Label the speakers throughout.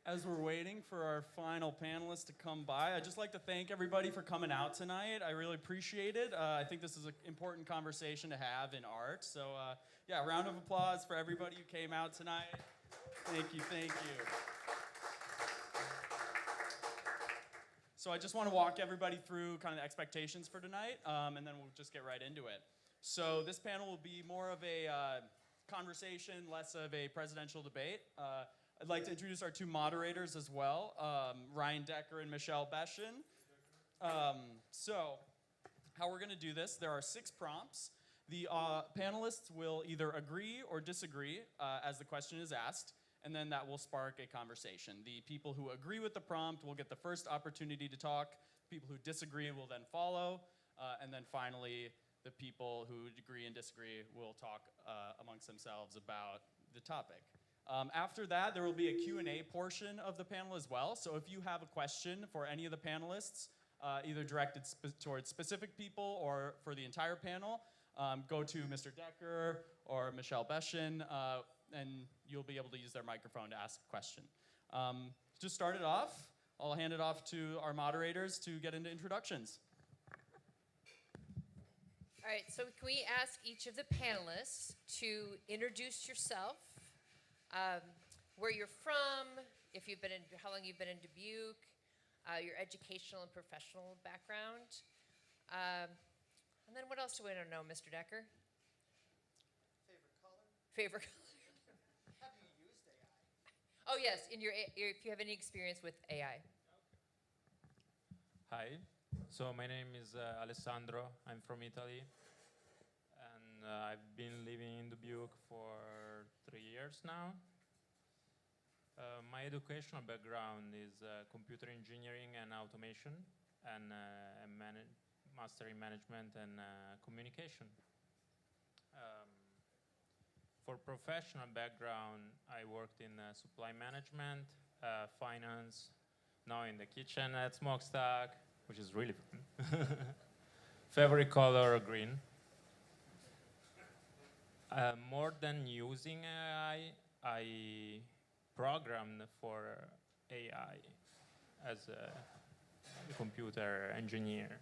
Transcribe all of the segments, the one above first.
Speaker 1: As we're waiting for our final panelists to come by, I'd just like to thank everybody for coming out tonight. I really appreciate it. I think this is an important conversation to have in art. So yeah, round of applause for everybody who came out tonight. Thank you, thank you. So I just want to walk everybody through kind of the expectations for tonight, and then we'll just get right into it. So this panel will be more of a conversation, less of a presidential debate. I'd like to introduce our two moderators as well, Ryan Decker and Michelle Beshin. So how we're going to do this, there are 6 prompts. The panelists will either agree or disagree as the question is asked, and then that will spark a conversation. The people who agree with the prompt will get the first opportunity to talk. People who disagree will then follow, and then finally, the people who agree and disagree will talk amongst themselves about the topic. After that, there will be a Q&A portion of the panel as well. So if you have a question for any of the panelists, either directed towards specific people or for the entire panel, go to Mr. Decker or Michelle Beshin, and you'll be able to use their microphone to ask a question. To start it off, I'll hand it off to our moderators to get into introductions.
Speaker 2: All right, so can we ask each of the panelists to introduce yourself, where you're from, if you've been in, how long you've been in Dubuque, your educational and professional background, and then what else do we want to know, Mr. Decker?
Speaker 3: Favorite color?
Speaker 2: Favorite color.
Speaker 3: Have you used AI?
Speaker 2: Oh yes, if you have any experience with AI.
Speaker 4: Hi, so my name is Alessandro. I'm from Italy, and I've been living in Dubuque for 3 years now. My educational background is computer engineering and automation, and a master in management and communication. For professional background, I worked in supply management, finance, now in the kitchen at Smokestack, which is really fun. Favorite color, green. More than using AI, I programmed for AI as a computer engineer.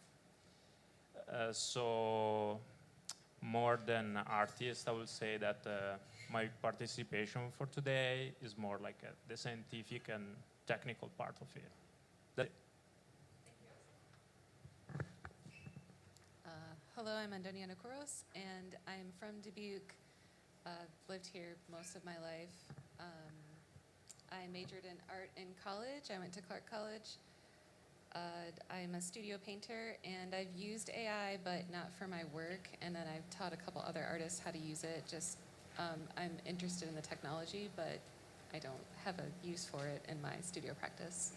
Speaker 4: So more than artist, I would say that my participation for today is more like the scientific and technical part of it. That's it.
Speaker 5: Hello, I'm Antonia Kouros, and I'm from Dubuque. Lived here most of my life. I majored in art in college. I went to Clark College. I'm a studio painter, and I've used AI, but not for my work. And then I've taught a couple other artists how to use it. Just, I'm interested in the technology, but I don't have a use for it in my studio practice.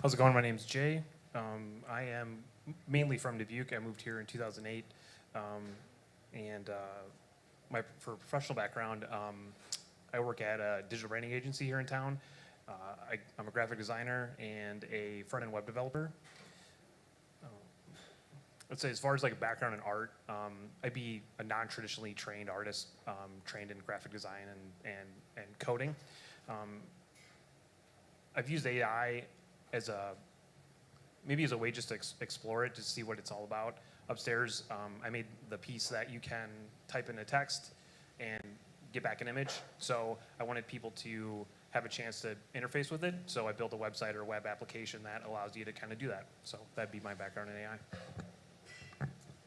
Speaker 6: How's it going? My name's Jay. I am mainly from Dubuque. I moved here in 2008. For professional background, I work at a digital branding agency here in town. I'm a graphic designer and a front-end web developer. Let's say as far as like a background in art, I'd be a non-traditionally trained artist, trained in graphic design and coding. I've used AI as maybe as a way just to explore it, to see what it's all about. Upstairs, I made the piece that you can type in a text and get back an image. So I wanted people to have a chance to interface with it. So I built a website or a web application that allows you to kind of do that. So that'd be my background in AI.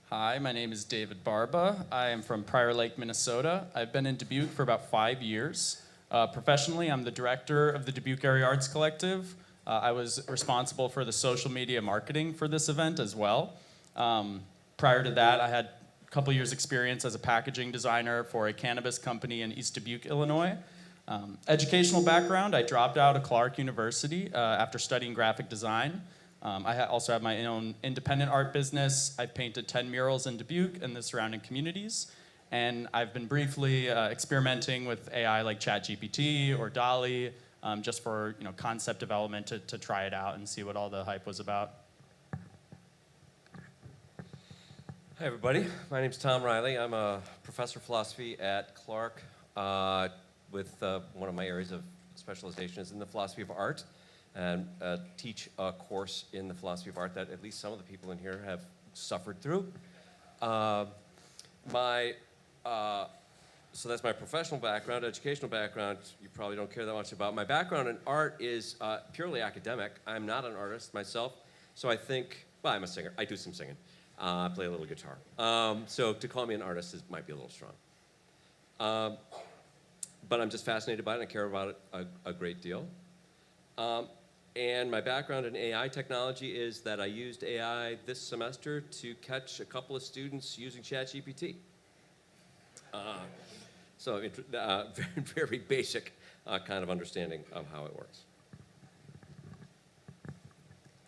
Speaker 1: Hi, my name is David Barba. I am from Prior Lake, Minnesota. I've been in Dubuque for about 5 years. Professionally, I'm the director of the Dubuque Area Arts Collective. I was responsible for the social media marketing for this event as well. Prior to that, I had a couple years experience as a packaging designer for a cannabis company in East Dubuque, Illinois. Educational background, I dropped out of Clark University after studying graphic design. I also have my own independent art business. I've painted 10 murals in Dubuque and the surrounding communities. And I've been briefly experimenting with AI like ChatGPT or DALL-E, just for concept development to try it out and see what all the hype was about.
Speaker 7: Hi everybody, my name's Tom Riley. I'm a professor of philosophy at Clark. with one of my areas of specialization is in the philosophy of art, and teach a course in the philosophy of art that at least some of the people in here have suffered through. So that's my professional background. Educational background, you probably don't care that much about. My background in art is purely academic. I'm not an artist myself, so I think, well, I'm a singer. I do some singing. I play a little guitar. So to call me an artist might be a little strong. But I'm just fascinated by it and I care about it a great deal. And my background in AI technology is that I used AI this semester to catch a couple of students using ChatGPT. So very basic kind of understanding of how it works.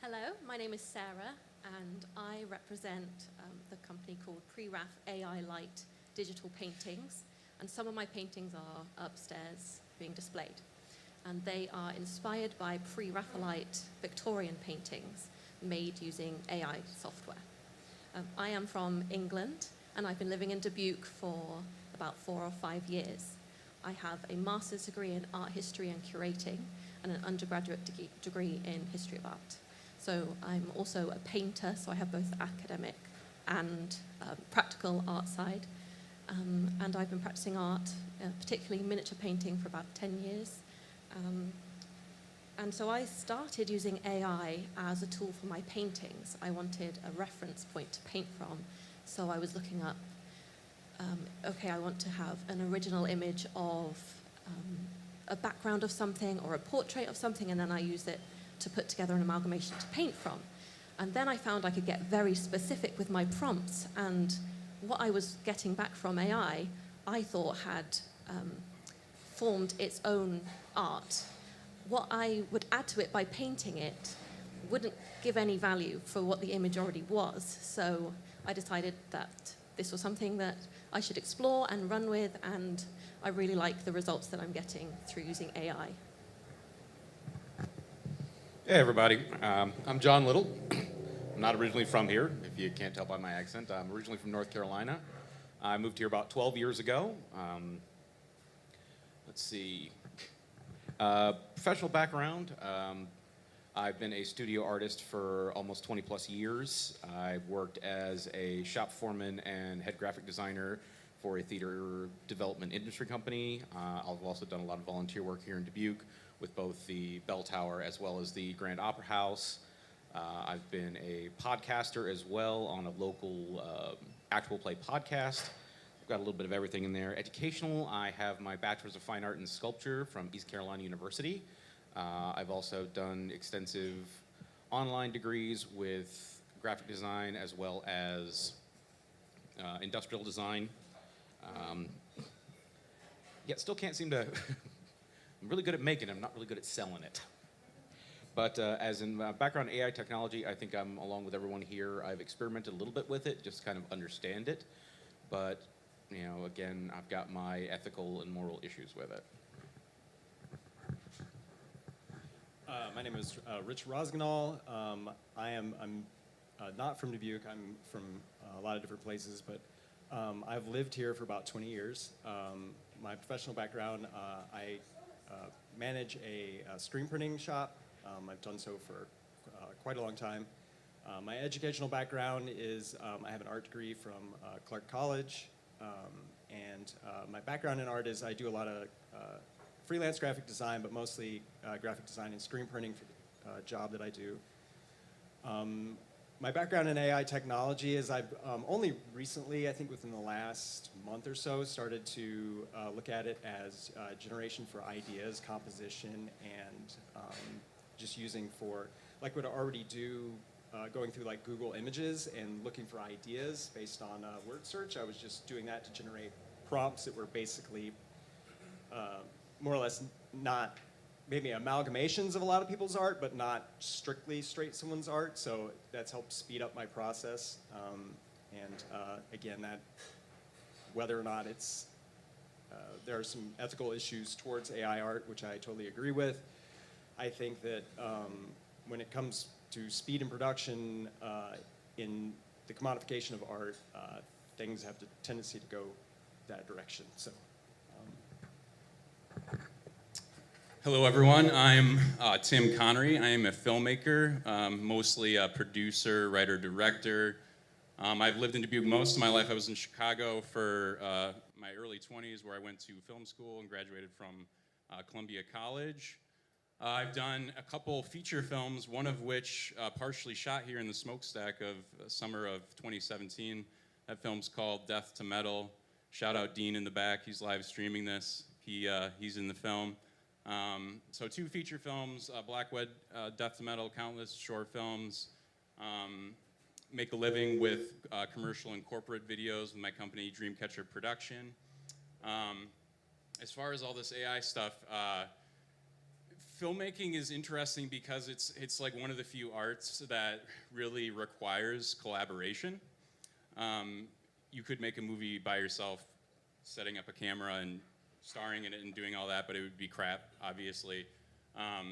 Speaker 8: Hello, my name is Sarah, and I represent the company called Pre-Raph AI Light Digital Paintings, and some of my paintings are upstairs being displayed. And they are inspired by Pre-Raphaelite Victorian paintings made using AI software. I am from England, and I've been living in Dubuque for about 4 or 5 years. I have a master's degree in art history and curating, and an undergraduate degree in history of art. So I'm also a painter, so I have both academic and practical art side. And I've been practicing art, particularly miniature painting, for about 10 years. And so I started using AI as a tool for my paintings. I wanted a reference point to paint from, so I was looking up, okay, I want to have an original image of a background of something or a portrait of something, and then I use it to put together an amalgamation to paint from. And then I found I could get very specific with my prompts, and what I was getting back from AI, I thought had formed its own art. What I would add to it by painting it wouldn't give any value for what the image already was. So I decided that this was something that I should explore and run with, and I really like the results that I'm getting through using AI.
Speaker 9: Hey everybody, I'm John Little. I'm not originally from here, if you can't tell by my accent. I'm originally from North Carolina. I moved here about 12 years ago. Let's see. Professional background. I've been a studio artist for almost 20 plus years. I've worked as a shop foreman and head graphic designer for a theater development industry company. I've also done a lot of volunteer work here in Dubuque with both the Bell Tower as well as the Grand Opera House. I've been a podcaster as well on a local actual play podcast. I've got a little bit of everything in there. Educational, I have my Bachelor's of Fine Art in Sculpture from East Carolina University. I've also done extensive online degrees with graphic design as well as industrial design. Yet still can't seem to, I'm really good at making it, I'm not really good at selling it. But as in background in AI technology, I think I'm, along with everyone here, I've experimented a little bit with it, just kind of understand it. But, you know, again, I've got my ethical and moral issues with it.
Speaker 10: My name is Rich Rosganall. I'm not from Dubuque. I'm from a lot of different places, but I've lived here for about 20 years. My professional background, I manage a screen printing shop. I've done so for quite a long time. My educational background is I have an art degree from Clark College, and my background in art is I do a lot of freelance graphic design, but mostly graphic design and screen printing for the job that I do. My background in AI technology is I've only recently, I think within the last month or so, started to look at it as generation for ideas, composition, and just using for, like what I already do, going through like Google Images and looking for ideas based on word search. I was just doing that to generate prompts that were basically more or less not maybe amalgamations of a lot of people's art, but not strictly straight someone's art. So that's helped speed up my process. Again, that whether or not it's, there are some ethical issues towards AI art, which I totally agree with. I think that when it comes to speed and production in the commodification of art, things have the tendency to go that direction. So.
Speaker 11: Hello, everyone. I'm Tim Connery. I am a filmmaker, mostly a producer, writer, director. I've lived in Dubuque most of my life. I was in Chicago for my early 20s, where I went to film school and graduated from Columbia College. I've done a couple feature films, one of which partially shot here in the smokestack of summer of 2017. That film's called Death to Metal. Shout out Dean in the back. He's live streaming this. He's in the film. So 2 feature films, Blackwood, Death to Metal, countless short films. Make a living with commercial and corporate videos with my company, Dreamcatcher Production. As far as all this AI stuff, filmmaking is interesting because it's like one of the few arts that really requires collaboration. You could make a movie by yourself, setting up a camera and starring in it and doing all that, but it would be crap, obviously.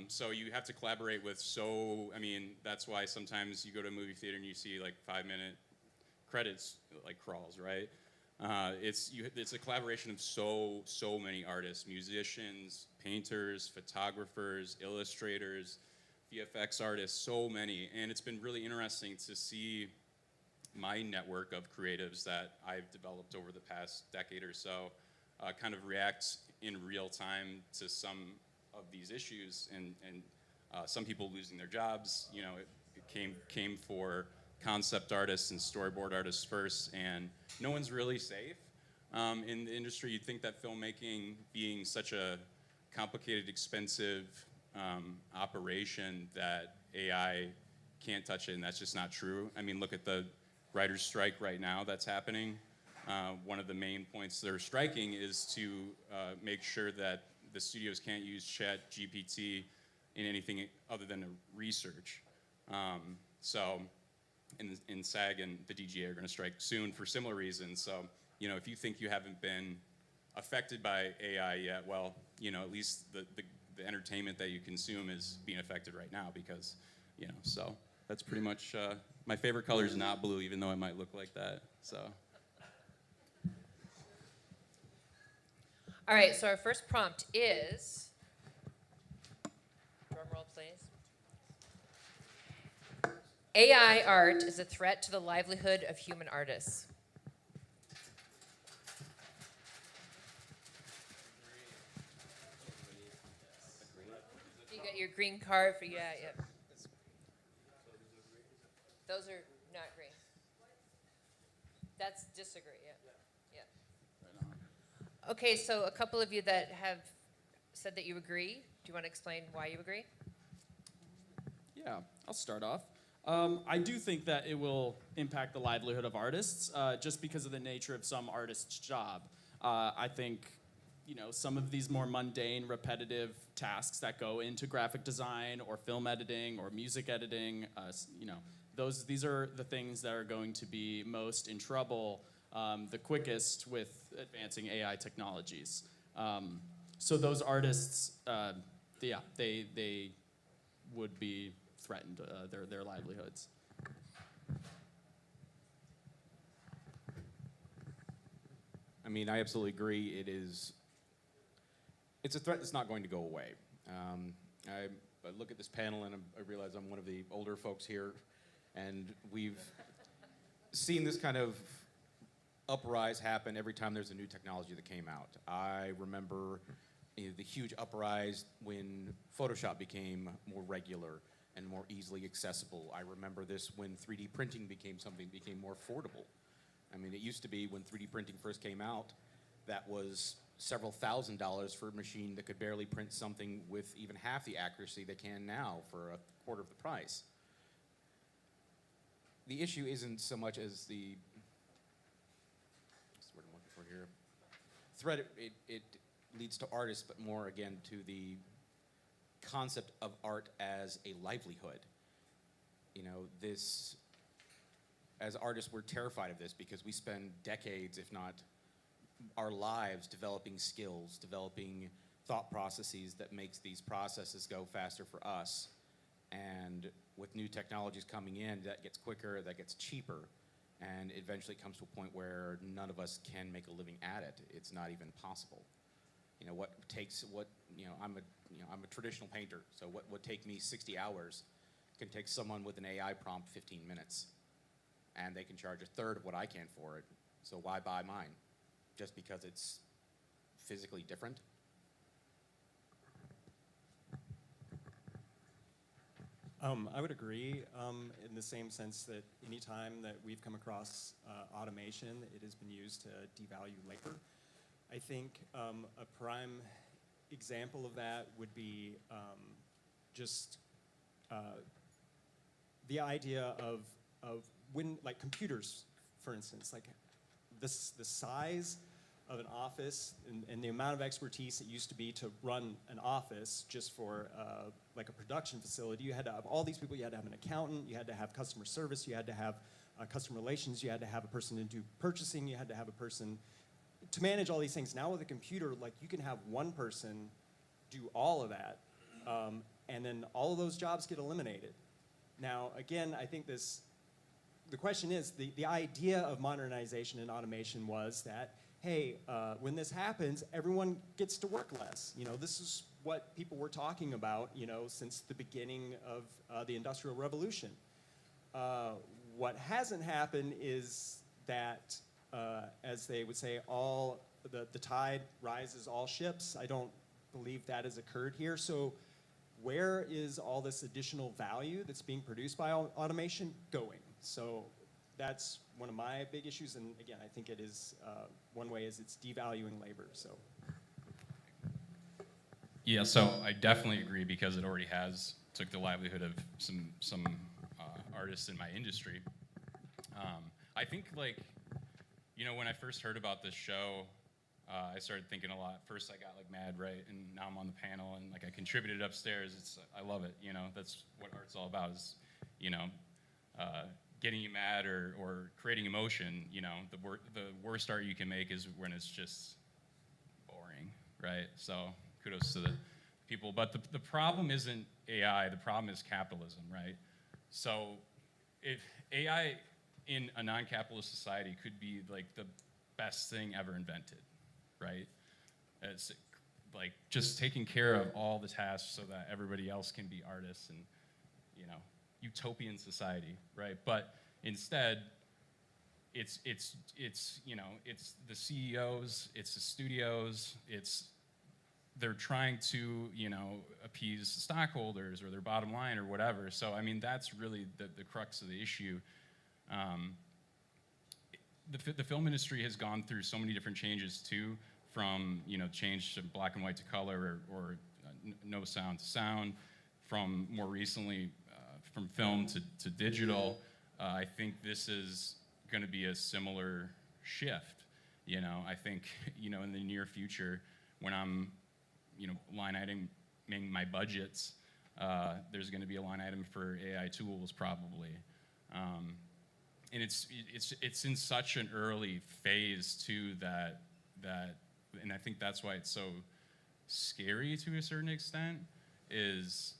Speaker 11: So you have to collaborate with that's why sometimes you go to a movie theater and you see like 5-minute credits like crawls, right? It's a collaboration of so many artists, musicians, painters, photographers, illustrators, VFX artists, so many. And it's been really interesting to see my network of creatives that I've developed over the past decade or so kind of react in real time to some of these issues, and some people losing their jobs. You know, it came for concept artists and storyboard artists first, and no one's really safe in the industry. You'd think that filmmaking, being such a complicated, expensive operation, that AI can't touch it, and that's just not true. I mean, look at the writer's strike right now that's happening. One of the main points they're striking is to make sure that the studios can't use ChatGPT in anything other than research. And SAG and the DGA are going to strike soon for similar reasons. So, you know, if you think you haven't been affected by AI yet, well, you know, at least the entertainment that you consume is being affected right now, because, you know, so that's pretty much, my favorite color is not blue, even though it might look like that, so.
Speaker 2: All right, so our first prompt is, drum roll please. AI art is a threat to the livelihood of human artists. You got your green card for, yeah. Those are not green. That's disagree, yeah. Okay, so a couple of you that have said that you agree. Do you want to explain why you agree?
Speaker 1: Yeah, I'll start off. I do think that it will impact the livelihood of artists, just because of the nature of some artists' job. I think, you know, some of these more mundane, repetitive tasks that go into graphic design or film editing or music editing, you know, these are the things that are going to be most in trouble the quickest with advancing AI technologies. So those artists, they would be threatened, their livelihoods.
Speaker 9: I mean, I absolutely agree. It's a threat that's not going to go away. I look at this panel and I realize I'm one of the older folks here, and we've seen this kind of uprise happen every time there's a new technology that came out. I remember the huge uprise when Photoshop became more regular and more easily accessible. I remember this when 3D printing became something that became more affordable. I mean, it used to be when 3D printing first came out, that was several $1,000s for a machine that could barely print something with even half the accuracy they can now for a quarter of the price. The issue isn't so much as the word I'm looking for here. Threat, it leads to artists, but more again to the concept of art as a livelihood. You know, this, as artists, we're terrified of this because we spend decades, if not our lives, developing skills, developing thought processes that makes these processes go faster for us. And with new technologies coming in, that gets quicker, that gets cheaper, and eventually comes to a point where none of us can make a living at it. It's not even possible. You know, I'm a I'm a traditional painter, so what would take me 60 hours can take someone with an AI prompt 15 minutes. And they can charge a third of what I can for it. So why buy mine? Just because it's physically different?
Speaker 10: I would agree in the same sense that anytime that we've come across automation, it has been used to devalue labor. I think a prime example of that would be just the idea of when, like computers, for instance, like the size of an office and the amount of expertise it used to be to run an office just for like a production facility. You had to have all these people. You had to have an accountant. You had to have customer service. You had to have customer relations. You had to have a person to do purchasing. You had to have a person to manage all these things. Now with a computer, like you can have one person do all of that, and then all of those jobs get eliminated. Now, again, I think the question is, the idea of modernization and automation was that, hey, when this happens, everyone gets to work less. You know, this is what people were talking about, you know, since the beginning of the Industrial Revolution. What hasn't happened is that, as they would say, the tide rises all ships. I don't believe that has occurred here. So where is all this additional value that's being produced by automation going? So that's one of my big issues, and again, I think it is, one way is it's devaluing labor, so.
Speaker 11: Yeah, so I definitely agree because it already has took the livelihood of some artists in my industry. I think, like, you know, when I first heard about this show, I started thinking a lot. First I got like mad, right? And now I'm on the panel and like I contributed upstairs. I love it, you know, that's what art's all about is, you know, getting you mad or creating emotion. You know, the worst art you can make is when it's just boring, right? So kudos to the people. But the problem isn't AI, the problem is capitalism, right? So if AI in a non-capitalist society could be like the best thing ever invented, right? It's like just taking care of all the tasks so that everybody else can be artists and, you know, utopian society, right? But instead, it's you know, it's the CEOs, it's the studios, they're trying to, you know, appease stockholders or their bottom line or whatever. So I mean, that's really the crux of the issue. The film industry has gone through so many different changes too, from, you know, change to black and white to color or no sound to sound, from more recently from film to digital. I think this is going to be a similar shift. You know, I think, you know, in the near future, when I'm, you know, line iteming my budgets, there's going to be a line item for AI tools probably. And it's in such an early phase too that and I think that's why it's so scary to a certain extent, is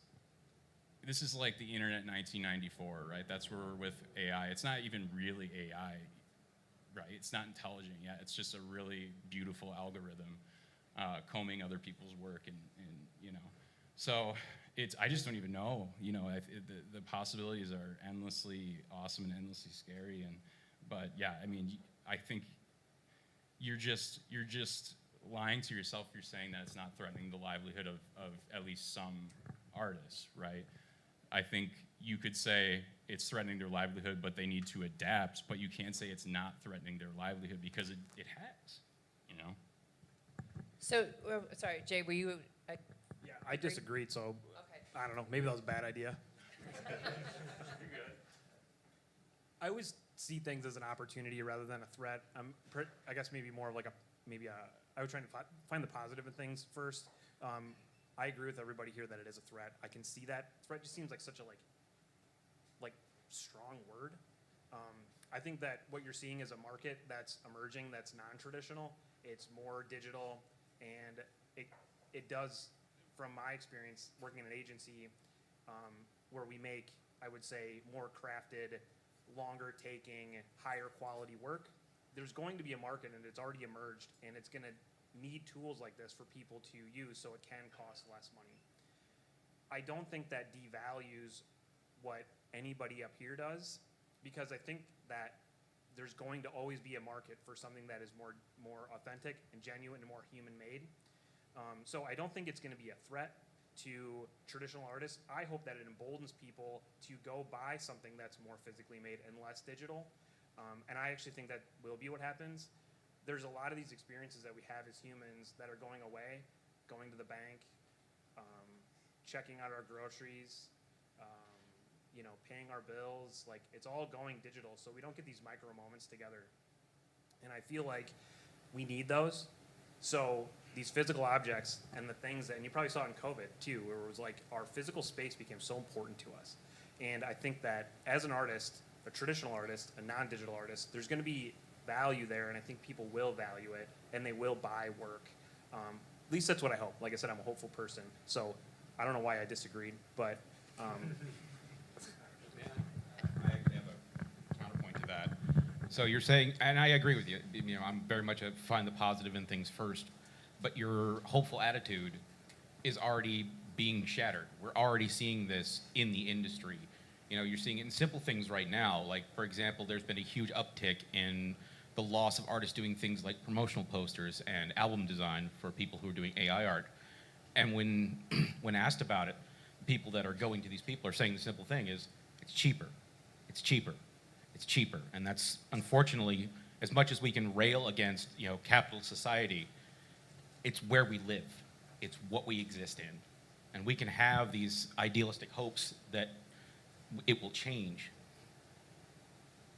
Speaker 11: this is like the internet in 1994, right? That's where we're with AI. It's not even really AI, right? It's not intelligent yet. It's just a really beautiful algorithm combing other people's work and you know. So I just don't even know, you know, the possibilities are endlessly awesome and endlessly scary. But yeah, I mean, I think you're just lying to yourself. You're saying that it's not threatening the livelihood of at least some artists, right? I think you could say it's threatening their livelihood, but they need to adapt. But you can't say it's not threatening their livelihood because it has, you know.
Speaker 2: So, sorry, Jay, were you?
Speaker 6: Yeah, I disagreed, so I don't know. Maybe that was a bad idea. I always see things as an opportunity rather than a threat. I guess maybe more of like I was trying to find the positive in things first. I agree with everybody here that it is a threat. I can see that. Threat just seems like such a like strong word. I think that what you're seeing is a market that's emerging, that's non-traditional. It's more digital, and it does, from my experience working in an agency where we make, I would say, more crafted, longer taking, higher quality work, there's going to be a market, and it's already emerged, and it's going to need tools like this for people to use so it can cost less money. I don't think that devalues what anybody up here does, because I think that there's going to always be a market for something that is more authentic and genuine and more human made. So I don't think it's going to be a threat to traditional artists. I hope that it emboldens people to go buy something that's more physically made and less digital. And I actually think that will be what happens. There's a lot of these experiences that we have as humans that are going away, going to the bank, checking out our groceries, paying our bills. Like, it's all going digital, so we don't get these micro moments together. And I feel like we need those. So these physical objects and the things that, and you probably saw in COVID too, where it was like our physical space became so important to us. And I think that as an artist, a traditional artist, a non-digital artist, there's going to be value there, and I think people will value it, and they will buy work. At least that's what I hope. Like I said, I'm a hopeful person, so I don't know why I disagreed, but
Speaker 9: I actually have a counterpoint to that. So you're saying, and I agree with you, I'm very much a find the positive in things first, but your hopeful attitude is already being shattered. We're already seeing this in the industry. You're seeing it in simple things right now. Like, for example, there's been a huge uptick in the loss of artists doing things like promotional posters and album design for people who are doing AI art. And when asked about it, people that are going to these people are saying the simple thing is, it's cheaper, it's cheaper, it's cheaper. And that's, unfortunately, as much as we can rail against, capitalist society, it's where we live. It's what we exist in. And we can have these idealistic hopes that it will change,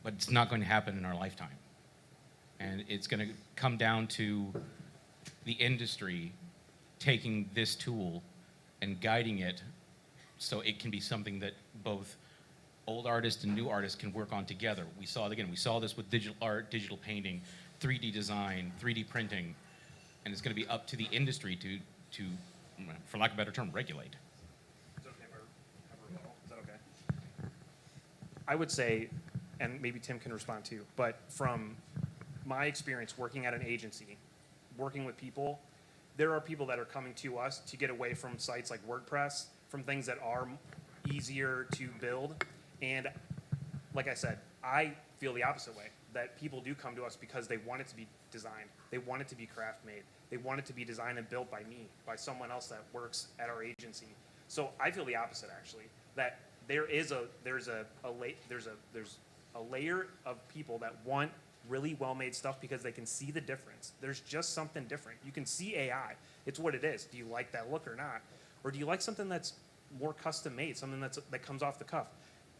Speaker 9: but it's not going to happen in our lifetime. And it's going to come down to the industry taking this tool and guiding it so it can be something that both old artists and new artists can work on together. We saw this with digital art, digital painting, 3D design, 3D printing, and it's going to be up to the industry to, for lack of a better term, regulate.
Speaker 6: Is it okay if I have a rebuttal? Is that okay? I would say, and maybe Tim can respond too, but from my experience working at an agency, working with people, there are people that are coming to us to get away from sites like WordPress, from things that are easier to build. And like I said, I feel the opposite way, that people do come to us because they want it to be designed. They want it to be craft made. They want it to be designed and built by me, by someone else that works at our agency. So I feel the opposite, actually, that there's a layer of people that want really well-made stuff because they can see the difference. There's just something different. You can see AI. It's what it is. Do you like that look or not? Or do you like something that's more custom-made, something that comes off the cuff?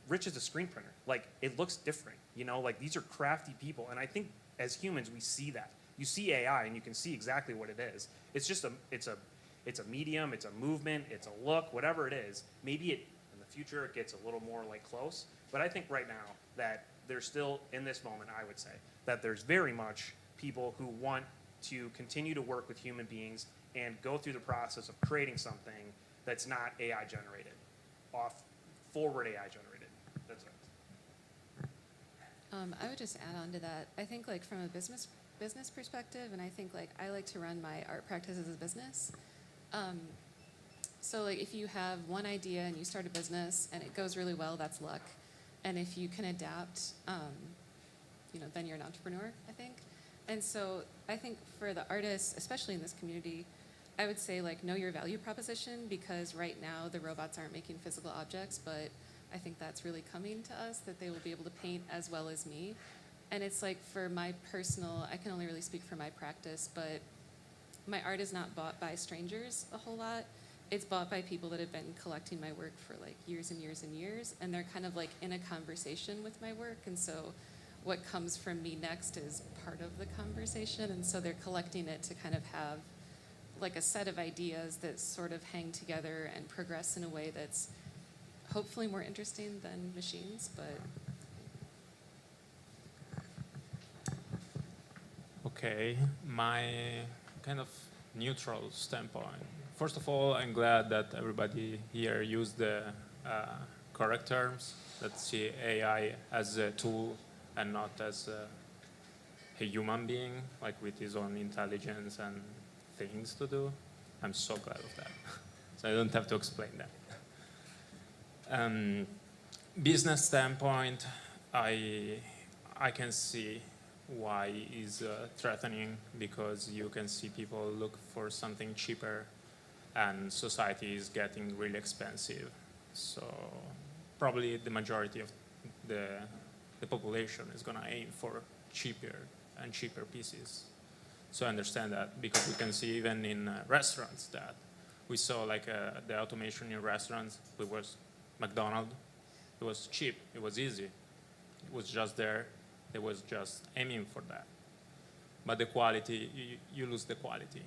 Speaker 6: Rich is a screen printer. Like, it looks different. Like, these are crafty people. And I think as humans, we see that. You see AI, and you can see exactly what it is. It's just it's a medium, it's a movement, it's a look, whatever it is. Maybe in the future it gets a little more like close. But I think right now that there's still, in this moment, I would say, that there's very much people who want to continue to work with human beings and go through the process of creating something that's not AI generated, forward AI generated. That's it.
Speaker 5: I would just add on to that. I think like from a business perspective, and I think like I like to run my art practice as a business. So like if you have one idea and you start a business and it goes really well, that's luck. And if you can adapt, then you're an entrepreneur, I think. And so I think for the artists, especially in this community, I would say like know your value proposition, because right now the robots aren't making physical objects, but I think that's really coming to us, that they will be able to paint as well as me. And it's like for my personal, I can only really speak for my practice, but my art is not bought by strangers a whole lot. It's bought by people that have been collecting my work for like years and years and years, and they're kind of like in a conversation with my work. And so what comes from me next is part of the conversation, and so they're collecting it to kind of have like a set of ideas that sort of hang together and progress in a way that's hopefully more interesting than machines, but.
Speaker 4: Okay, my kind of neutral standpoint. First of all, I'm glad that everybody here used the correct terms, that see AI as a tool and not as a human being, like with his own intelligence and things to do. I'm so glad of that. So I don't have to explain that. Business standpoint, I can see why is threatening, because you can see people look for something cheaper and society is getting really expensive. So probably the majority of the population is going to aim for cheaper and cheaper pieces. So I understand that, because we can see even in restaurants that we saw like the automation in restaurants. It was McDonald's. It was cheap. It was easy. It was just there. It was just aiming for that. But the quality, you lose the quality.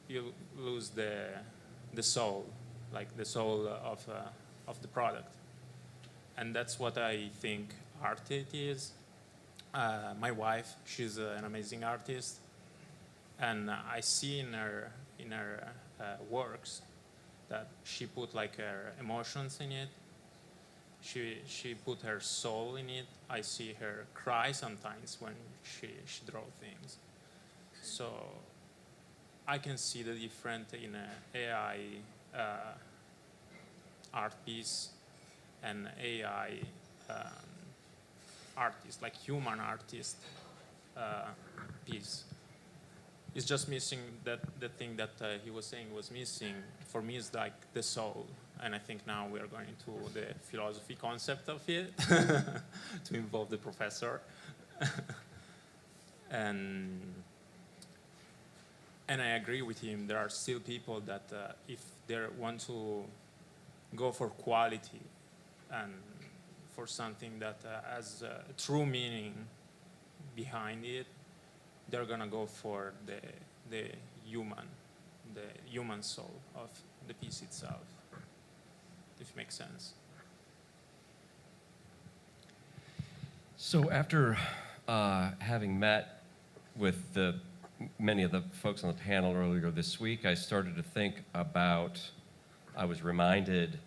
Speaker 4: You lose the soul, like the soul of the product. And that's what I think art it is. My wife, she's an amazing artist, and I see in her works that she put like her emotions in it. She put her soul in it. I see her cry sometimes when she draw things. So I can see the difference in a AI art piece and AI artist, like human artist piece. It's just missing that the thing that he was saying was missing. For me, is like the soul. And I think now we are going to the philosophy concept of it to involve the professor. and I agree with him. There are still people that if they want to go for quality and for something that has a true meaning behind it, they're gonna go for the human soul of the piece itself, if it makes sense.
Speaker 7: So after having met with many of the folks on the panel earlier this week, I started to think about, I was reminded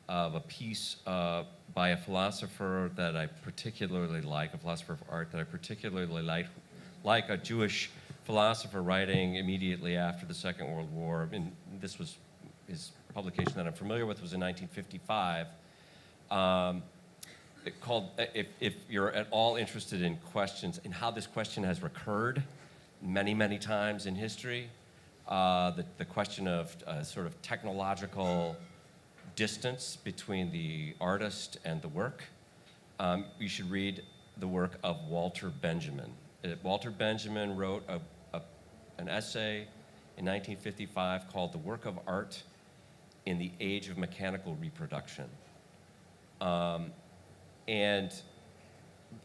Speaker 7: of a piece by a philosopher that I particularly like, a philosopher of art that I particularly like a Jewish philosopher writing immediately after the Second World War. And this was his publication that I'm familiar with, was in 1955. Called, if you're at all interested in questions, in how this question has recurred many, many times in history, the question of sort of technological distance between the artist and the work, you should read the work of Walter Benjamin. Walter Benjamin wrote an essay in 1955 called The Work of Art in the Age of Mechanical Reproduction. And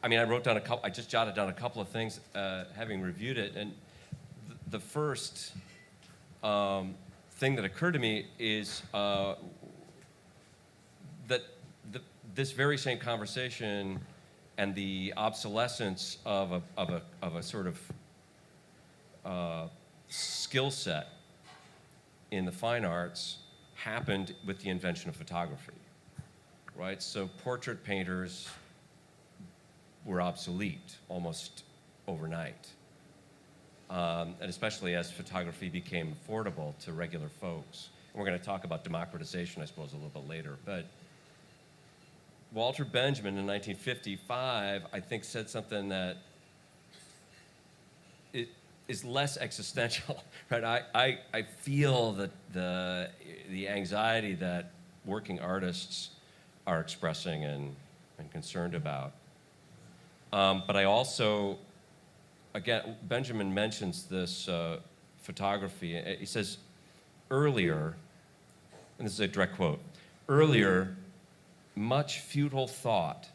Speaker 7: I mean, I just jotted down a couple of things having reviewed it. And the first thing that occurred to me is that this very same conversation and the obsolescence of a sort of skill set in the fine arts happened with the invention of photography, right? So portrait painters were obsolete almost overnight, and especially as photography became affordable to regular folks. And we're going to talk about democratization, I suppose, a little bit later, but Walter Benjamin in 1955, I think, said something that it is less existential, right? I feel that the anxiety that working artists are expressing and concerned about. But I also, again, Benjamin mentions this photography. He says, earlier, and this is a direct quote, earlier, much futile thought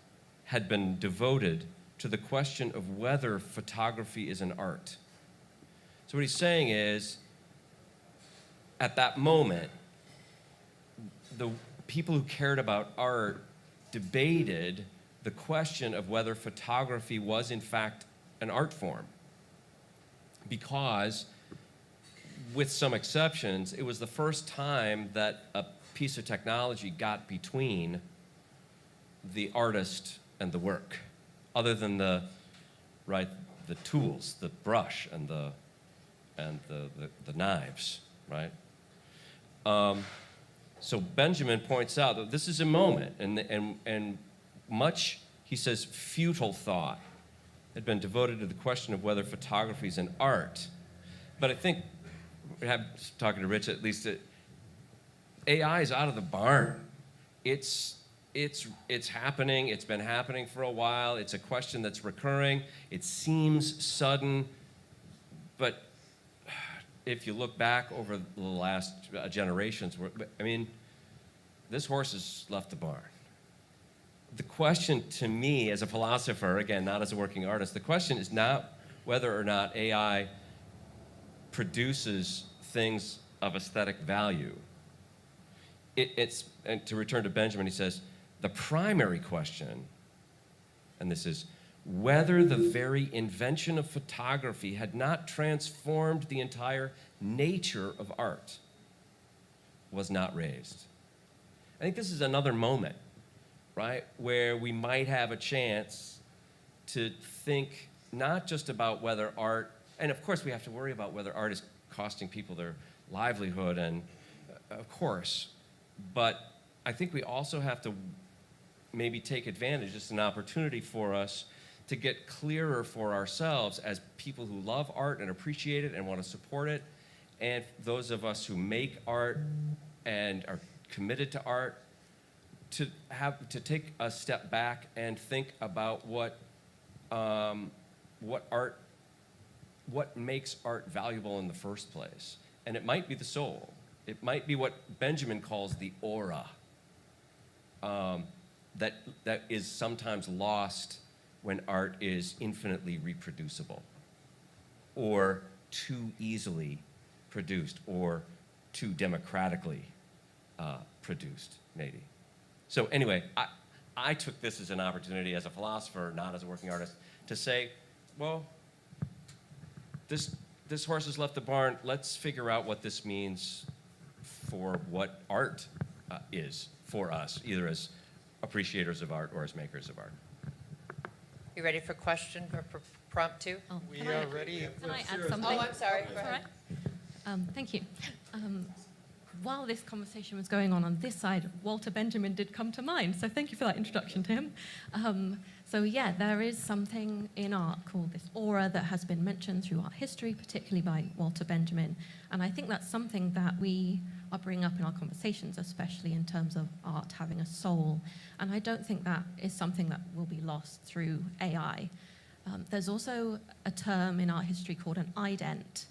Speaker 7: had been devoted to the question of whether photography is an art. So what he's saying is, at that moment, the people who cared about art debated the question of whether photography was in fact an art form. Because, with some exceptions, it was the first time that a piece of technology got between the artist and the work, other than the tools, the brush and and the knives, right? So Benjamin points out that this is a moment, and much, he says, futile thought had been devoted to the question of whether photography is an art. But I think, talking to Rich at least, AI is out of the barn. It's happening. It's been happening for a while. It's a question that's recurring. It seems sudden, but if you look back over the last generations, I mean, this horse has left the barn. The question to me as a philosopher, again, not as a working artist, the question is not whether or not AI produces things of aesthetic value. And to return to Benjamin, he says, the primary question, and this is, whether the very invention of photography had not transformed the entire nature of art was not raised. I think this is another moment, right, where we might have a chance to think not just about whether art, and of course we have to worry about whether art is costing people their livelihood, and of course, but I think we also have to maybe take advantage, it's an opportunity for us to get clearer for ourselves as people who love art and appreciate it and want to support it, and those of us who make art and are committed to art, to take a step back and think about what makes art valuable in the first place. And it might be the soul. It might be what Benjamin calls the aura, that is sometimes lost when art is infinitely reproducible, or too easily produced, or too democratically produced, maybe. So anyway, I took this as an opportunity as a philosopher, not as a working artist, to say, well, this horse has left the barn. Let's figure out what this means for what art is for us, either as appreciators of art or as makers of art.
Speaker 2: You ready for question or for prompt two?
Speaker 5: Oh,
Speaker 3: We
Speaker 5: can
Speaker 3: are ready.
Speaker 5: Can I add something?
Speaker 2: Oh, I'm sorry. Go
Speaker 5: That's all
Speaker 2: ahead.
Speaker 5: right. Thank you. While this conversation was going on this side, Walter Benjamin did come to mind, so thank you for that introduction to him. So yeah, there is something in art called this aura that has been mentioned through art history, particularly by Walter Benjamin, and I think that's something that we are bringing up in our conversations, especially in terms of art having a soul, and I don't think that is something that will be lost through AI. There's also a term in art history called an ident.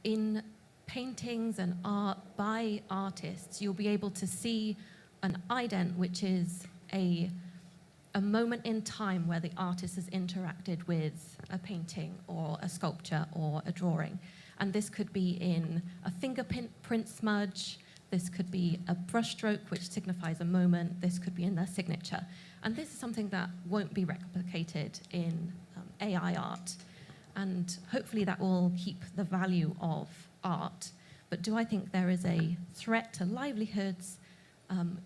Speaker 5: In paintings and art by artists, you'll be able to see an ident, which is a moment in time where the artist has interacted with a painting or a sculpture or a drawing. And this could be in a fingerprint smudge, this could be a brushstroke, which signifies a moment, this could be in their signature. And this is something that won't be replicated in AI art. And hopefully that will keep the value of art. But do I think there is a threat to livelihoods?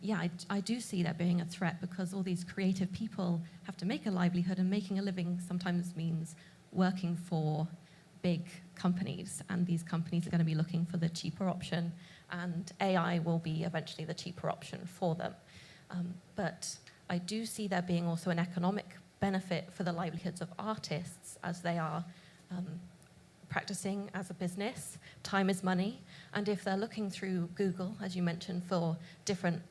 Speaker 5: Yeah, I do see that being a threat, because all these creative people have to make a livelihood, and making a living sometimes means working for big companies, and these companies are going to be looking for the cheaper option, and AI will be eventually the cheaper option for them. But I do see there being also an economic benefit for the livelihoods of artists as they are practicing as a business. Time is money, and if they're looking through Google, as you mentioned, for different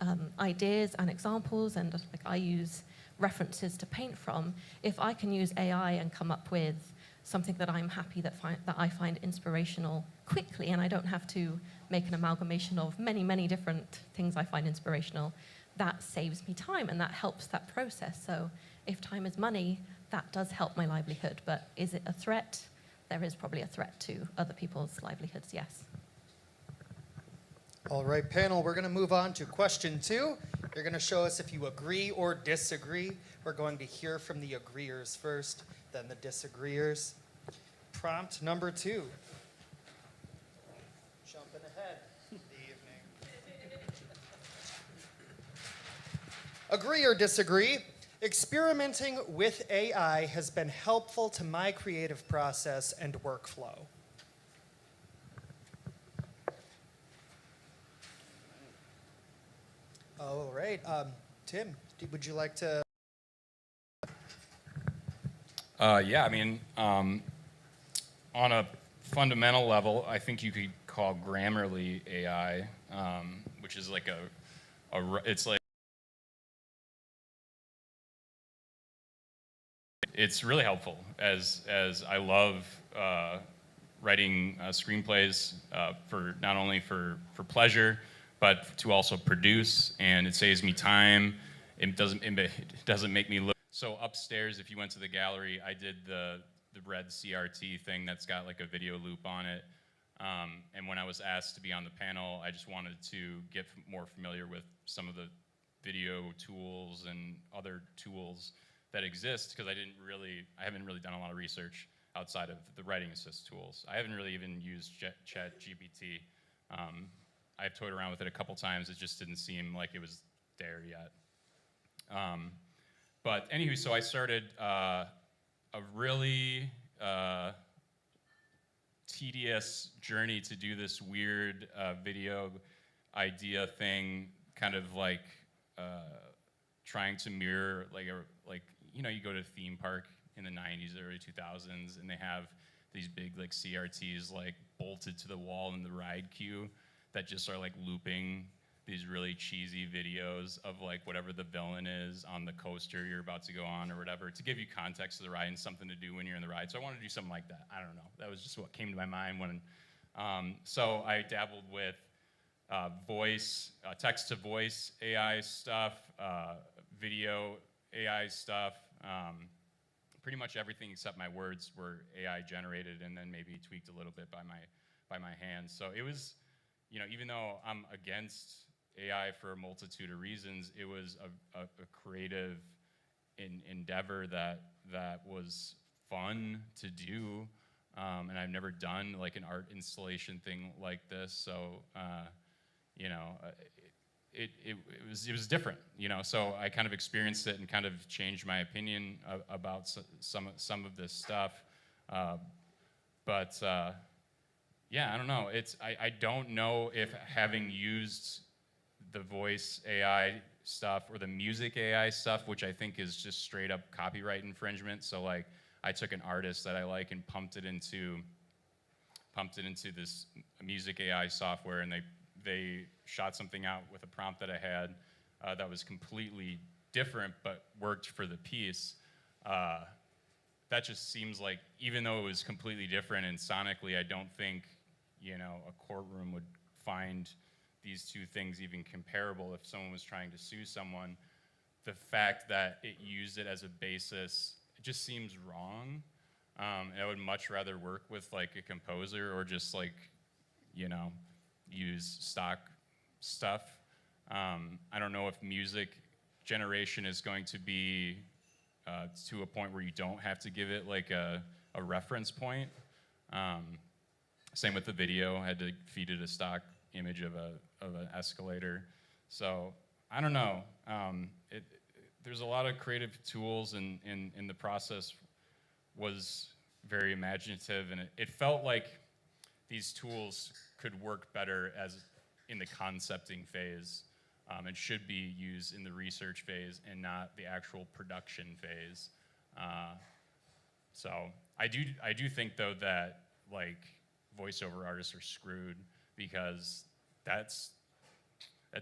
Speaker 5: ideas and examples, and like I use references to paint from, if I can use AI and come up with something that I'm happy that I find inspirational quickly, and I don't have to make an amalgamation of many, many different things I find inspirational, that saves me time, and that helps that process. So if time is money, that does help my livelihood. But is it a threat? There is probably a threat to other people's livelihoods, yes.
Speaker 3: All right, panel, we're going to move on to question 2. You're going to show us if you agree or disagree. We're going to hear from the agreeers first, then the disagreeers. Prompt number 2. Jumping ahead in the evening. Agree or disagree? Experimenting with AI has been helpful to my creative process and workflow. All right. Tim, would you like to?
Speaker 11: Yeah, I mean, on a fundamental level, I think you could call Grammarly AI, which is like it's like, it's really helpful as I love writing screenplays for not only for pleasure, but to also produce, and it saves me time. It doesn't make me look. So upstairs, if you went to the gallery, I did the red CRT thing that's got like a video loop on it. And when I was asked to be on the panel, I just wanted to get more familiar with some of the video tools and other tools that exist, because I haven't really done a lot of research outside of the writing assist tools. I haven't really even used ChatGPT. I've toyed around with it a couple times. It just didn't seem like it was there yet. But anywho, so I started a really tedious journey to do this weird video idea thing, kind of like trying to mirror you know, you go to a theme park in the 90s, early 2000s, and they have these big like CRTs like bolted to the wall in the ride queue that just are like looping these really cheesy videos of like whatever the villain is on the coaster you're about to go on or whatever, to give you context to the ride and something to do when you're in the ride. So I wanted to do something like that. I don't know. That was just what came to my mind when, so I dabbled with voice, text-to-voice AI stuff, video AI stuff, pretty much everything except my words were AI generated and then maybe tweaked a little bit by my hands. So it was, you know, even though I'm against AI for a multitude of reasons, it was a creative endeavor that was fun to do, and I've never done like an art installation thing like this. So, you know, it was different, you know. So I kind of experienced it and kind of changed my opinion about some of this stuff. But yeah, I don't know. I don't know if having used the voice AI stuff or the music AI stuff, which I think is just straight up copyright infringement. So like, I took an artist that I like and pumped it into this music AI software, and they shot something out with a prompt that I had that was completely different but worked for the piece. That just seems like, even though it was completely different and sonically, I don't think, you know, a courtroom would find these two things even comparable if someone was trying to sue someone. The fact that it used it as a basis, it just seems wrong. And I would much rather work with like a composer or just like, you know, use stock stuff. I don't know if music generation is going to be to a point where you don't have to give it like a reference point. Same with the video. I had to feed it a stock image of an escalator. So I don't know. There's a lot of creative tools, and the process was very imaginative, and it felt like these tools could work better as in the concepting phase, and should be used in the research phase and not the actual production phase. So I do think though that like voiceover artists are screwed, because that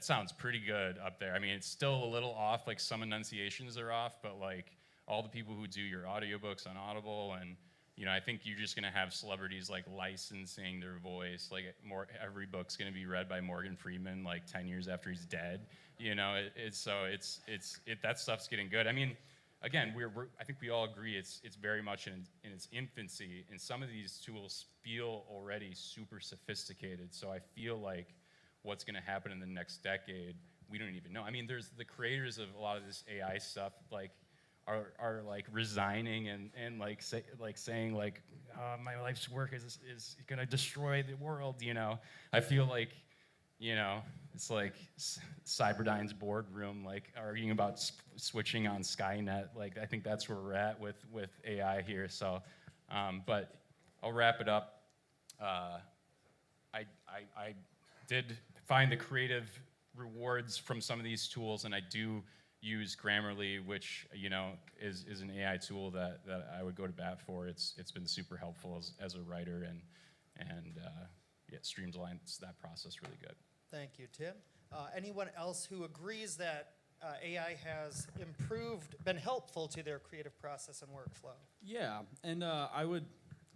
Speaker 11: sounds pretty good up there. I mean, it's still a little off, like some enunciations are off, but like all the people who do your audiobooks on Audible, and you know, I think you're just gonna have celebrities like licensing their voice. Like every book's gonna be read by Morgan Freeman like 10 years after he's dead. You know, that stuff's getting good. I mean, again, I think we all agree it's very much in its infancy, and some of these tools feel already super sophisticated. So I feel like what's gonna happen in the next decade, we don't even know. I mean, there's the creators of a lot of this AI stuff, like, are like resigning and like saying like, my life's work is gonna destroy the world, you know. I feel like, you know, it's like Cyberdyne's boardroom, like arguing about switching on Skynet. Like, I think that's where we're at with AI here. So, but I'll wrap it up. I did find the creative rewards from some of these tools, and I do use Grammarly, which is an AI tool that I would go to bat for. It's been super helpful as a writer, and it streamlines that process really good.
Speaker 3: Thank you, Tim. Anyone else who agrees that AI has been helpful to their creative process and workflow?
Speaker 1: Yeah, and I would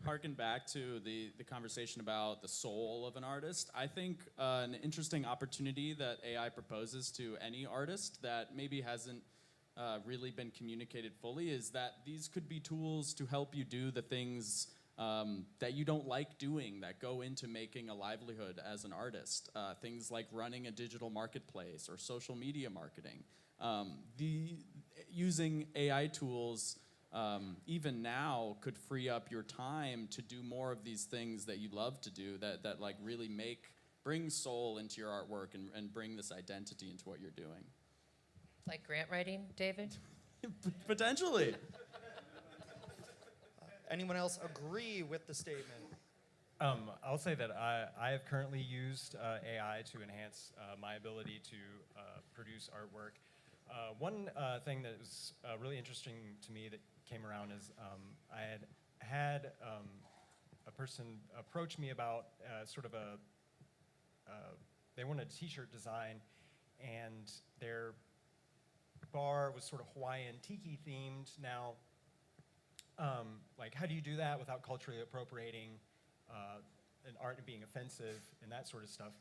Speaker 1: harken back to the conversation about the soul of an artist. I think an interesting opportunity that AI proposes to any artist that maybe hasn't really been communicated fully is that these could be tools to help you do the things that you don't like doing, that go into making a livelihood as an artist. Things like running a digital marketplace or social media marketing. Using AI tools even now could free up your time to do more of these things that you love to do, that like really bring soul into your artwork and bring this identity into what you're doing.
Speaker 2: Like grant writing, David?
Speaker 1: Potentially.
Speaker 3: Anyone else agree with the statement?
Speaker 10: I'll say that I have currently used AI to enhance my ability to produce artwork. One thing that was really interesting to me that came around is I had a person approach me about sort of they wanted a t-shirt design, and their bar was sort of Hawaiian tiki themed. Now, like, how do you do that without culturally appropriating an art and being offensive and that sort of stuff?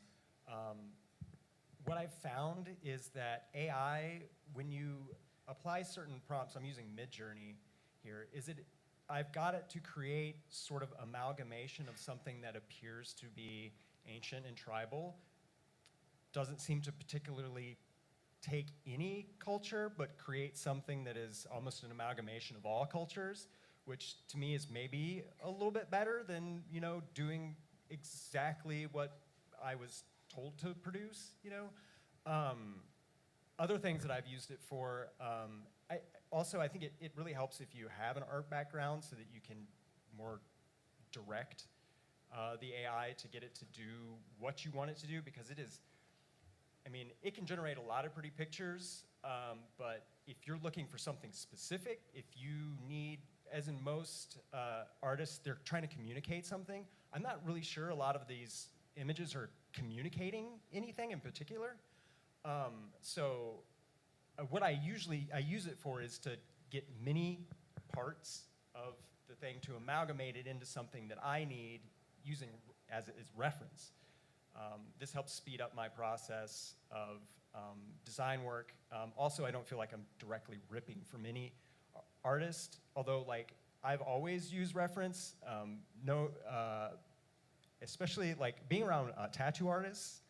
Speaker 10: What I've found is that AI, when you apply certain prompts, I'm using Midjourney here, I've got it to create sort of amalgamation of something that appears to be ancient and tribal. Doesn't seem to particularly take any culture, but create something that is almost an amalgamation of all cultures, which to me is maybe a little bit better than, doing exactly what I was told to produce, Other things that I've used it for, I think it really helps if you have an art background so that you can more direct the AI to get it to do what you want it to do, because it can generate a lot of pretty pictures, but if you're looking for something specific, if you need, as in most artists, they're trying to communicate something. I'm not really sure a lot of these images are communicating anything in particular. What I use it for is to get many parts of the thing to amalgamate it into something that I need using as reference. This helps speed up my process of design work. Also, I don't feel like I'm directly ripping from any artist, although I've always used reference. Especially being around tattoo artists,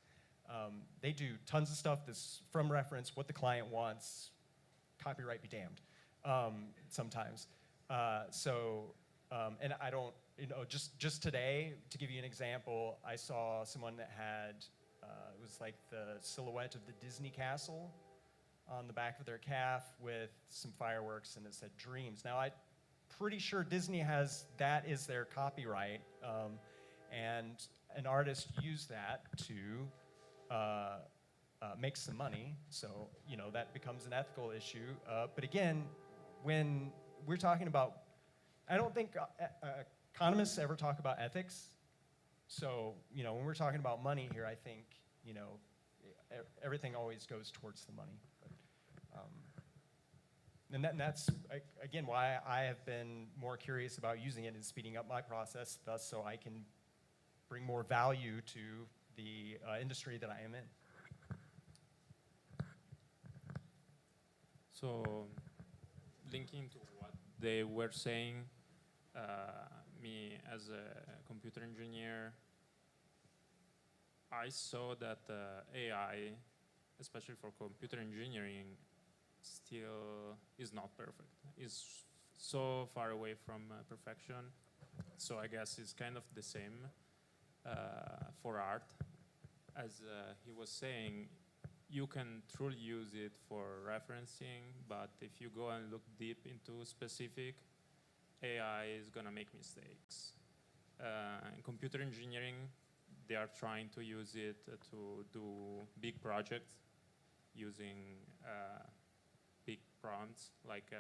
Speaker 10: they do tons of stuff that's from reference, what the client wants, copyright be damned, sometimes. And I don't, just today, to give you an example, I saw someone that had, it was like the silhouette of the Disney castle on the back of their calf with some fireworks, and it said dreams. Now, I'm pretty sure Disney has that is their copyright, and an artist used that to make some money, so that becomes an ethical issue. But again, when we're talking about, I don't think economists ever talk about ethics. So when we're talking about money here, I think everything always goes towards the money. And that's again why I have been more curious about using it and speeding up my process, thus so I can bring more value to the industry that I am in.
Speaker 4: So, linking to what they were saying, me as a computer engineer, I saw that AI, especially for computer engineering, still is not perfect. Is so far away from perfection. So I guess it's kind of the same for art. As he was saying, you can truly use it for referencing, but if you go and look deep into specific, AI is gonna make mistakes. In computer engineering, they are trying to use it to do big projects using big prompts like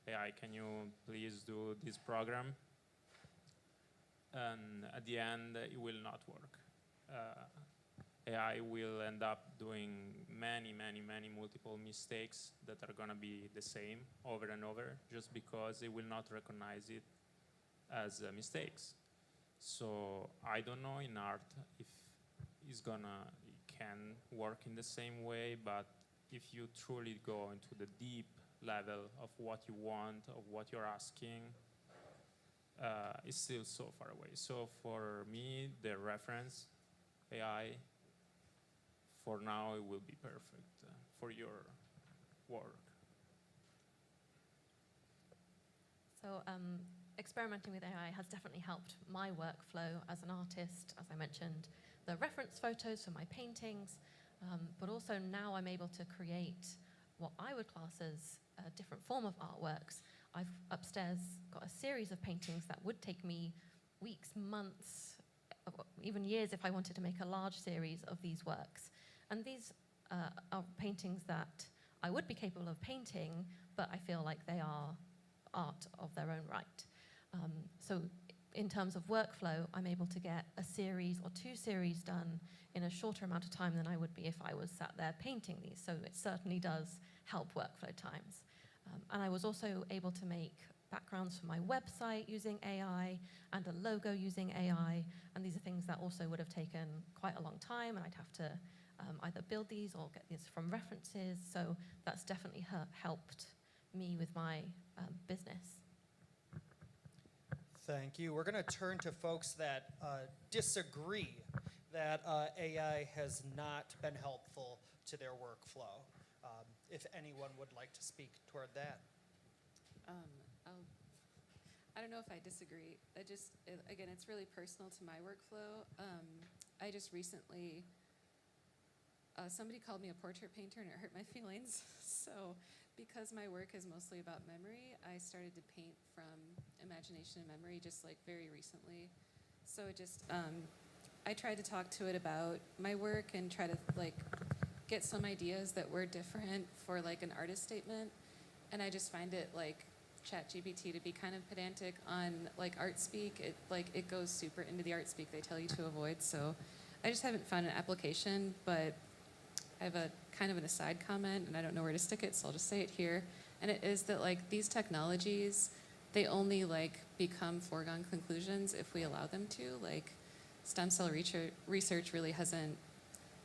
Speaker 4: AI, can you please do this program? And at the end, it will not work. AI will end up doing many multiple mistakes that are going to be the same over and over just because it will not recognize it as mistakes. So I don't know in art if it can work in the same way, but if you truly go into the deep level of what you want, of what you're asking, it's still so far away. So for me, the reference AI, for now, it will be perfect for your work.
Speaker 8: So experimenting with AI has definitely helped my workflow as an artist. As I mentioned, the reference photos for my paintings, but also now I'm able to create what I would class as a different form of artworks. I've upstairs got a series of paintings that would take me weeks, months, even years if I wanted to make a large series of these works. And these are paintings that I would be capable of painting, but I feel like they are art of their own right. So in terms of workflow, I'm able to get a series or 2 series done in a shorter amount of time than I would be if I was sat there painting these. So it certainly does help workflow times. And I was also able to make backgrounds for my website using AI and a logo using AI. And these are things that also would have taken quite a long time, and I'd have to either build these or get these from references. So that's definitely helped me with my business.
Speaker 3: Thank you. We're going to turn to folks that disagree that AI has not been helpful to their workflow. If anyone would like to speak toward that.
Speaker 5: I don't know if I disagree. Again, it's really personal to my workflow. I just recently, somebody called me a portrait painter and it hurt my feelings. So because my work is mostly about memory, I started to paint from imagination and memory just like very recently. So it just, I tried to talk to it about my work and try to like get some ideas that were different for like an artist statement. And I just find it like ChatGPT to be kind of pedantic on like art speak. It goes super into the art speak they tell you to avoid. So I just haven't found an application, but I have a kind of an aside comment and I don't know where to stick it, so I'll just say it here. And it is that like these technologies, they only like become foregone conclusions if we allow them to. Like stem cell research really hasn't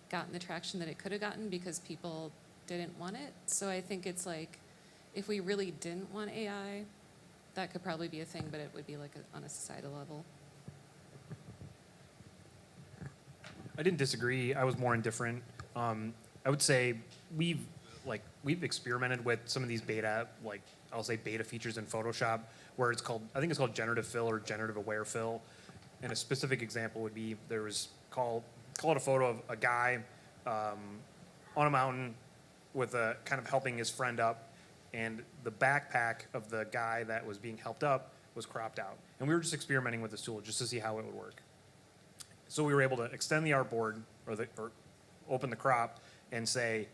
Speaker 5: gotten the traction that it could have gotten because people didn't want it. So I think it's like, if we really didn't want AI, that could probably be a thing, but it would be like on a societal level.
Speaker 6: I didn't disagree. I was more indifferent. I would say we've experimented with some of these beta, like I'll say beta features in Photoshop, where it's called, I think it's called generative fill or generative aware fill. And a specific example would be there was call it a photo of a guy on a mountain with a kind of helping his friend up, and the backpack of the guy that was being helped up was cropped out. And we were just experimenting with this tool just to see how it would work. So we were able to extend the artboard or open the crop and say,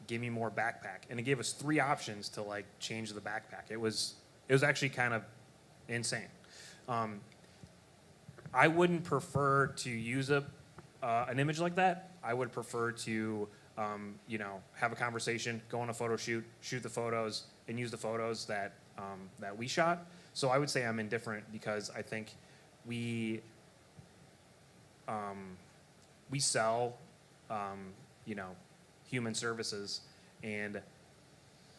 Speaker 6: give me more backpack. And it gave us 3 options to like change the backpack. It was actually kind of insane. I wouldn't prefer to use an image like that. I would prefer to have a conversation, go on a photo shoot, shoot the photos, and use the photos that we shot. So I would say I'm indifferent because I think we sell human services, and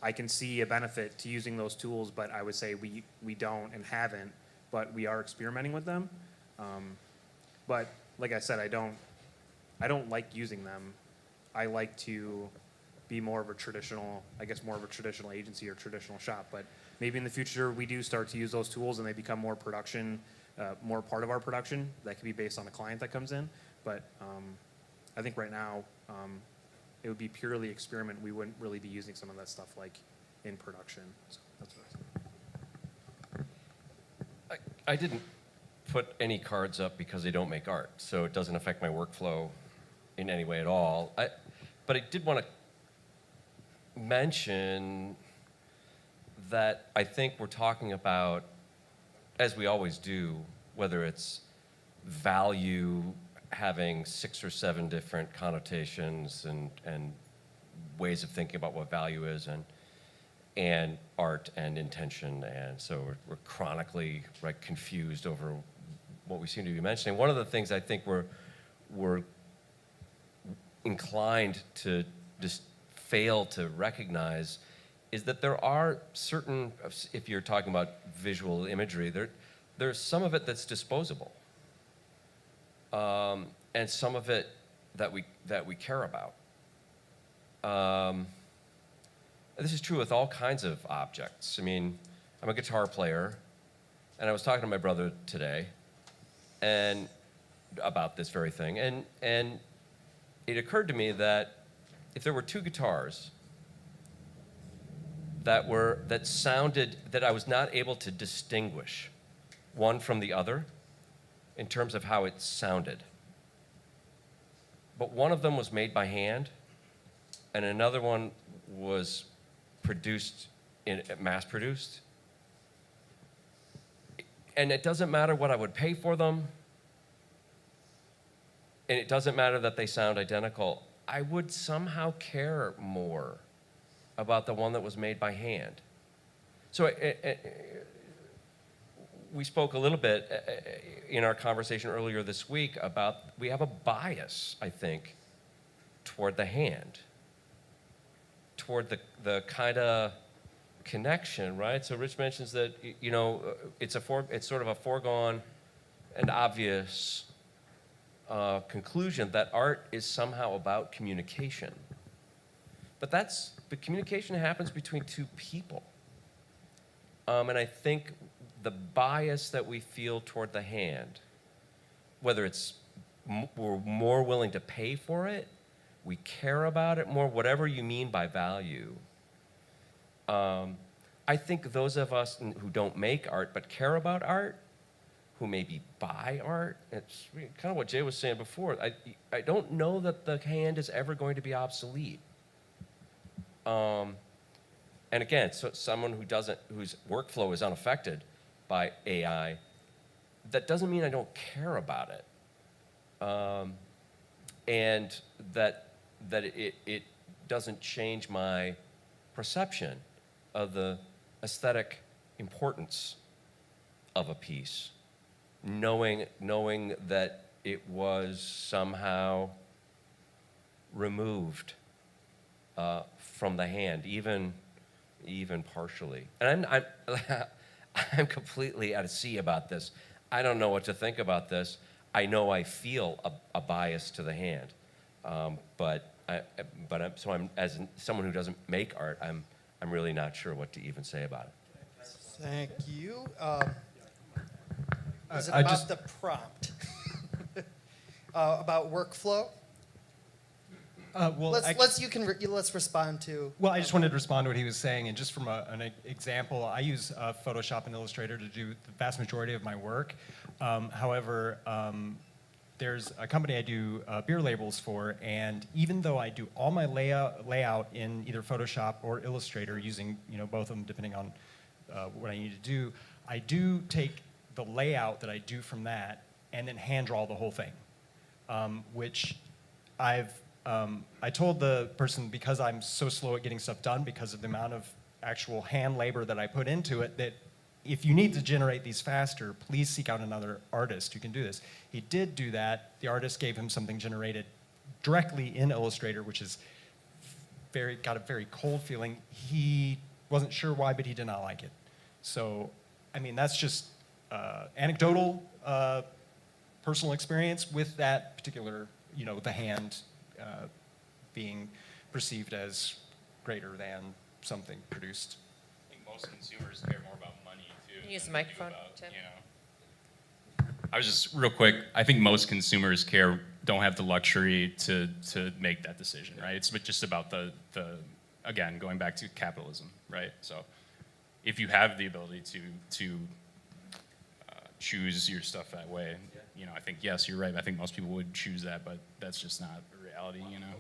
Speaker 6: I can see a benefit to using those tools, but I would say we don't and haven't, but we are experimenting with them. But like I said, I don't like using them. I like to be more of a traditional agency or traditional shop. But maybe in the future we do start to use those tools and they become more production, more part of our production. That could be based on a client that comes in. But I think right now it would be purely experiment. We wouldn't really be using some of that stuff like in production. So that's what I think.
Speaker 12: I didn't
Speaker 7: put any cards up because they don't make art, so it doesn't affect my workflow in any way at all. But I did want to mention that I think we're talking about, as we always do, whether it's value having 6 or 7 different connotations and ways of thinking about what value is, and art and intention, and so we're chronically confused over what we seem to be mentioning. One of the things I think we're inclined to just fail to recognize is that there are certain, if you're talking about visual imagery, there's some of it that's disposable, and some of it that we care about. This is true with all kinds of objects. I mean, I'm a guitar player, and I was talking to my brother today, and about this very thing, and it occurred to me that if there were 2 guitars that sounded, that I was not able to distinguish one from the other in terms of how it sounded, but one of them was made by hand, and another one was mass-produced, and it doesn't matter what I would pay for them, and it doesn't matter that they sound identical, I would somehow care more about the one that was made by hand. So we spoke a little bit in our conversation earlier this week about we have a bias, I think, toward the hand, toward the kind of connection, right? So Rich mentions that, you know, it's sort of a foregone and obvious conclusion that art is somehow about communication. But communication happens between 2 people. And I think the bias that we feel toward the hand, whether it's we're more willing to pay for it, we care about it more, whatever you mean by value. I think those of us who don't make art but care about art, who maybe buy art, it's kind of what Jay was saying before. I don't know that the hand is ever going to be obsolete. And again, so someone whose workflow is unaffected by AI, that doesn't mean I don't care about it. And that it doesn't change my perception of the aesthetic importance of a piece, knowing that it was somehow removed from the hand, even partially. And I'm completely at sea about this. I don't know what to think about this. I know I feel a bias to the hand, as someone who doesn't make art, I'm really not sure what to even say about it.
Speaker 3: Thank you. Is it about the prompt? About workflow? Let's respond to.
Speaker 10: Well, I just wanted to respond to what he was saying, and just from an example, I use Photoshop and Illustrator to do the vast majority of my work. However, there's a company I do beer labels for, and even though I do all my layout in either Photoshop or Illustrator, using both of them depending on what I need to do, I do take the layout that I do from that and then hand draw the whole thing, which I told the person, because I'm so slow at getting stuff done because of the amount of actual hand labor that I put into it, that if you need to generate these faster, please seek out another artist who can do this. He did do that. The artist gave him something generated directly in Illustrator, which is got a very cold feeling. He wasn't sure why, but he did not like it. So, I mean, that's just anecdotal, personal experience with that particular, the hand being perceived as greater than something produced.
Speaker 11: I think most consumers care more about money too.
Speaker 2: Use the microphone, Tim.
Speaker 11: I was just real quick. I think most consumers don't have the luxury to make that decision, right? It's just about the again, going back to capitalism, right? So if you have the ability to choose your stuff that way. You know, I think, yes, you're right. I think most people would choose that, but that's just not the reality, you know?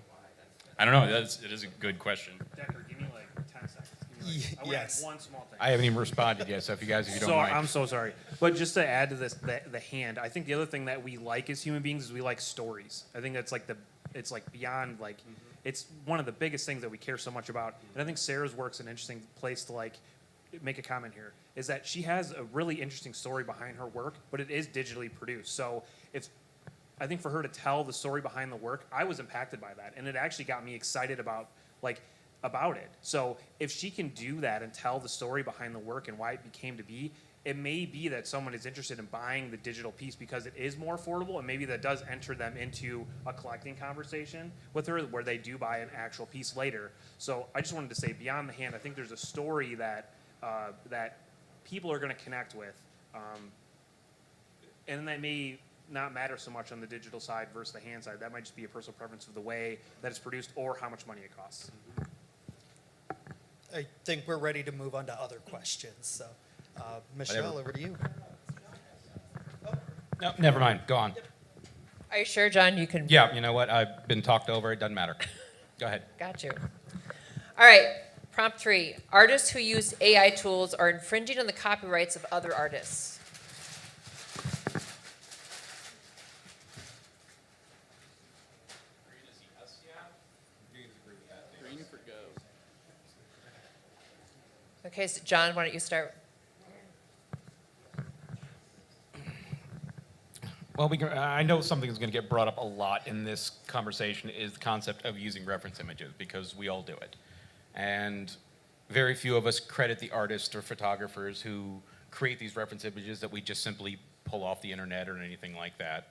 Speaker 11: I don't know. It is a good question.
Speaker 6: Decker, give me like 10 seconds. Give me, I wanna add
Speaker 3: Yes.
Speaker 6: one small thing.
Speaker 9: I haven't even responded yet, so if you don't
Speaker 6: So
Speaker 9: mind.
Speaker 6: I'm so sorry. But just to add to this, the hand, I think the other thing that we like as human beings is we like stories. I think that's like it's like beyond like, it's one of the biggest things that we care so much about. And I think Sarah's work's an interesting place to like make a comment here, is that she has a really interesting story behind her work, but it is digitally produced. So I think for her to tell the story behind the work, I was impacted by that. And it actually got me excited about it. So if she can do that and tell the story behind the work and why it became to be, it may be that someone is interested in buying the digital piece because it is more affordable, and maybe that does enter them into a collecting conversation with her where they do buy an actual piece later. So I just wanted to say, beyond the hand, I think there's a story that that people are going to connect with, and that may not matter so much on the digital side versus the hand side. That might just be a personal preference of the way that it's produced or how much money it costs.
Speaker 3: I think we're ready to move on to other questions. So, Michelle, over to you.
Speaker 9: No, never mind. Go on.
Speaker 2: Are you sure, John? You can.
Speaker 9: Yeah, you know what? I've been talked over. It doesn't matter. Go ahead.
Speaker 2: Got you. All right. Prompt 3. Artists who use AI tools are infringing on the copyrights of other artists.
Speaker 1: Green for go.
Speaker 2: Okay, so John, why don't you start?
Speaker 9: Well, I know something that's going to get brought up a lot in this conversation is the concept of using reference images, because we all do it. And very few of us credit the artists or photographers who create these reference images that we just simply pull off the internet or anything like that.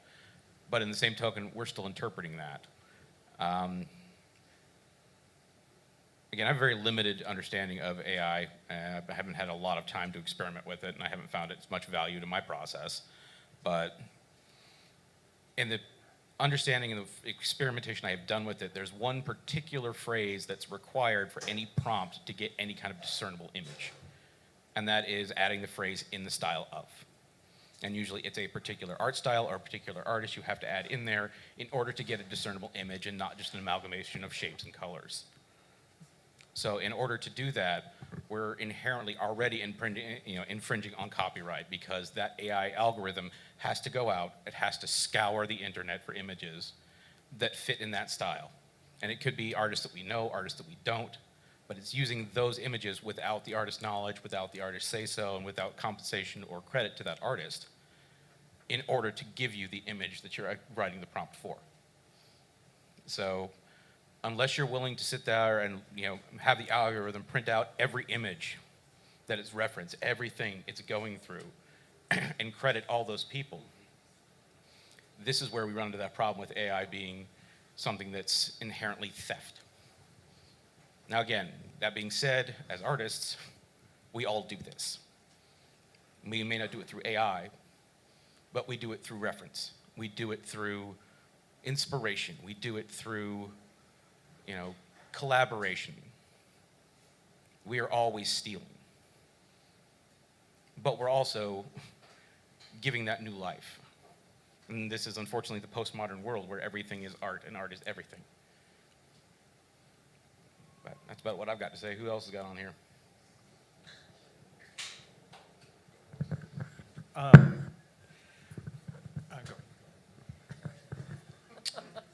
Speaker 9: But in the same token, we're still interpreting that. Again, I have a very limited understanding of AI. I haven't had a lot of time to experiment with it, and I haven't found its much value to my process. But in the understanding of experimentation I have done with it, there's one particular phrase that's required for any prompt to get any kind of discernible image. And that is adding the phrase "in the style of." And usually it's a particular art style or a particular artist you have to add in there in order to get a discernible image and not just an amalgamation of shapes and colors. So in order to do that, we're inherently already infringing on copyright, because that AI algorithm has to go out, it has to scour the internet for images that fit in that style. And it could be artists that we know, artists that we don't, but it's using those images without the artist's knowledge, without the artist's say-so, and without compensation or credit to that artist in order to give you the image that you're writing the prompt for. So unless you're willing to sit there and have the algorithm print out every image that it's referenced, everything it's going through, and credit all those people, this is where we run into that problem with AI being something that's inherently theft. Now again, that being said, as artists, we all do this. We may not do it through AI, but we do it through reference. We do it through inspiration. We do it through collaboration. We are always stealing. But we're also giving that new life. And this is unfortunately the postmodern world where everything is art and art is everything. But that's about what I've got to say. Who else has got on here?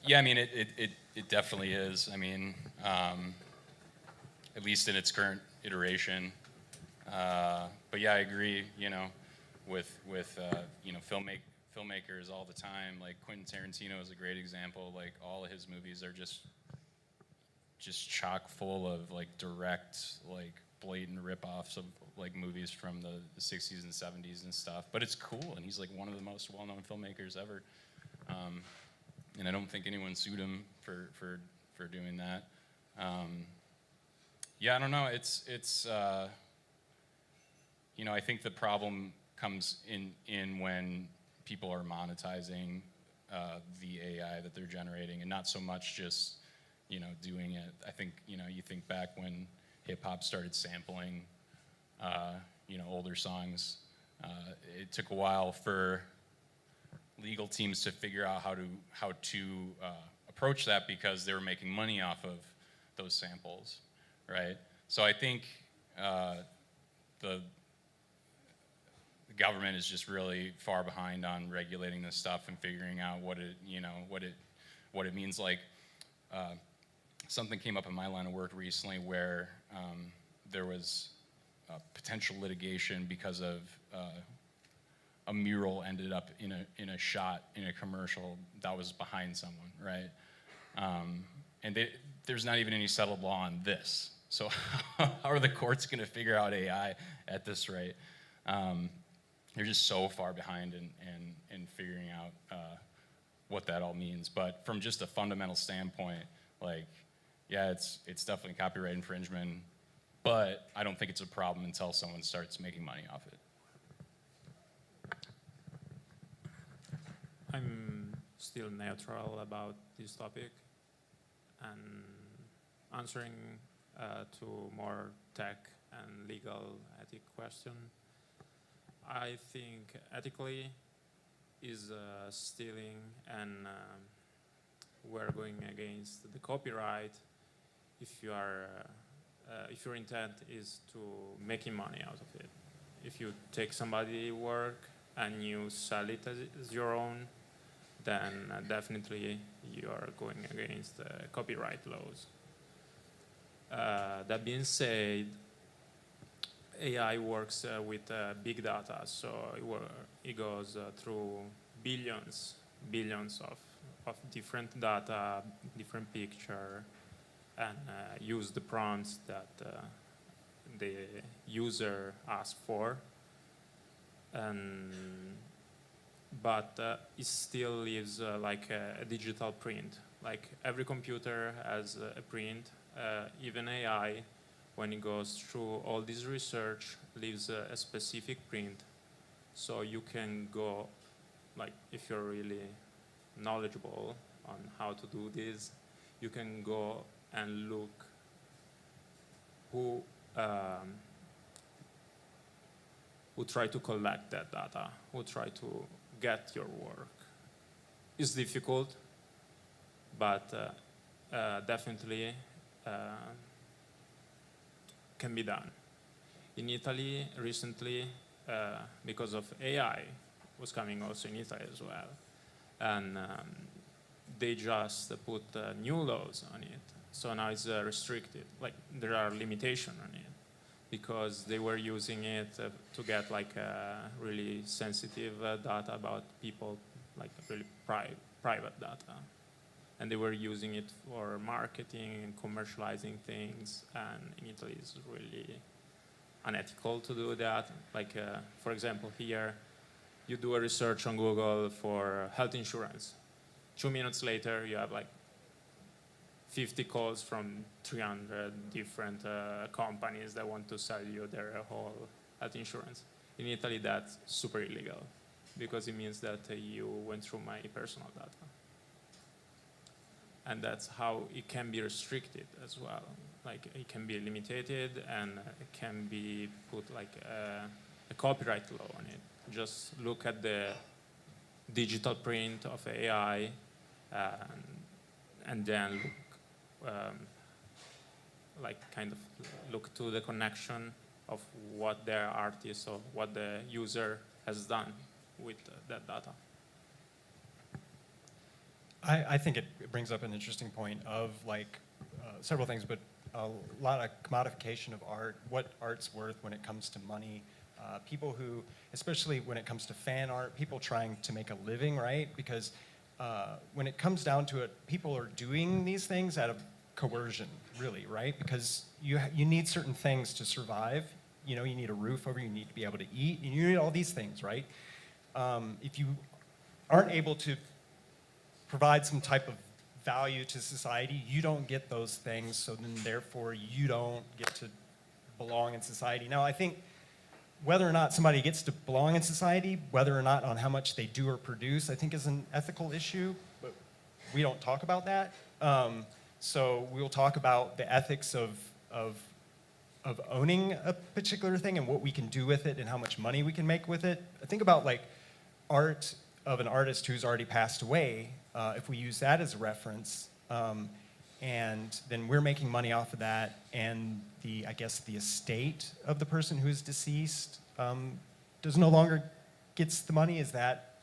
Speaker 11: Yeah, I mean, it definitely is. I mean, at least in its current iteration. But yeah, I agree, with filmmakers all the time. Like Quentin Tarantino is a great example. Like all of his movies are just chock full of like direct, like blatant rip-offs of like movies from the 60s and 70s and stuff. But it's cool, and he's like one of the most well-known filmmakers ever. And I don't think anyone sued him for doing that. Yeah, I don't know. It's I think the problem comes in when people are monetizing the AI that they're generating, and not so much just doing it. I think you think back when hip hop started sampling older songs It took a while for legal teams to figure out how to approach that because they were making money off of those samples, right? So I think the government is just really far behind on regulating this stuff and figuring out what it means. Like something came up in my line of work recently where there was potential litigation because of a mural ended up in a shot in a commercial that was behind someone, right? And there's not even any settled law on this. So how are the courts going to figure out AI at this rate? They're just so far behind in figuring out what that all means. But from just a fundamental standpoint, like, yeah, it's definitely copyright infringement, but I don't think it's a problem until someone starts making money off it.
Speaker 4: I'm still neutral about this topic and answering to more tech and legal ethic question. I think ethically is stealing and we're going against the copyright if your intent is to making money out of it. If you take somebody's work and you sell it as your own, then definitely you are going against copyright laws. That being said, AI works with big data, so it goes through billions of different data, different picture, and use the prompts that the user asks for. But it still leaves like a digital print. Like every computer has a print, even AI, when it goes through all this research, leaves a specific print. So you can go, like if you're really knowledgeable on how to do this, you can go and look who try to collect that data, who try to get your work. It's difficult, but definitely can be done. In Italy, recently, because of AI, was coming also in Italy as well, and they just put new laws on it. So now it's restricted. Like there are limitations on it because they were using it to get like really sensitive data about people, like really private data. And they were using it for marketing and commercializing things. And in Italy, it's really unethical to do that. Like, for example, here, you do a research on Google for health insurance. 2 minutes later, you have like 50 calls from 300 different companies that want to sell you their whole health insurance. In Italy, that's super illegal because it means that you went through my personal data. And that's how it can be restricted as well. Like it can be limited and it can be put like a copyright law on it. Just look at the digital print of AI and then like kind of look to the connection of what the artist or what the user has done with that data.
Speaker 10: I think it brings up an interesting point of like several things, but a lot of commodification of art, what art's worth when it comes to money. People who, especially when it comes to fan art, people trying to make a living, right? Because when it comes down to it, people are doing these things out of coercion, really, right? Because you need certain things to survive. You know, you need a roof over, you need to be able to eat, and you need all these things, right? If you aren't able to provide some type of value to society, you don't get those things, so then therefore you don't get to belong in society. Now, I think whether or not somebody gets to belong in society, whether or not on how much they do or produce, I think is an ethical issue, but we don't talk about that. So we'll talk about the ethics of of owning a particular thing and what we can do with it and how much money we can make with it. Think about like art of an artist who's already passed away. If we use that as a reference, and then we're making money off of that, and I guess the estate of the person who's deceased does no longer gets the money. Is that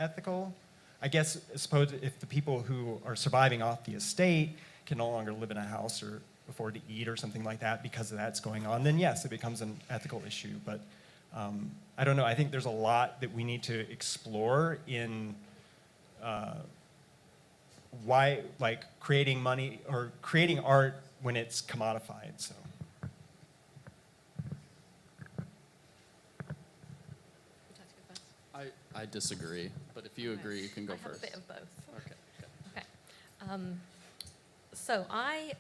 Speaker 10: ethical? I guess, suppose if the people who are surviving off the estate can no longer live in a house or afford to eat or something like that because of that's going on, then yes, it becomes an ethical issue. But I don't know. I think there's a lot that we need to explore in why, like, creating money or creating art when it's commodified. So.
Speaker 1: I disagree, but if you agree, you can go
Speaker 8: I have
Speaker 1: first.
Speaker 8: a bit of both.
Speaker 1: Okay.
Speaker 8: Okay. So I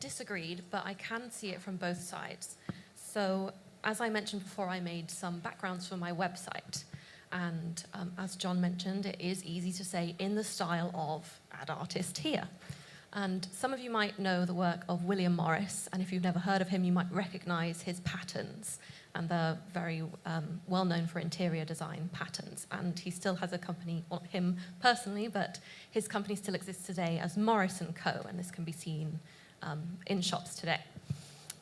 Speaker 8: disagreed, but I can see it from both sides. So as I mentioned before, I made some backgrounds for my website. And as John mentioned, it is easy to say in the style of ad artist here. And some of you might know the work of William Morris, and if you've never heard of him, you might recognize his patterns. And they're very well known for interior design patterns. And he still has a company, not him personally, but his company still exists today as Morris & Co., and this can be seen in shops today.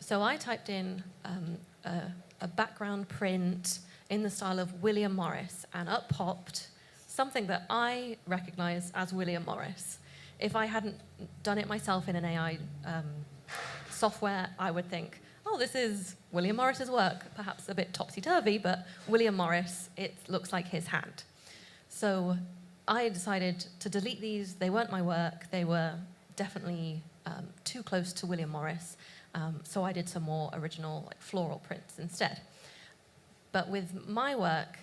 Speaker 8: So I typed in a background print in the style of William Morris, and up popped something that I recognized as William Morris. If I hadn't done it myself in an AI software, I would think, oh, this is William Morris's work, perhaps a bit topsy-turvy, but William Morris, it looks like his hand. So I decided to delete these. They weren't my work. They were definitely too close to William Morris. So I did some more original, like, floral prints instead. But with my work,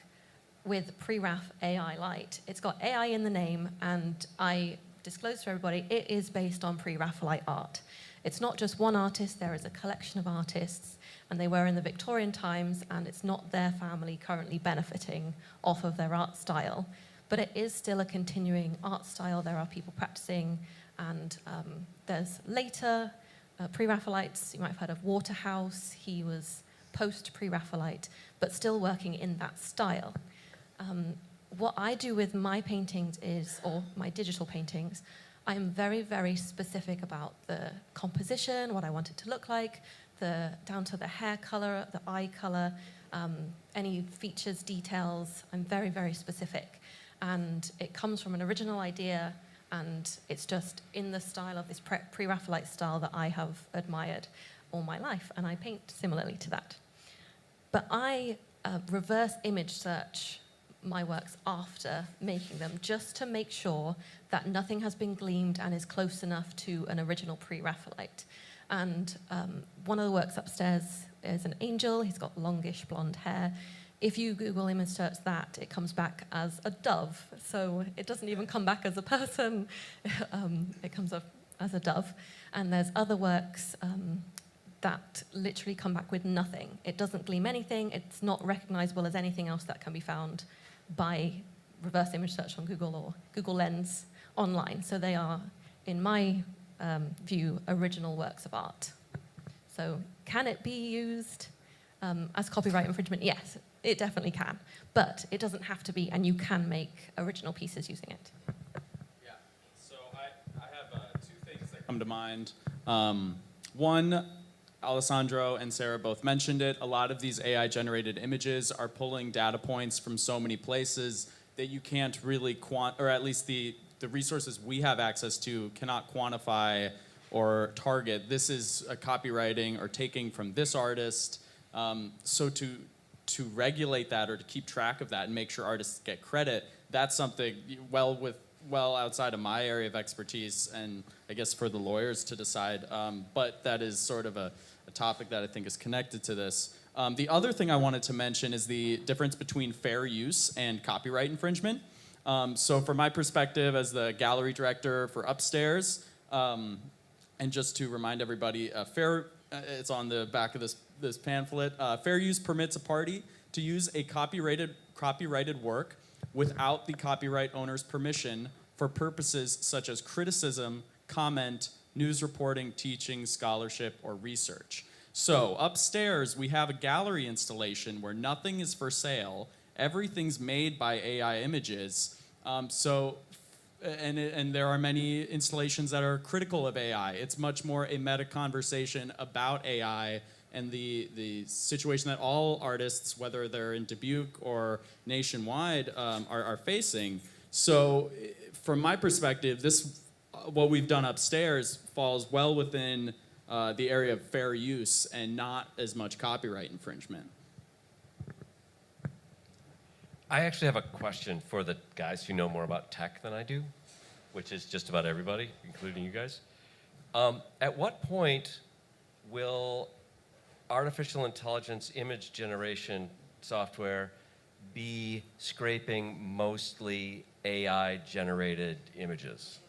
Speaker 8: with Pre-RAF AI Lite, it's got AI in the name, and I disclose to everybody, it is based on Pre-Raphaelite art. It's not just one artist, there is a collection of artists, and they were in the Victorian times, and it's not their family currently benefiting off of their art style. But it is still a continuing art style. There are people practicing, and there's later Pre-Raphaelites. You might have heard of Waterhouse. He was post-Pre-Raphaelite, but still working in that style. What I do with my paintings is, or my digital paintings, I'm very, very specific about the composition, what I want it to look like, down to the hair color, the eye color, any features, details. I'm very, very specific. And it comes from an original idea, and it's just in the style of this Pre-Raphaelite style that I have admired all my life, and I paint similarly to that. But I reverse image search my works after making them, just to make sure that nothing has been gleamed and is close enough to an original Pre-Raphaelite. And one of the works upstairs is an angel. He's got longish blonde hair. If you Google image search that, it comes back as a dove. So it doesn't even come back as a person. It comes up as a dove. And there's other works that literally come back with nothing. It doesn't gleam anything. It's not recognizable as anything else that can be found by reverse image search on Google or Google Lens online. So they are, in my view, original works of art. So can it be used as copyright infringement? Yes, it definitely can. But it doesn't have to be, and you can make original pieces using it.
Speaker 1: Yeah, so I have two things that come to mind. One, Alessandro and Sarah both mentioned it. A lot of these AI-generated images are pulling data points from so many places that you can't really or at least the resources we have access to cannot quantify or target. This is a copywriting or taking from this artist. So to regulate that or to keep track of that and make sure artists get credit, that's something well outside of my area of expertise, and I guess for the lawyers to decide. But that is sort of a topic that I think is connected to this. The other thing I wanted to mention is the difference between fair use and copyright infringement. So from my perspective as the gallery director for Upstairs, and just to remind everybody, it's on the back of this pamphlet, fair use permits a party to use a copyrighted work without the copyright owner's permission for purposes such as criticism, comment, news reporting, teaching, scholarship, or research. So upstairs, we have a gallery installation where nothing is for sale. Everything's made by AI images. And there are many installations that are critical of AI. It's much more a meta conversation about AI and the situation that all artists, whether they're in Dubuque or nationwide, are facing. So from my perspective, what we've done upstairs falls well within the area of fair use and not as much copyright infringement.
Speaker 7: I actually have a question for the guys who know more about tech than I do, which is just about everybody, including you guys. At what point will artificial intelligence image generation software be scraping mostly AI-generated images?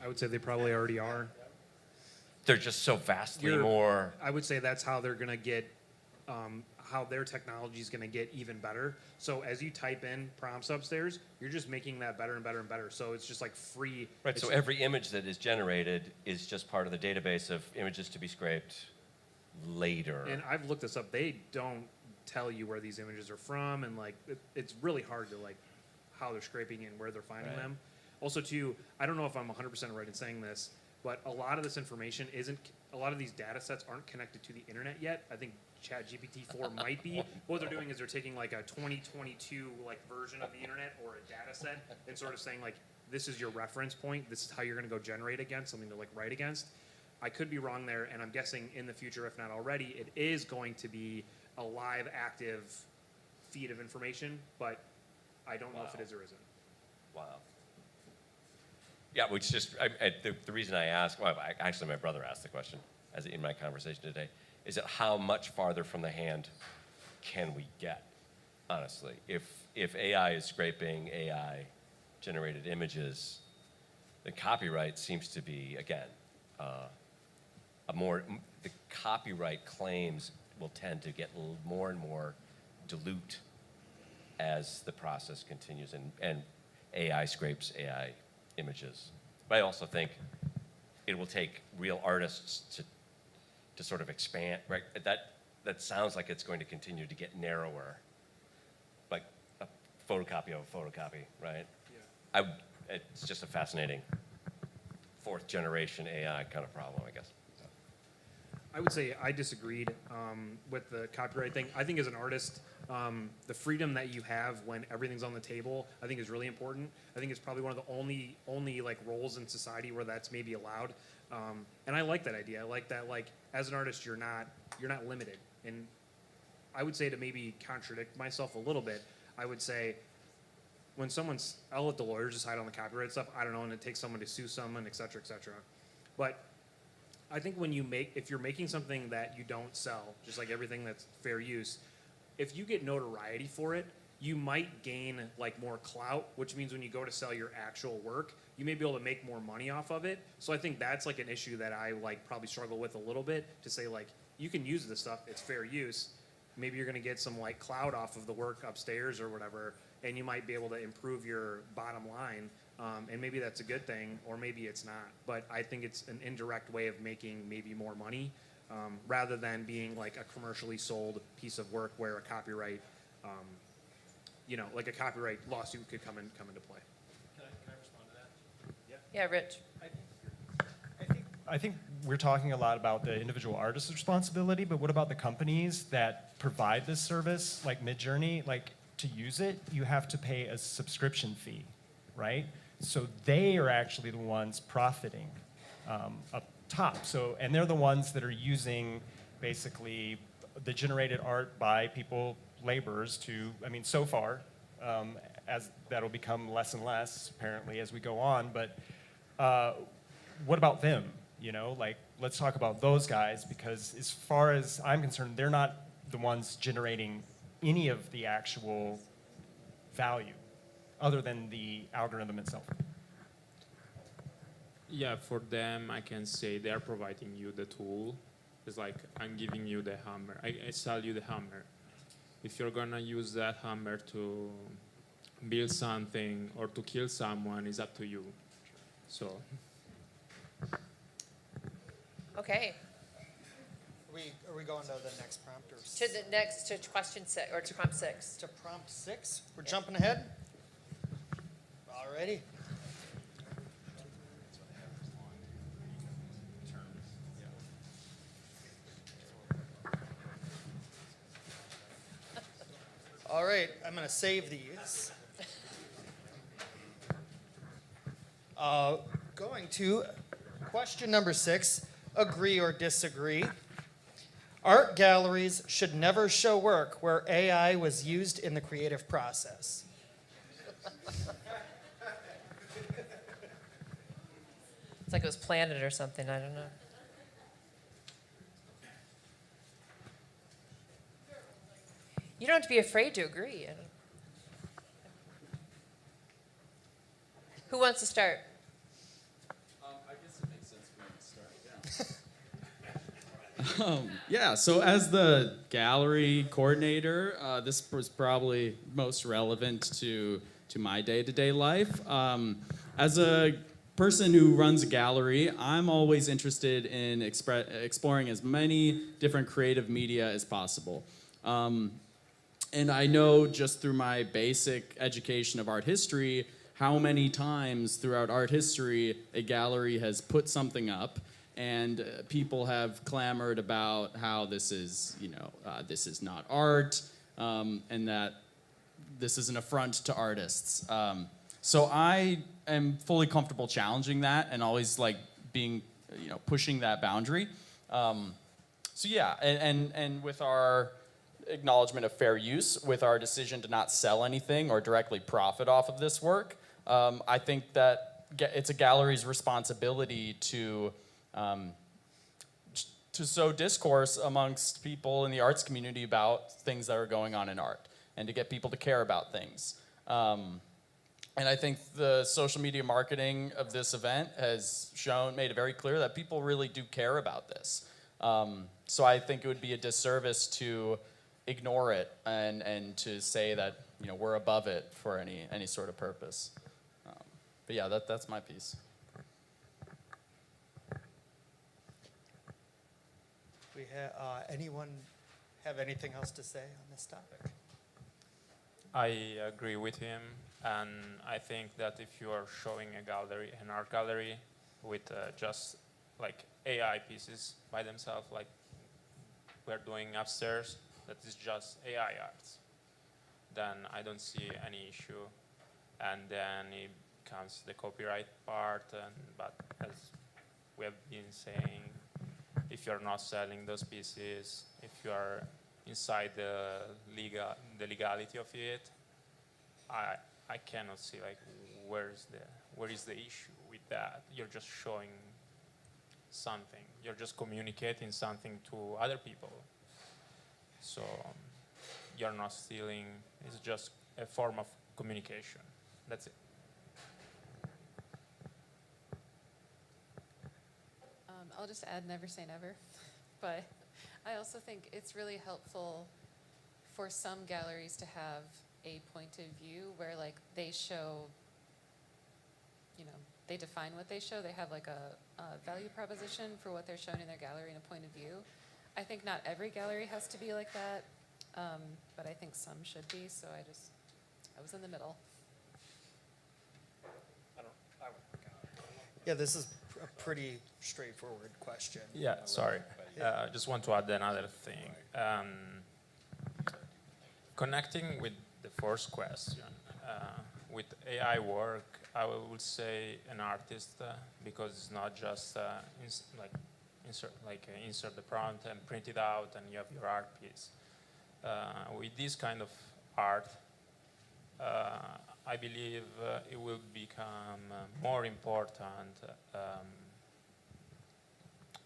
Speaker 6: I would say they probably already are.
Speaker 7: They're just so vastly
Speaker 6: You're-
Speaker 7: more.
Speaker 6: I would say that's how they're going to get, how their technology is going to get even better. So as you type in prompts upstairs, you're just making that better and better and better. So it's just like free.
Speaker 7: Right,
Speaker 6: it's
Speaker 7: so every image that is generated is just part of the database of images to be scraped later.
Speaker 6: And I've looked this up. They don't tell you where these images are from, and like it's really hard to like how they're scraping and where they're finding
Speaker 7: Right.
Speaker 6: them. Also, too, I don't know if I'm 100% right in saying this, but a lot of this information a lot of these data sets aren't connected to the internet yet. I think ChatGPT 4 might be. What they're doing is they're taking like a 2022 like version of the internet or a data set and sort of saying like, this is your reference point. This is how you're going to go generate against, something to like write against. I could be wrong there, and I'm guessing in the future, if not already, it is going to be a live, active feed of information, but I don't know if it is or isn't.
Speaker 7: Wow. Yeah, which just, the reason I ask, well, actually my brother asked the question as in my conversation today, is that how much farther from the hand can we get, honestly? If AI is scraping AI-generated images, the copyright seems to be, again, the copyright claims will tend to get more and more dilute as the process continues and AI scrapes AI images. But I also think it will take real artists to sort of expand, right? That sounds like it's going to continue to get narrower, like a photocopy of a photocopy, right? Yeah. It's just a fascinating fourth generation AI kind of problem, I guess.
Speaker 6: I would say I disagreed with the copyright thing. I think as an artist, the freedom that you have when everything's on the table, I think is really important. I think it's probably one of the only like roles in society where that's maybe allowed. And I like that idea. I like that like as an artist you're not limited. And I would say to maybe contradict myself a little bit, I would say when I'll let the lawyers decide on the copyright stuff. I don't know, and it takes someone to sue someone, et cetera, et cetera. But I think if you're making something that you don't sell, just like everything that's fair use, if you get notoriety for it, you might gain like more clout, which means when you go to sell your actual work, you may be able to make more money off of it. So I think that's like an issue that I like probably struggle with a little bit, to say like, you can use this stuff, it's fair use. Maybe you're gonna get some like clout off of the work upstairs or whatever, and you might be able to improve your bottom line. And maybe that's a good thing, or maybe it's not. But I think it's an indirect way of making maybe more money, rather than being like a commercially sold piece of work where a copyright, like a copyright lawsuit could come into play.
Speaker 10: Can I respond to that?
Speaker 2: Yeah, Rich.
Speaker 10: I think we're talking a lot about the individual artist's responsibility, but what about the companies that provide this service, like Midjourney? Like, to use it, you have to pay a subscription fee, right? So they are actually the ones profiting up top. So, and they're the ones that are using basically the generated art by people, laborers, so far, as that'll become less and less apparently as we go on. But what about them? Like, let's talk about those guys, because as far as I'm concerned, they're not the ones generating any of the actual value other than the algorithm itself.
Speaker 4: Yeah, for them, I can say they're providing you the tool. It's like, I'm giving you the hammer. I sell you the hammer. If you're gonna use that hammer to build something or to kill someone, it's up to you. So.
Speaker 2: Okay.
Speaker 3: Are we going to the next prompt or
Speaker 2: To the next, to question 6, or to prompt 6.
Speaker 3: to prompt 6? We're jumping ahead. Alrighty. All right, I'm going to save these. Going to question number 6, agree or disagree. Art galleries should never show work where AI was used in the creative process.
Speaker 2: It's like it was planted or something, I don't know. You don't have to be afraid to agree. I don't- Who wants to start?
Speaker 1: I guess it makes sense for me to start, yeah. So as the gallery coordinator, this was probably most relevant to my day-to-day life. As a person who runs a gallery, I'm always interested in exploring as many different creative media as possible. And I know just through my basic education of art history, how many times throughout art history a gallery has put something up and people have clamored about how this is, this is not art, and that this is an affront to artists. So I am fully comfortable challenging that and always like being, pushing that boundary. So yeah, and with our acknowledgement of fair use, with our decision to not sell anything or directly profit off of this work, I think that it's a gallery's responsibility to sow discourse amongst people in the arts community about things that are going on in art and to get people to care about things. And I think the social media marketing of this event has made it very clear that people really do care about this. So I think it would be a disservice to ignore it and to say that we're above it for any sort of purpose. But yeah, that's my piece.
Speaker 3: Anyone have anything else to say on this topic?
Speaker 4: I agree with him, and I think that if you are showing an art gallery with just like AI pieces by themselves, like we're doing upstairs, that is just AI art, then I don't see any issue. And then it comes the copyright part, but as we have been saying, if you're not selling those pieces, if you are inside the legality of it, I cannot see like where is the issue with that. You're just showing something. You're just communicating something to other people. So you're not stealing. It's just a form of communication. That's it.
Speaker 5: I'll just add never say never. But I also think it's really helpful for some galleries to have a point of view where like they show, they define what they show. They have like a value proposition for what they're showing in their gallery and a point of view. I think not every gallery has to be like that, but I think some should be, so I was in the middle.
Speaker 3: Yeah, this is a pretty straightforward question.
Speaker 4: Yeah, sorry. I just want to add another thing. Connecting with the first question, with AI work, I would say an artist, because it's not just insert the prompt and print it out and you have your art piece. With this kind of art, I believe it will become more important,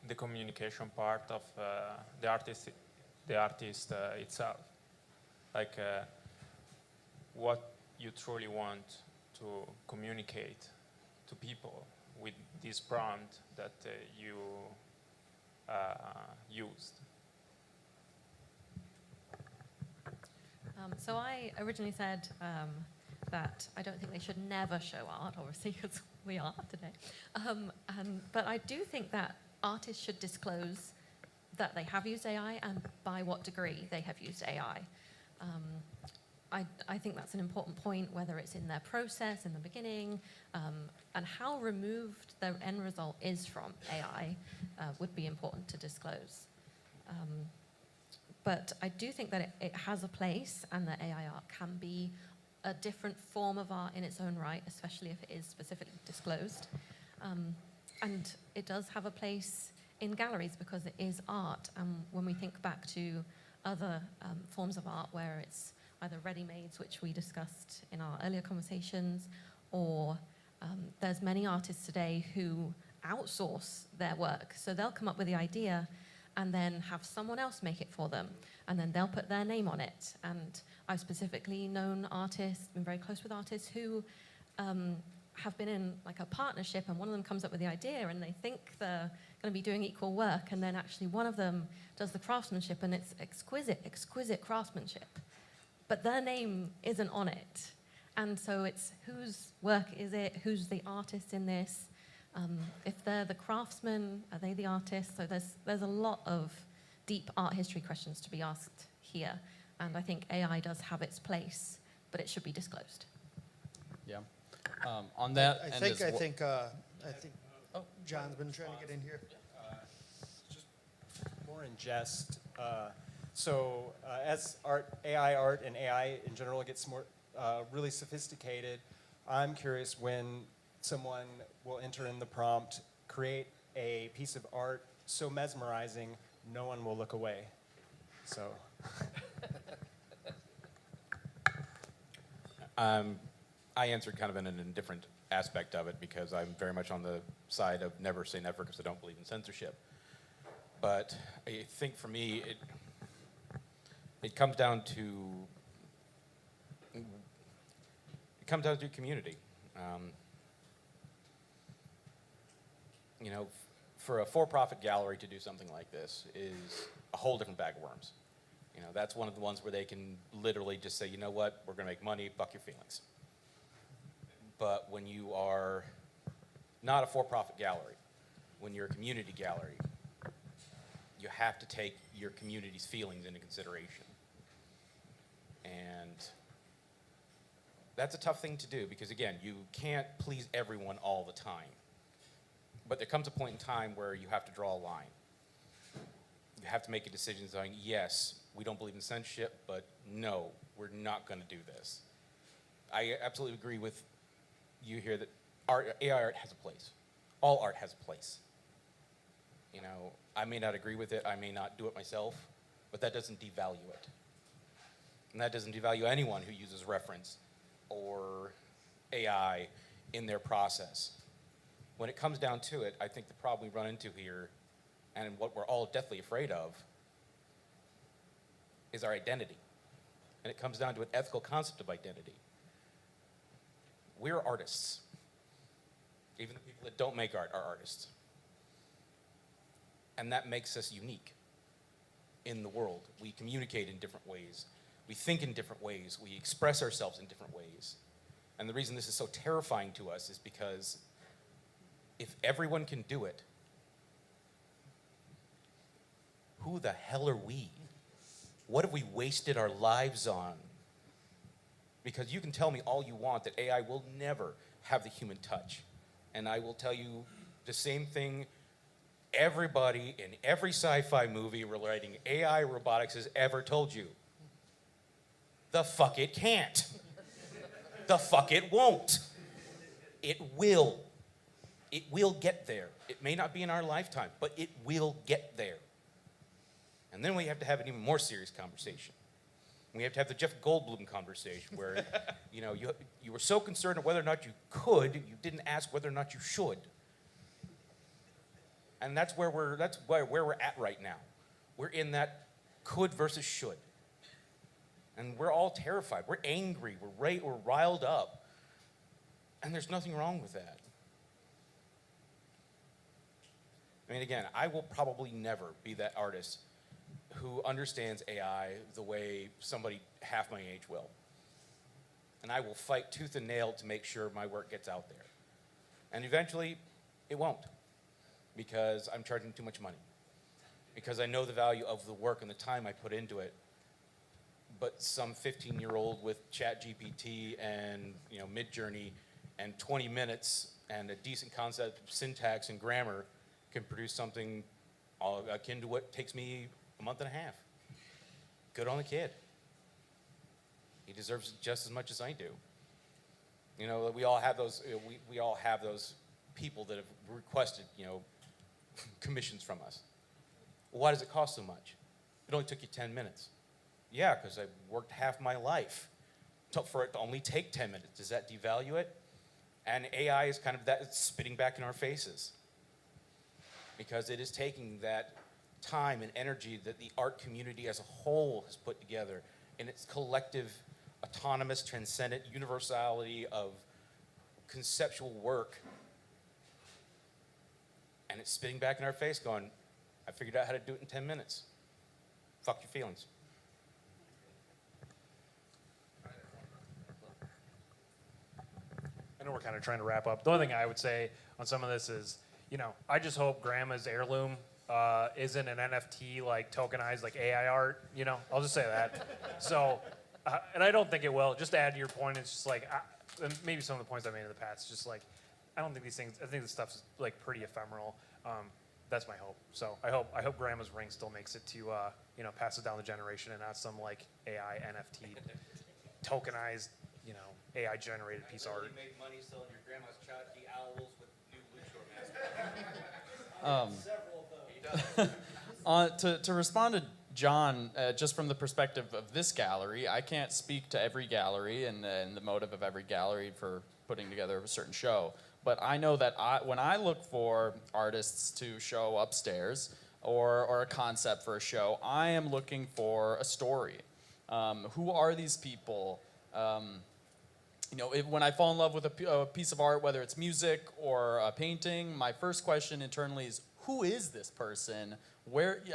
Speaker 4: the communication part of the artist itself. Like what you truly want to communicate to people with this prompt that you used.
Speaker 8: So I originally said that I don't think they should never show art, obviously, because we are today. But I do think that artists should disclose that they have used AI and by what degree they have used AI. I think that's an important point, whether it's in their process in the beginning, and how removed their end result is from AI would be important to disclose. But I do think that it has a place, and that AI art can be a different form of art in its own right, especially if it is specifically disclosed. And it does have a place in galleries because it is art. And when we think back to other forms of art where it's either ready-mades, which we discussed in our earlier conversations, or there's many artists today who outsource their work. So they'll come up with the idea and then have someone else make it for them, and then they'll put their name on it. And I've specifically known artists, been very close with artists who have been in like a partnership, and one of them comes up with the idea and they think they're going to be doing equal work, and then actually one of them does the craftsmanship, and it's exquisite craftsmanship, but their name isn't on it. And so it's whose work is it? Who's the artist in this? If they're the craftsman, are they the artist? So there's a lot of deep art history questions to be asked here, and I think AI does have its place, but it should be disclosed.
Speaker 1: Yeah. On that,
Speaker 3: I
Speaker 1: end
Speaker 3: think
Speaker 1: as
Speaker 3: John's been trying to get in here.
Speaker 10: Just more in jest. As AI art and AI in general gets more really sophisticated, I'm curious when someone will enter in the prompt, create a piece of art so mesmerizing, no one will look away. So.
Speaker 9: I answered kind of in an indifferent aspect of it because I'm very much on the side of never say never because I don't believe in censorship. But I think for me, it comes down to community. You know, for a for-profit gallery to do something like this is a whole different bag of worms. You know, that's one of the ones where they can literally just say, you know what, we're going to make money, fuck your feelings. But when you are not a for-profit gallery, when you're a community gallery, you have to take your community's feelings into consideration. And that's a tough thing to do because, again, you can't please everyone all the time. But there comes a point in time where you have to draw a line. You have to make a decision saying, yes, we don't believe in censorship, but no, we're not going to do this. I absolutely agree with you here that AI art has a place. All art has a place. You know, I may not agree with it, I may not do it myself, but that doesn't devalue it. And that doesn't devalue anyone who uses reference or AI in their process. When it comes down to it, I think the problem we run into here, and what we're all deathly afraid of, is our identity. And it comes down to an ethical concept of identity. We're artists. Even the people that don't make art are artists. And that makes us unique in the world. We communicate in different ways. We think in different ways. We express ourselves in different ways. And the reason this is so terrifying to us is because if everyone can do it, who the hell are we? What have we wasted our lives on? Because you can tell me all you want that AI will never have the human touch. And I will tell you the same thing everybody in every sci-fi movie relating AI robotics has ever told you. The fuck it can't. The fuck it won't. It will. It will get there. It may not be in our lifetime, but it will get there. And then we have to have an even more serious conversation. We have to have the Jeff Goldblum conversation where, you know, you were so concerned of whether or not you could, you didn't ask whether or not you should. And that's where we're at right now. We're in that could versus should. And we're all terrified. We're angry. We're riled up. And there's nothing wrong with that. I mean, again, I will probably never be that artist who understands AI the way somebody half my age will. And I will fight tooth and nail to make sure my work gets out there. And eventually, it won't, because I'm charging too much money. because I know the value of the work and the time I put into it. But some 15-year-old with ChatGPT and Midjourney and 20 minutes and a decent concept of syntax and grammar can produce something akin to what takes me a month and a half. Good on the kid. He deserves just as much as I do. We all have those. We all have those people that have requested, commissions from us. Why does it cost so much? It only took you 10 minutes. Yeah, because I worked half my life for it to only take 10 minutes. Does that devalue it? And AI is kind of that, it's spitting back in our faces. Because it is taking that time and energy that the art community as a whole has put together in its collective, autonomous, transcendent universality of conceptual work. And it's spitting back in our face going, I figured out how to do it in 10 minutes. Fuck your feelings.
Speaker 6: I know we're kind of trying to wrap up. The only thing I would say on some of this is, I just hope Grandma's heirloom isn't an NFT like tokenized like AI art. I'll just say that. So, and I don't think it will. Just to add to your point, it's just like, and maybe some of the points I made in the past. Just like, I don't think these things. I think this stuff's like pretty ephemeral. That's my hope. So I hope Grandma's ring still makes it to pass it down the generation and not some like AI NFT tokenized AI generated piece of art.
Speaker 9: You made money selling your grandma's tchotchke owls with new Luchador masks.
Speaker 1: To respond to John, just from the perspective of this gallery, I can't speak to every gallery and the motive of every gallery for putting together a certain show. But I know that when I look for artists to show upstairs or a concept for a show, I am looking for a story. Who are these people? When I fall in love with a piece of art, whether it's music or a painting, my first question internally is, who is this person?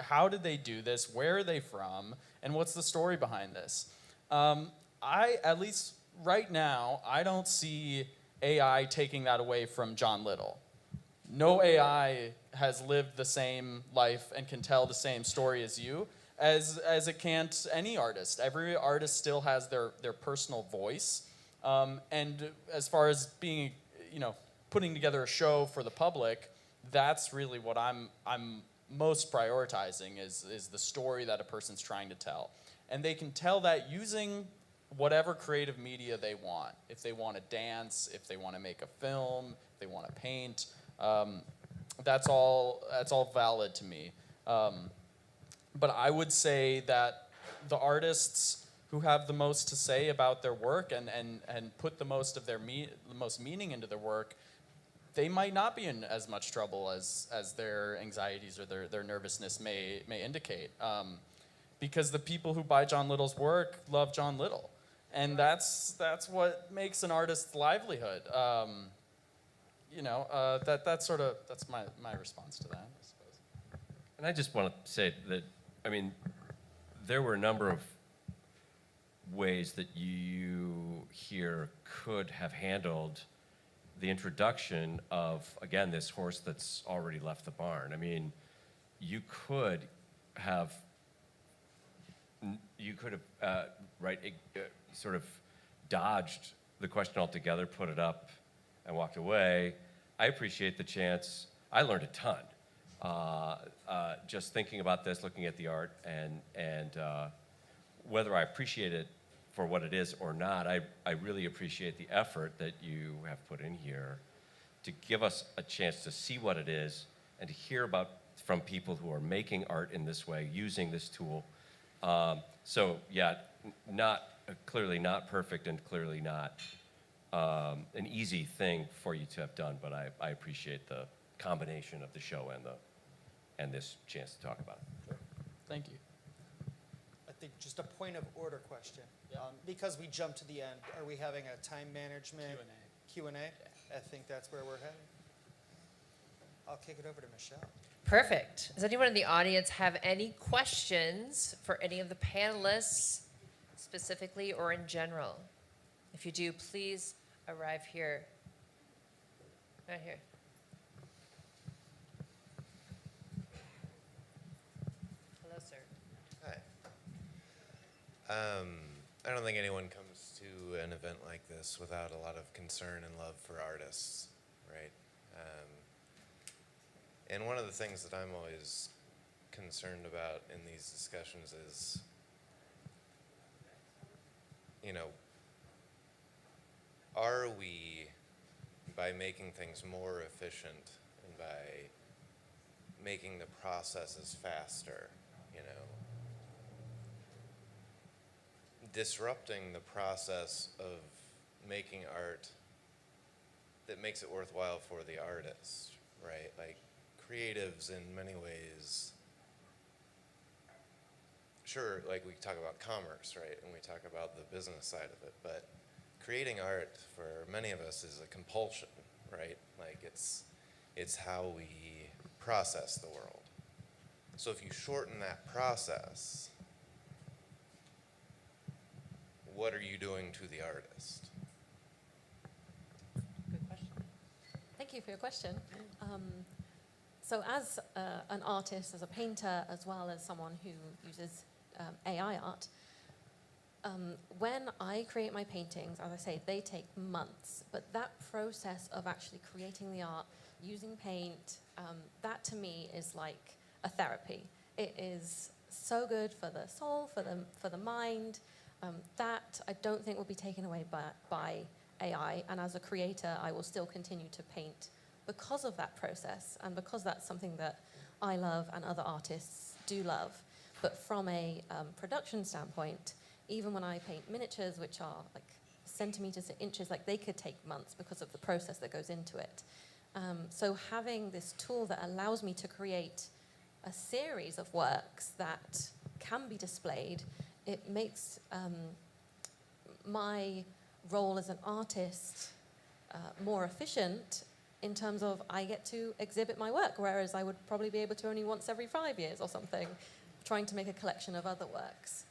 Speaker 1: How did they do this? Where are they from? And what's the story behind this? At least right now, I don't see AI taking that away from John Little. No AI has lived the same life and can tell the same story as you, as it can't any artist. Every artist still has their personal voice. And as far as being, putting together a show for the public, that's really what I'm most prioritizing is the story that a person's trying to tell. And they can tell that using whatever creative media they want. If they want to dance, if they want to make a film, if they want to paint, that's all valid to me. But I would say that the artists who have the most to say about their work and put the most of the most meaning into their work, they might not be in as much trouble as their anxieties or their nervousness may indicate. Because the people who buy John Little's work love John Little. And that's what makes an artist's livelihood. That's my response to that, I suppose.
Speaker 7: And I just want to say that, there were a number of ways that you here could have handled the introduction of, again, this horse that's already left the barn. You could have sort of dodged the question altogether, put it up, and walked away. I appreciate the chance. I learned a ton. Just thinking about this, looking at the art, and whether I appreciate it for what it is or not, I really appreciate the effort that you have put in here to give us a chance to see what it is and to hear from people who are making art in this way, using this tool. Clearly not perfect and clearly not an easy thing for you to have done, but I appreciate the combination of the show and this chance to talk about it.
Speaker 1: Thank you.
Speaker 3: I think just a point of order question. Because we jumped to the end, are we having a time management Q&A? I think that's where we're heading. I'll kick it over to Michelle.
Speaker 2: Perfect. Does anyone in the audience have any questions for any of the panelists, specifically or in general? If you do, please arrive here. Right here.
Speaker 12: I don't think anyone comes to an event like this without a lot of concern and love for artists, right? And one of the things that I'm always concerned about in these discussions is, you know, are we, by making things more efficient and by making the processes faster, you know, disrupting the process of making art that makes it worthwhile for the artist, right? Like, creatives in many ways, sure, like we talk about commerce, right? And we talk about the business side of it, but creating art for many of us is a compulsion, right? Like it's how we process the world. So if you shorten that process, what are you doing to the artist?
Speaker 8: Good question. Thank you for your question. So as an artist, as a painter, as well as someone who uses AI art, when I create my paintings, as I say, they take months. But that process of actually creating the art, using paint, that to me is like a therapy. It is so good for the soul, for the mind. That I don't think will be taken away by AI. And as a creator, I will still continue to paint because of that process and because that's something that I love and other artists do love. But from a production standpoint, even when I paint miniatures, which are like centimeters to inches, like they could take months because of the process that goes into it. So having this tool that allows me to create a series of works that can be displayed, it makes my role as an artist more efficient in terms of I get to exhibit my work, whereas I would probably be able to only once every 5 years or something, trying to make a collection of other works.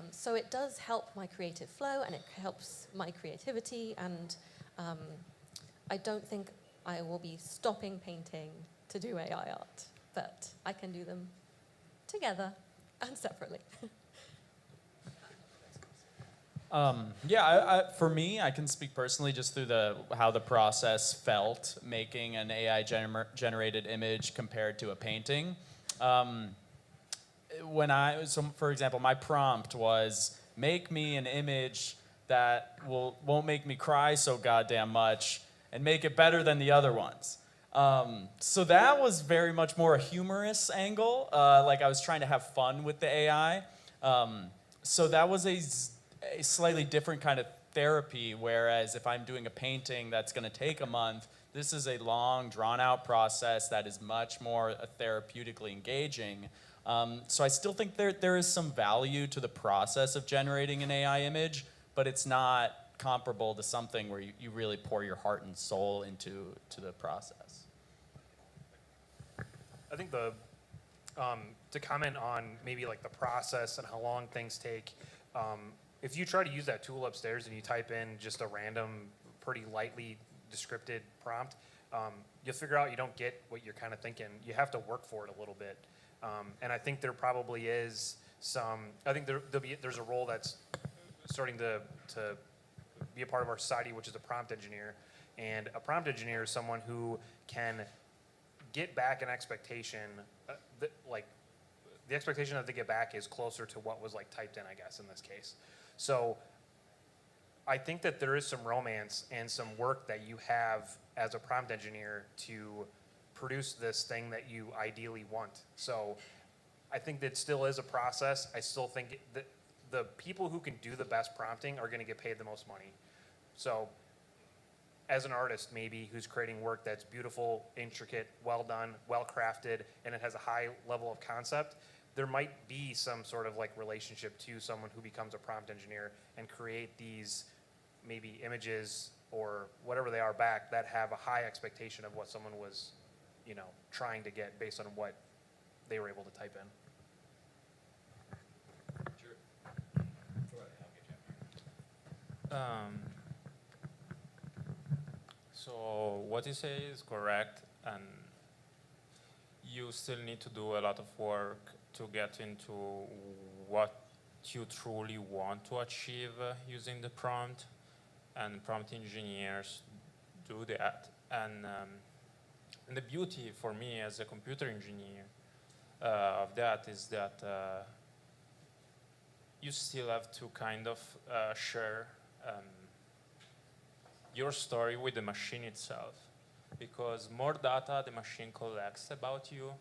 Speaker 8: So it does help my creative flow and it helps my creativity, and I don't think I will be stopping painting to do AI art, but I can do them together and separately.
Speaker 1: For me, I can speak personally just through how the process felt making an AI generated image compared to a painting. For example, my prompt was make me an image that won't make me cry so goddamn much and make it better than the other ones. So that was very much more a humorous angle. Like I was trying to have fun with the AI. So that was a slightly different kind of therapy, whereas if I'm doing a painting that's going to take a month, this is a long, drawn-out process that is much more therapeutically engaging. So I still think there is some value to the process of generating an AI image, but it's not comparable to something where you really pour your heart and soul into the process.
Speaker 6: I think to comment on maybe like the process and how long things take, if you try to use that tool upstairs and you type in just a random, pretty lightly descripted prompt, you'll figure out you don't get what you're kind of thinking. You have to work for it a little bit. And I think there probably is I think there's a role that's starting to be a part of our society, which is a prompt engineer. And a prompt engineer is someone who can get back an expectation, the expectation that they get back is closer to what was like typed in, I guess, in this case. So I think that there is some romance and some work that you have as a prompt engineer to produce this thing that you ideally want. So I think that still is a process. I still think that the people who can do the best prompting are going to get paid the most money. So as an artist maybe who's creating work that's beautiful, intricate, well done, well crafted, and it has a high level of concept, there might be some sort of like relationship to someone who becomes a prompt engineer and create these maybe images or whatever they are back that have a high expectation of what someone was, trying to get based on what they were able to type in.
Speaker 4: So what you say is correct, and you still need to do a lot of work to get into what you truly want to achieve using the prompt, and prompt engineers do that. And the beauty for me as a computer engineer of that is that you still have to kind of share your story with the machine itself, because more data the machine collects about you,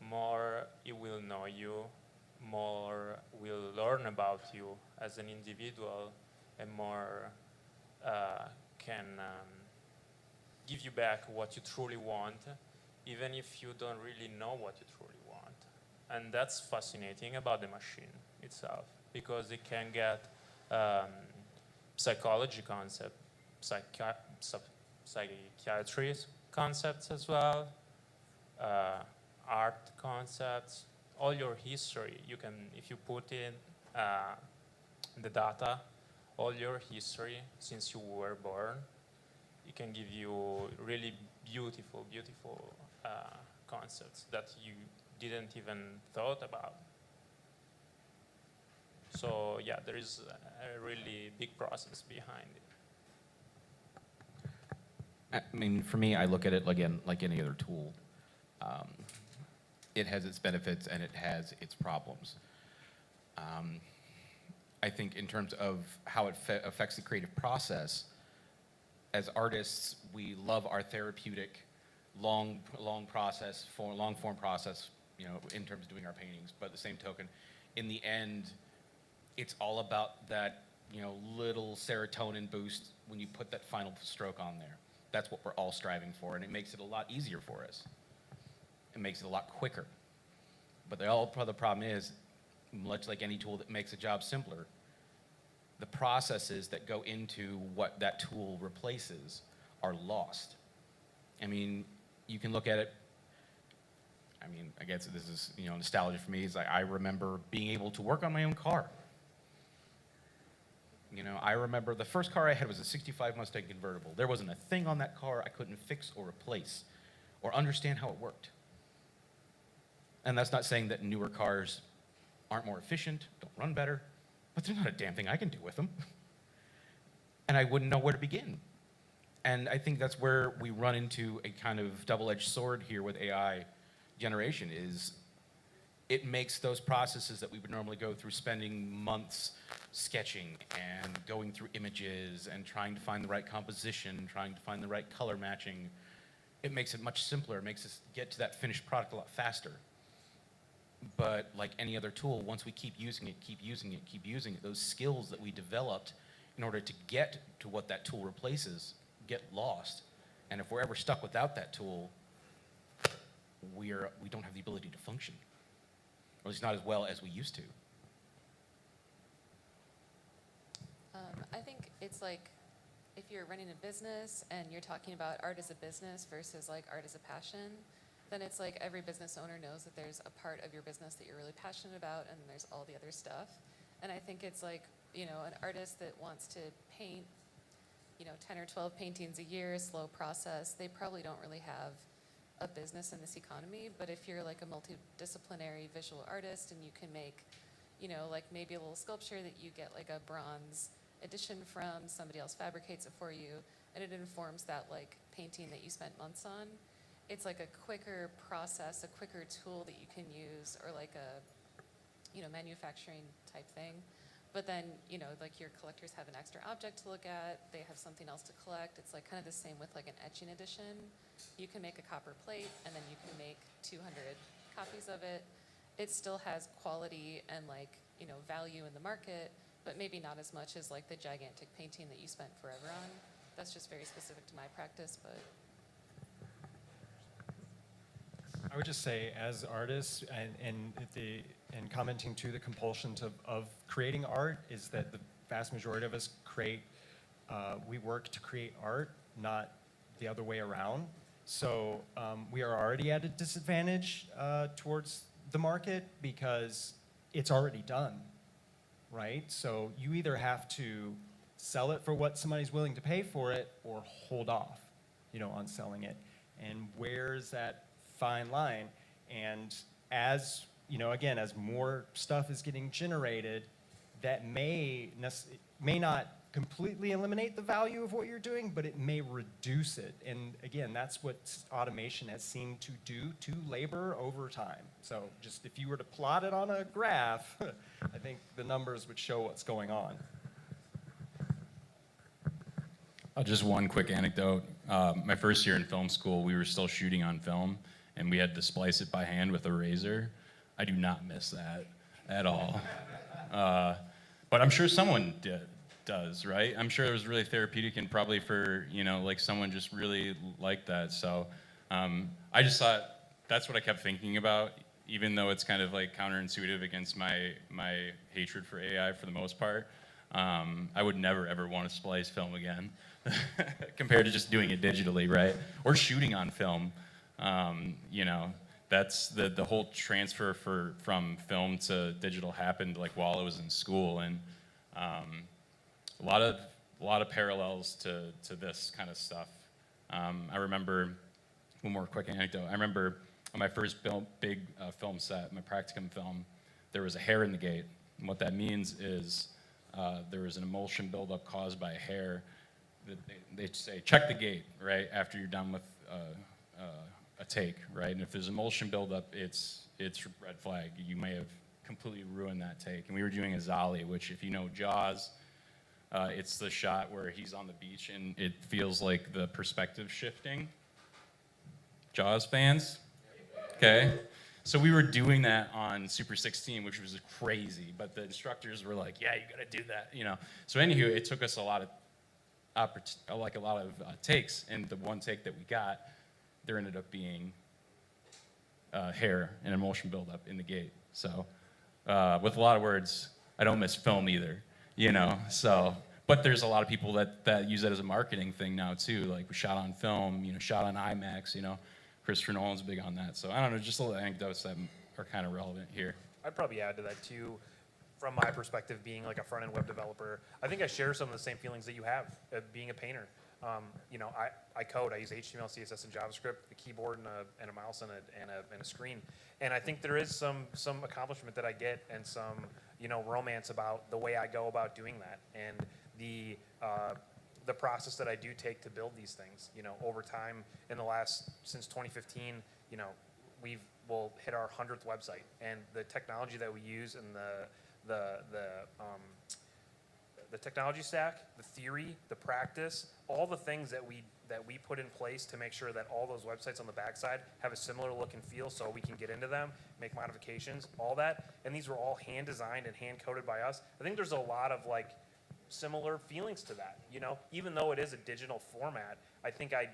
Speaker 4: more it will know you, more will learn about you as an individual, and more can give you back what you truly want, even if you don't really know what you truly want. And that's fascinating about the machine itself, because it can get psychology concept, psychiatry concepts as well, art concepts, all your history. You can, if you put in the data, all your history since you were born, it can give you really beautiful, beautiful concepts that you didn't even thought about. So yeah, there is a really big process behind it.
Speaker 9: I mean, for me, I look at it again like any other tool. It has its benefits and it has its problems. I think in terms of how it affects the creative process, as artists, we love our therapeutic, long form process, you know, in terms of doing our paintings. But at the same token, in the end, it's all about that, you know, little serotonin boost when you put that final stroke on there. That's what we're all striving for, and it makes it a lot easier for us. It makes it a lot quicker. But the problem is, much like any tool that makes a job simpler, the processes that go into what that tool replaces are lost. I mean, you can look at it, I mean, I guess this is, you know, nostalgia for me. Is like, I remember being able to work on my own car. You know, I remember the first car I had was a '65 Mustang convertible. There wasn't a thing on that car I couldn't fix or replace or understand how it worked. And that's not saying that newer cars aren't more efficient, don't run better, but there's not a damn thing I can do with them. And I wouldn't know where to begin. And I think that's where we run into a kind of double-edged sword here with AI generation, is it makes those processes that we would normally go through, spending months sketching and going through images and trying to find the right composition, trying to find the right color matching, it makes it much simpler. It makes us get to that finished product a lot faster. But like any other tool, once we keep using it, those skills that we developed in order to get to what that tool replaces get lost. And if we're ever stuck without that tool, we don't have the ability to function, or at least not as well as we used to.
Speaker 5: I think it's like if you're running a business and you're talking about art as a business versus like art as a passion, then it's like every business owner knows that there's a part of your business that you're really passionate about, and there's all the other stuff. And I think it's like, you know, an artist that wants to paint, you know, 10 or 12 paintings a year, slow process, they probably don't really have a business in this economy. But if you're like a multidisciplinary visual artist and you can make, you know, like maybe a little sculpture that you get like a bronze edition from, somebody else fabricates it for you, and it informs that like painting that you spent months on, it's like a quicker process, a quicker tool that you can use, or like a, you know, manufacturing type thing. But then, you know, like your collectors have an extra object to look at, they have something else to collect. It's like kind of the same with like an etching edition. You can make a copper plate and then you can make 200 copies of it. It still has quality and like, you know, value in the market, but maybe not as much as like the gigantic painting that you spent forever on. That's just very specific to my practice, but.
Speaker 10: I would just say, as artists, and commenting to the compulsion of creating art, is that the vast majority of us we work to create art, not the other way around. So we are already at a disadvantage towards the market because it's already done, right? So you either have to sell it for what somebody's willing to pay for it, or hold off, you know, on selling it. And where's that fine line? And as, you know, again, as more stuff is getting generated, that may not completely eliminate the value of what you're doing, but it may reduce it. And again, that's what automation has seemed to do to labor over time. So just if you were to plot it on a graph, I think the numbers would show what's going on.
Speaker 11: Just one quick anecdote. My first year in film school, we were still shooting on film, and we had to splice it by hand with a razor. I do not miss that at all. But I'm sure someone does, right? I'm sure it was really therapeutic and probably for, like someone just really liked that. So I just thought that's what I kept thinking about, even though it's kind of like counterintuitive against my hatred for AI for the most part. I would never ever want to splice film again compared to just doing it digitally, right? Or shooting on film. That's the whole transfer from film to digital happened like while I was in school, and a lot of parallels to this kind of stuff. I remember one more quick anecdote. I remember on my first big film set, my practicum film, there was a hair in the gate, and what that means is there was an emulsion buildup caused by a hair. They say check the gate right after you're done with a take, right? And if there's emulsion buildup, it's red flag. You may have completely ruined that take. And we were doing a Zolly, which if you know Jaws, it's the shot where he's on the beach and it feels like the perspective shifting. Jaws fans? Okay. So we were doing that on Super 16, which was crazy, but the instructors were like, yeah, you gotta do that, So anywho, it took us a lot of takes, and the one take that we got, there ended up being hair and emulsion buildup in the gate. So with a lot of words, I don't miss film either, So, but there's a lot of people that use that as a marketing thing now too. Like we shot on film, shot on IMAX, Christopher Nolan's big on that. So I don't know, just little anecdotes that are kind of relevant here.
Speaker 6: I'd probably add to that too, from my perspective, being like a front-end web developer. I think I share some of the same feelings that you have, being a painter. I code. I use HTML, CSS, and JavaScript, a keyboard and a mouse and a screen. And I think there is some accomplishment that I get and some romance about the way I go about doing that and the process that I do take to build these things. Over time, since 2015, we'll hit our 100th website, and the technology that we use and the technology stack, the theory, the practice, all the things that we put in place to make sure that all those websites on the backside have a similar look and feel so we can get into them, make modifications, all that. And these were all hand designed and hand coded by us. I think there's a lot of similar feelings to that, even though it is a digital format. I think I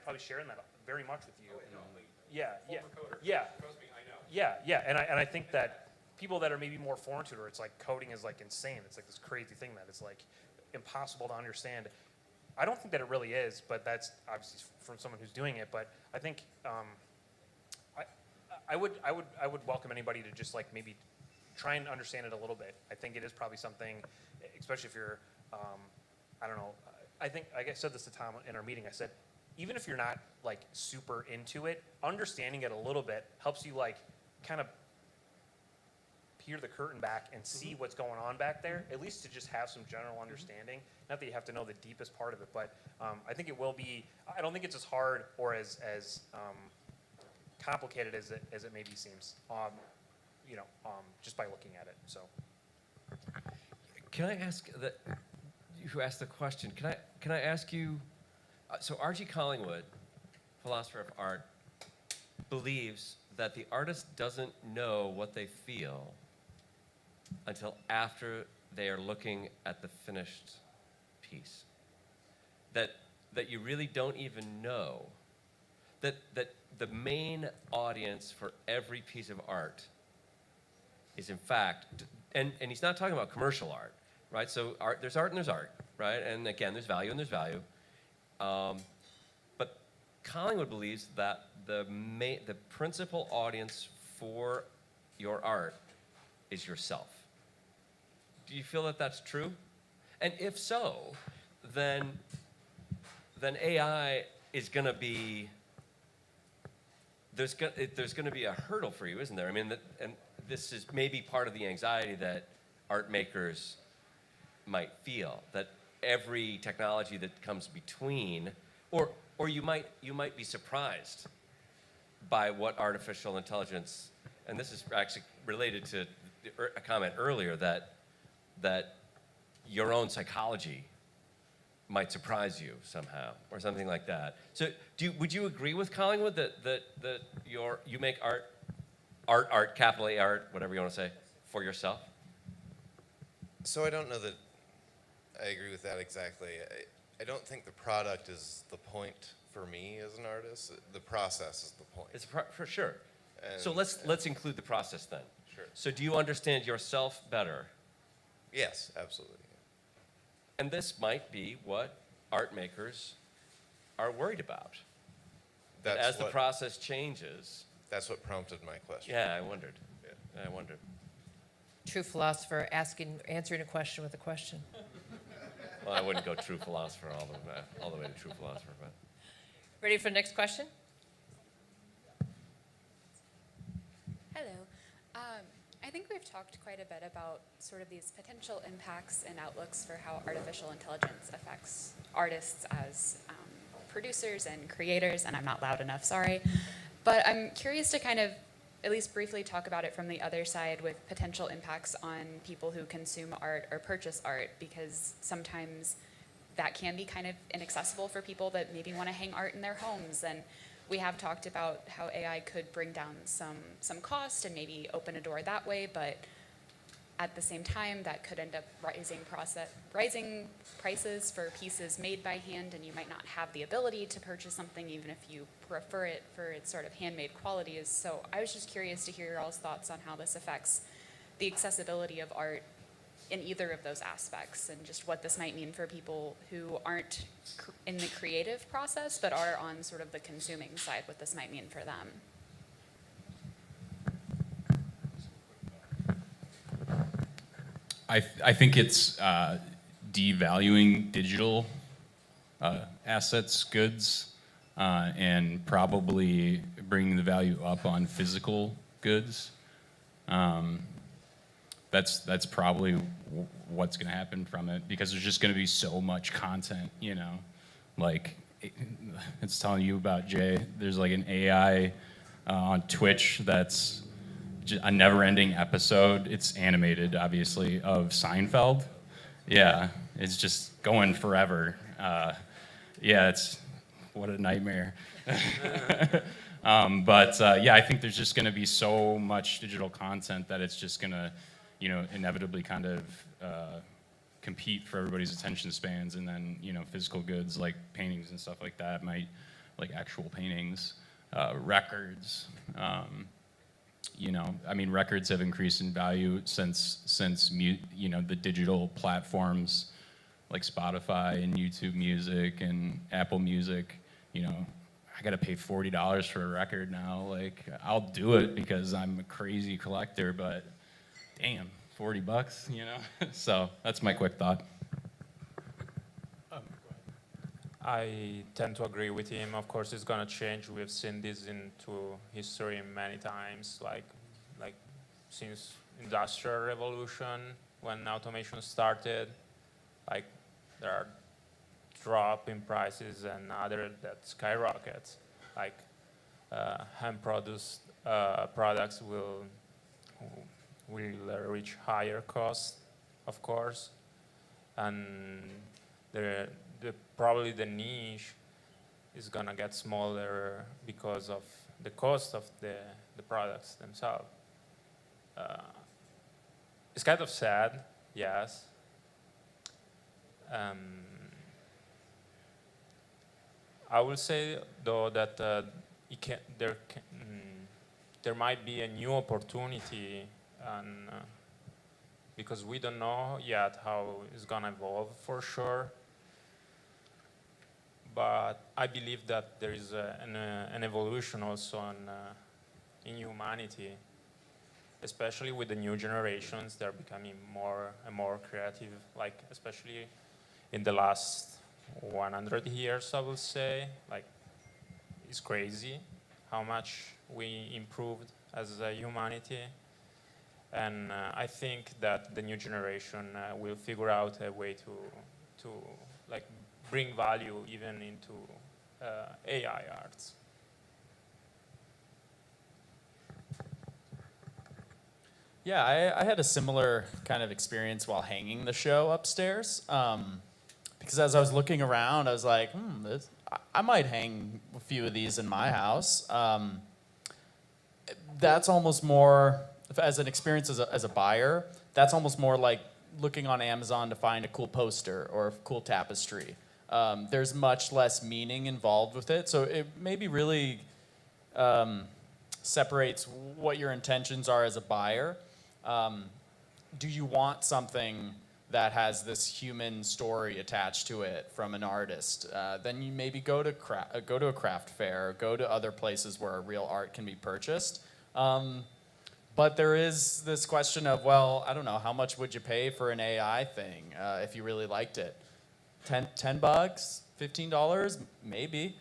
Speaker 6: probably share in that very much with you. Yeah. And I think that people that are maybe more foreign to it, it's like coding is insane. It's like this crazy thing that it's impossible to understand. I don't think that it really is, but that's obviously from someone who's doing it. But I think I would welcome anybody to just maybe try and understand it a little bit. I think it is probably something, especially if you're, I don't know. I think I said this to Tom in our meeting. I said, even if you're not super into it, understanding it a little bit helps you kind of peer the curtain back and see what's going on back there, at least to just have some general understanding. Not that you have to know the deepest part of it, but I think it will be, I don't think it's as hard or as complicated as it maybe seems, just by looking at it, so.
Speaker 7: Can I ask who asked the question, can I ask you, so R.G. Collingwood, philosopher of art, believes that the artist doesn't know what they feel until after they are looking at the finished piece. That you really don't even know. That the main audience for every piece of art is in fact, and he's not talking about commercial art, right? So there's art and there's art, right? And again, there's value and there's value. But Collingwood believes that the principal audience for your art is yourself. Do you feel that that's true? And if so, then AI is going to be, there's going to be a hurdle for you, isn't there? I mean, and this is maybe part of the anxiety that art makers might feel, that every technology that comes between, or you might be surprised by what artificial intelligence, and this is actually related to a comment earlier that your own psychology might surprise you somehow, or something like that. So, would you agree with Collingwood that you make art, capital A art, whatever you want to say, for yourself?
Speaker 12: So I don't know that I agree with that exactly. I don't think the product is the point for me as an artist. The process is the point.
Speaker 7: It's for sure.
Speaker 12: And-
Speaker 7: So let's include the process then.
Speaker 12: Sure.
Speaker 7: So do you understand yourself better?
Speaker 12: Yes, absolutely.
Speaker 7: And this might be what art makers are worried about. That
Speaker 12: That's
Speaker 7: as the
Speaker 12: what-
Speaker 7: process changes.
Speaker 12: That's what prompted my question.
Speaker 7: Yeah, I wondered. I wondered.
Speaker 2: True philosopher answering a question with a question.
Speaker 7: Well, I wouldn't go true philosopher all the way to true philosopher, but.
Speaker 2: Ready for the next question?
Speaker 13: Hello. I think we've talked quite a bit about sort of these potential impacts and outlooks for how artificial intelligence affects artists as producers and creators, and I'm not loud enough, sorry. But I'm curious to kind of at least briefly talk about it from the other side with potential impacts on people who consume art or purchase art, because sometimes that can be kind of inaccessible for people that maybe want to hang art in their homes. And we have talked about how AI could bring down some cost and maybe open a door that way, but at the same time, that could end up rising prices for pieces made by hand, and you might not have the ability to purchase something even if you prefer it for its sort of handmade qualities. So I was just curious to hear your all's thoughts on how this affects the accessibility of art in either of those aspects, and just what this might mean for people who aren't in the creative process but are on sort of the consuming side, what this might mean for them.
Speaker 11: I think it's devaluing digital assets, goods, and probably bringing the value up on physical goods. That's probably what's going to happen from it, because there's just going to be so much content, you know, like it's telling you about Jay. There's like an AI on Twitch that's a never-ending episode. It's animated, obviously, of Seinfeld. Yeah, it's just going forever. Yeah, it's what a nightmare. Yeah, I think there's just going to be so much digital content that it's just going to, you know, inevitably kind of compete for everybody's attention spans, and then, you know, physical goods like paintings and stuff like that might, like actual paintings, records. You know, I mean, records have increased in value since you know, the digital platforms like Spotify and YouTube Music and Apple Music. You know, I gotta pay $40 for a record now. Like, I'll do it because I'm a crazy collector, but damn, $40, you know? So that's my quick thought.
Speaker 4: I tend to agree with him. Of course, it's gonna change. We've seen this into history many times, like since Industrial Revolution, when automation started. Like, there are drop in prices and other that skyrockets. Like hand-produced products will reach higher costs, of course, and probably the niche is gonna get smaller because of the cost of the products themselves. It's kind of sad, yes. I will say though that there might be a new opportunity, and because we don't know yet how it's gonna evolve for sure. But I believe that there is an evolution also in humanity, especially with the new generations. They're becoming more and more creative, like especially in the last 100 years, I would say. Like, it's crazy how much we improved as a humanity. And I think that the new generation will figure out a way to like bring value even into AI arts.
Speaker 1: Yeah, I had a similar kind of experience while hanging the show upstairs. Because as I was looking around, I was like, I might hang a few of these in my house. That's almost more, as an experience as a buyer, that's almost more like looking on Amazon to find a cool poster or a cool tapestry. There's much less meaning involved with it. So it maybe really separates what your intentions are as a buyer. Do you want something that has this human story attached to it from an artist? Then you maybe go to a craft fair, or go to other places where real art can be purchased. But there is this question of, well, I don't know, how much would you pay for an AI thing if you really liked it? $10, $15, maybe.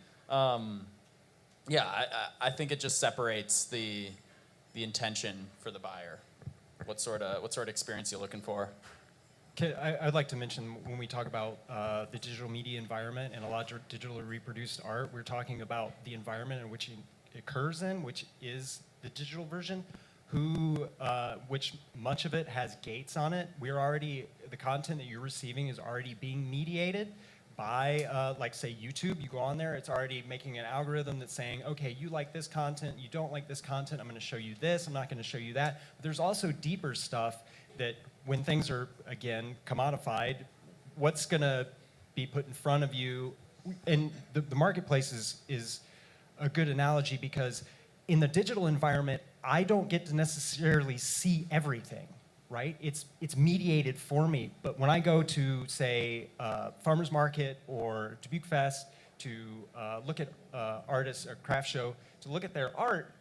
Speaker 1: Yeah, I think it just separates the intention for the buyer. What sort of experience you're looking for?
Speaker 10: I'd like to mention when we talk about the digital media environment and a lot of digitally reproduced art, we're talking about the environment in which it occurs in, which is the digital version, which much of it has gates on it. The content that you're receiving is already being mediated by, like say YouTube. You go on there, it's already making an algorithm that's saying, okay, you like this content, you don't like this content, I'm gonna show you this, I'm not gonna show you that. But there's also deeper stuff that when things are, again, commodified, what's gonna be put in front of you, and the marketplace is a good analogy because in the digital environment, I don't get to necessarily see everything, right? It's mediated for me. But when I go to, say, Farmers Market or Dubuque Fest to look at artists or craft show, to look at their art,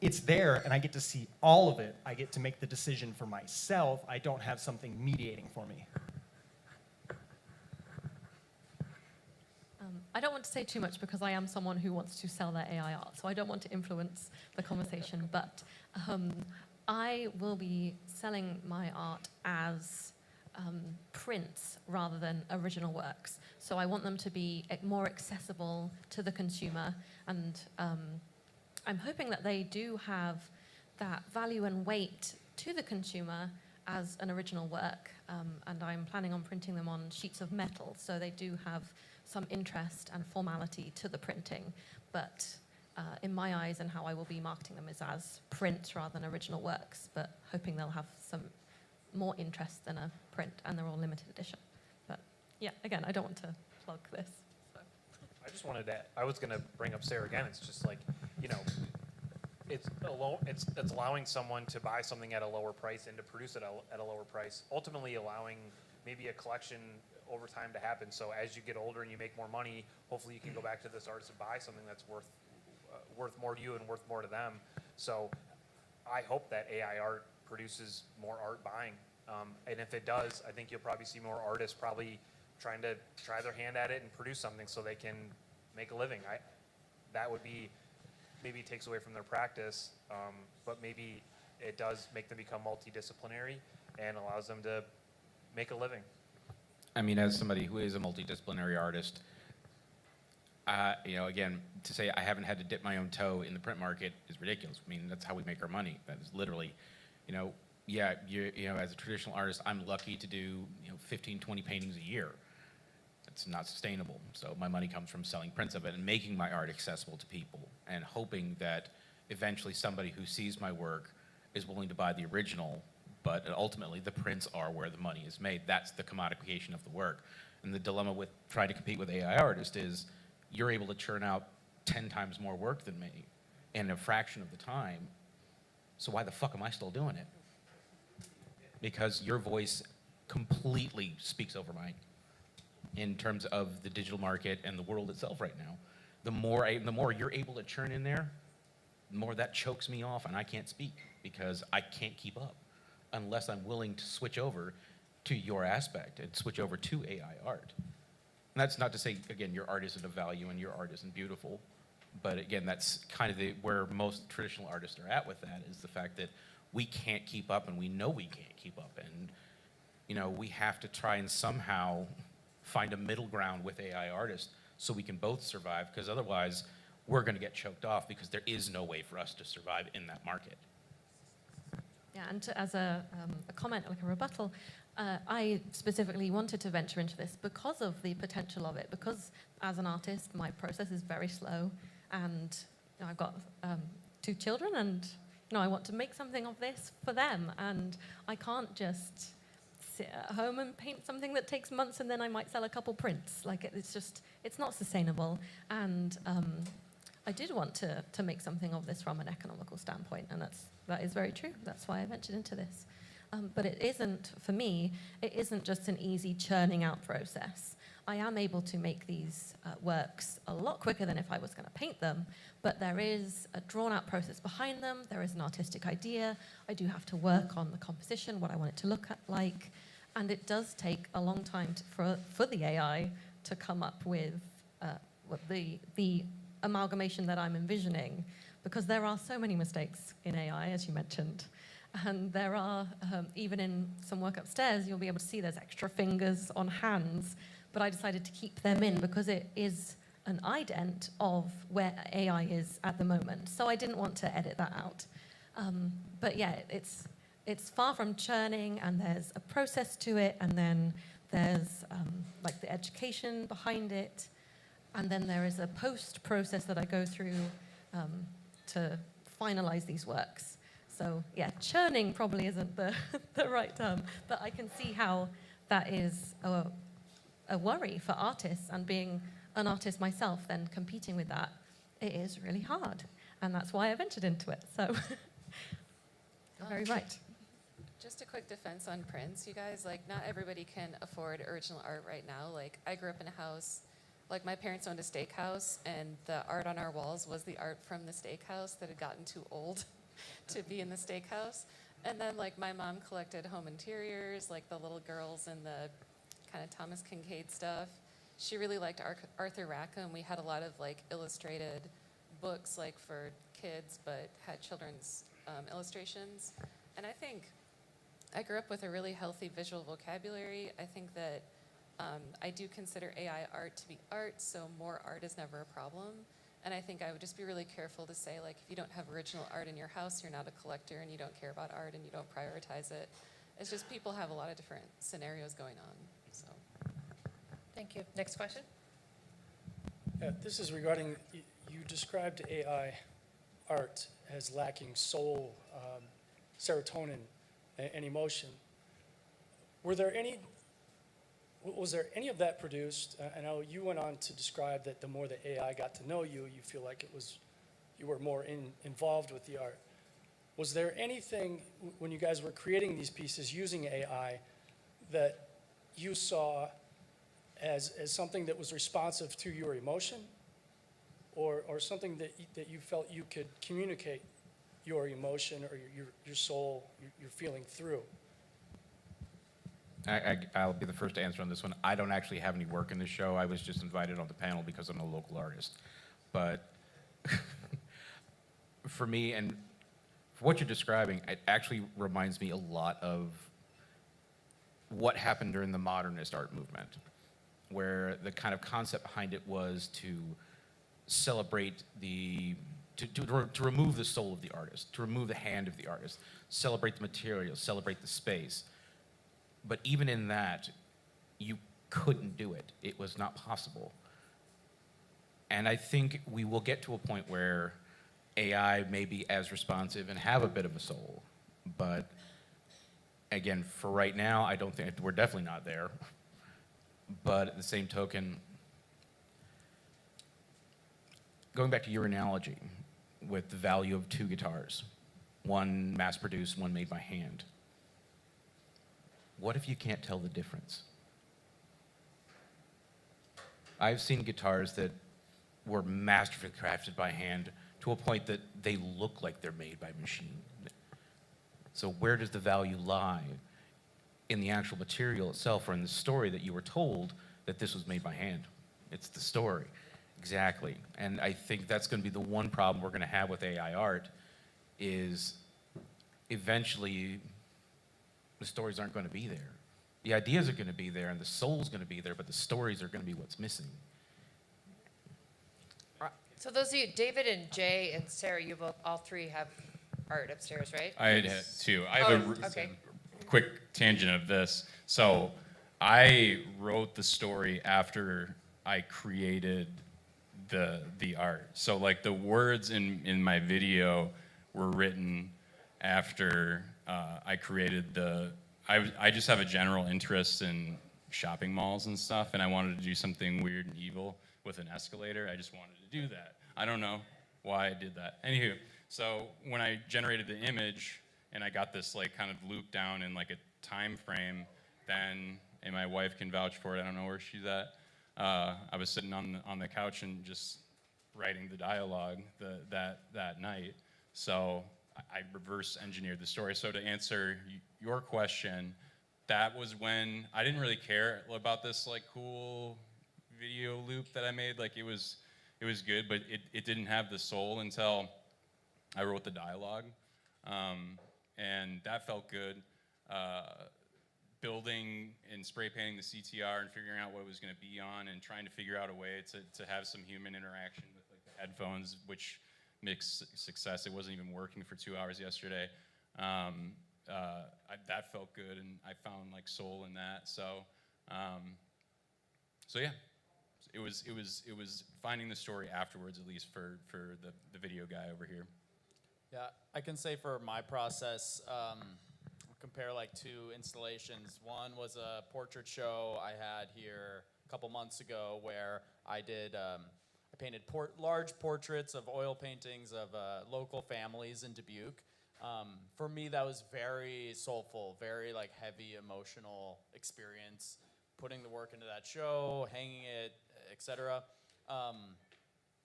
Speaker 10: it's there and I get to see all of it. I get to make the decision for myself. I don't have something mediating for me.
Speaker 8: I don't want to say too much because I am someone who wants to sell their AI art, so I don't want to influence the conversation, but I will be selling my art as prints rather than original works. So I want them to be more accessible to the consumer, and I'm hoping that they do have that value and weight to the consumer as an original work, and I'm planning on printing them on sheets of metal, so they do have some interest and formality to the printing, but in my eyes and how I will be marketing them is as prints rather than original works, but hoping they'll have some more interest than a print, and they're all limited edition. But yeah, again, I don't want to plug this. So.
Speaker 6: I was going to bring up Sarah again. It's just like, it's allowing someone to buy something at a lower price and to produce it at a lower price, ultimately allowing maybe a collection over time to happen. So as you get older and you make more money, hopefully you can go back to this artist and buy something that's worth more to you and worth more to them. So I hope that AI art produces more art buying. And if it does, I think you'll probably see more artists probably trying to try their hand at it and produce something so they can make a living. That would be, maybe it takes away from their practice, but maybe it does make them become multidisciplinary and allows them to make a living.
Speaker 9: I mean, as somebody who is a multidisciplinary artist, again, to say I haven't had to dip my own toe in the print market is ridiculous. I mean, that's how we make our money. That is literally, as a traditional artist, I'm lucky to do 15, 20 paintings a year. That's not sustainable. So my money comes from selling prints of it and making my art accessible to people and hoping that eventually somebody who sees my work is willing to buy the original, but ultimately the prints are where the money is made. That's the commodification of the work. And the dilemma with trying to compete with AI artists is you're able to churn out 10 times more work than me in a fraction of the time. So why the fuck am I still doing it? Because your voice completely speaks over mine in terms of the digital market and the world itself right now. The more you're able to churn in there, the more that chokes me off and I can't speak because I can't keep up unless I'm willing to switch over to your aspect and switch over to AI art. And that's not to say, again, your art isn't of value and your art isn't beautiful, but again, that's kind of where most traditional artists are at with that, is the fact that we can't keep up, and we know we can't keep up. And, you know, we have to try and somehow find a middle ground with AI artists so we can both survive, because otherwise we're going to get choked off because there is no way for us to survive in that market.
Speaker 8: Yeah, and as a comment, like a rebuttal, I specifically wanted to venture into this because of the potential of it, because as an artist, my process is very slow, and you know, I've got 2 children, and you know, I want to make something of this for them, and I can't just sit at home and paint something that takes months and then I might sell a couple prints. Like, it's not sustainable, and I did want to make something of this from an economical standpoint, and that is very true. That's why I ventured into this. But it isn't, for me, it isn't just an easy churning out process. I am able to make these works a lot quicker than if I was going to paint them, but there is a drawn-out process behind them. There is an artistic idea. I do have to work on the composition, what I want it to look like, and it does take a long time for the AI to come up with the amalgamation that I'm envisioning, because there are so many mistakes in AI, as you mentioned. And there are, even in some work upstairs, you'll be able to see there's extra fingers on hands, but I decided to keep them in because it is an ident of where AI is at the moment. So I didn't want to edit that out. But yeah, it's far from churning, and there's a process to it, and then there's like the education behind it, and then there is a post-process that I go through to finalize these works. So yeah, churning probably isn't the right term, but I can see how that is a worry for artists, and being an artist myself, then competing with that, it is really hard. And that's why I ventured into it, so you're very right.
Speaker 5: Just a quick defense on prints, you guys. Like, not everybody can afford original art right now. Like, I grew up in a house, like my parents owned a steakhouse, and the art on our walls was the art from the steakhouse that had gotten too old to be in the steakhouse. And then, like, my mom collected home interiors, like the little girls and the kind of Thomas Kincaid stuff. She really liked Arthur Rackham. We had a lot of, like, illustrated books, like, for kids, but had children's illustrations. And I think I grew up with a really healthy visual vocabulary. I think that I do consider AI art to be art, so more art is never a problem. And I think I would just be really careful to say, like, if you don't have original art in your house, you're not a collector, and you don't care about art, and you don't prioritize it. It's just people have a lot of different scenarios going on. So,
Speaker 2: Thank you. Next question.
Speaker 14: Yeah, this is regarding, you described AI art as lacking soul, serotonin, and emotion. Was there any of that produced? I know you went on to describe that the more the AI got to know you, you feel like you were more involved with the art. Was there anything, when you guys were creating these pieces using AI, that you saw as something that was responsive to your emotion, or something that you felt you could communicate your emotion or your soul, your feeling through?
Speaker 9: I'll be the first to answer on this one. I don't actually have any work in this show. I was just invited on the panel because I'm a local artist. But for me, and for what you're describing, it actually reminds me a lot of what happened during the modernist art movement, where the kind of concept behind it was to celebrate to remove the soul of the artist, to remove the hand of the artist, celebrate the materials, celebrate the space. But even in that, you couldn't do it. It was not possible. And I think we will get to a point where AI may be as responsive and have a bit of a soul. But again, for right now, I don't think, we're definitely not there. But at the same token, going back to your analogy with the value of 2 guitars, one mass-produced, one made by hand. What if you can't tell the difference? I've seen guitars that were masterfully crafted by hand to a point that they look like they're made by machine. So where does the value lie? In the actual material itself, or in the story that you were told that this was made by hand? It's the story. Exactly. And I think that's going to be the one problem we're going to have with AI art, is eventually the stories aren't going to be there. The ideas are going to be there and the soul's going to be there, but the stories are going to be what's missing.
Speaker 2: So those of you, David and Jay and Sarah, you both, all three have art upstairs, right?
Speaker 11: I had two. I have
Speaker 2: okay.
Speaker 11: a quick tangent of this. So I wrote the story after I created the art. So like the words in my video were written after I created I just have a general interest in shopping malls and stuff, and I wanted to do something weird and evil with an escalator. I just wanted to do that. I don't know why I did that. Anywho, so when I generated the image and I got this like kind of loop down in like a time frame, then, and my wife can vouch for it, I don't know where she's at, I was sitting on the couch and just writing the dialogue that night. So I reverse engineered the story. So to answer your question, that was when I didn't really care about this like cool video loop that I made. Like it was good, but it didn't have the soul until I wrote the dialogue, and that felt good. Building and spray painting the CTR and figuring out what it was going to be on, and trying to figure out a way to have some human interaction with like the headphones, which mixed success. It wasn't even working for 2 hours yesterday. That felt good, and I found like soul in that. So yeah, it was finding the story afterwards, at least for the video guy over here.
Speaker 1: Yeah, I can say for my process, compare like two installations. One was a portrait show I had here a couple months ago where I did, I painted large portraits of oil paintings of local families in Dubuque. For me, that was very soulful, very like heavy emotional experience, putting the work into that show, hanging it, etc.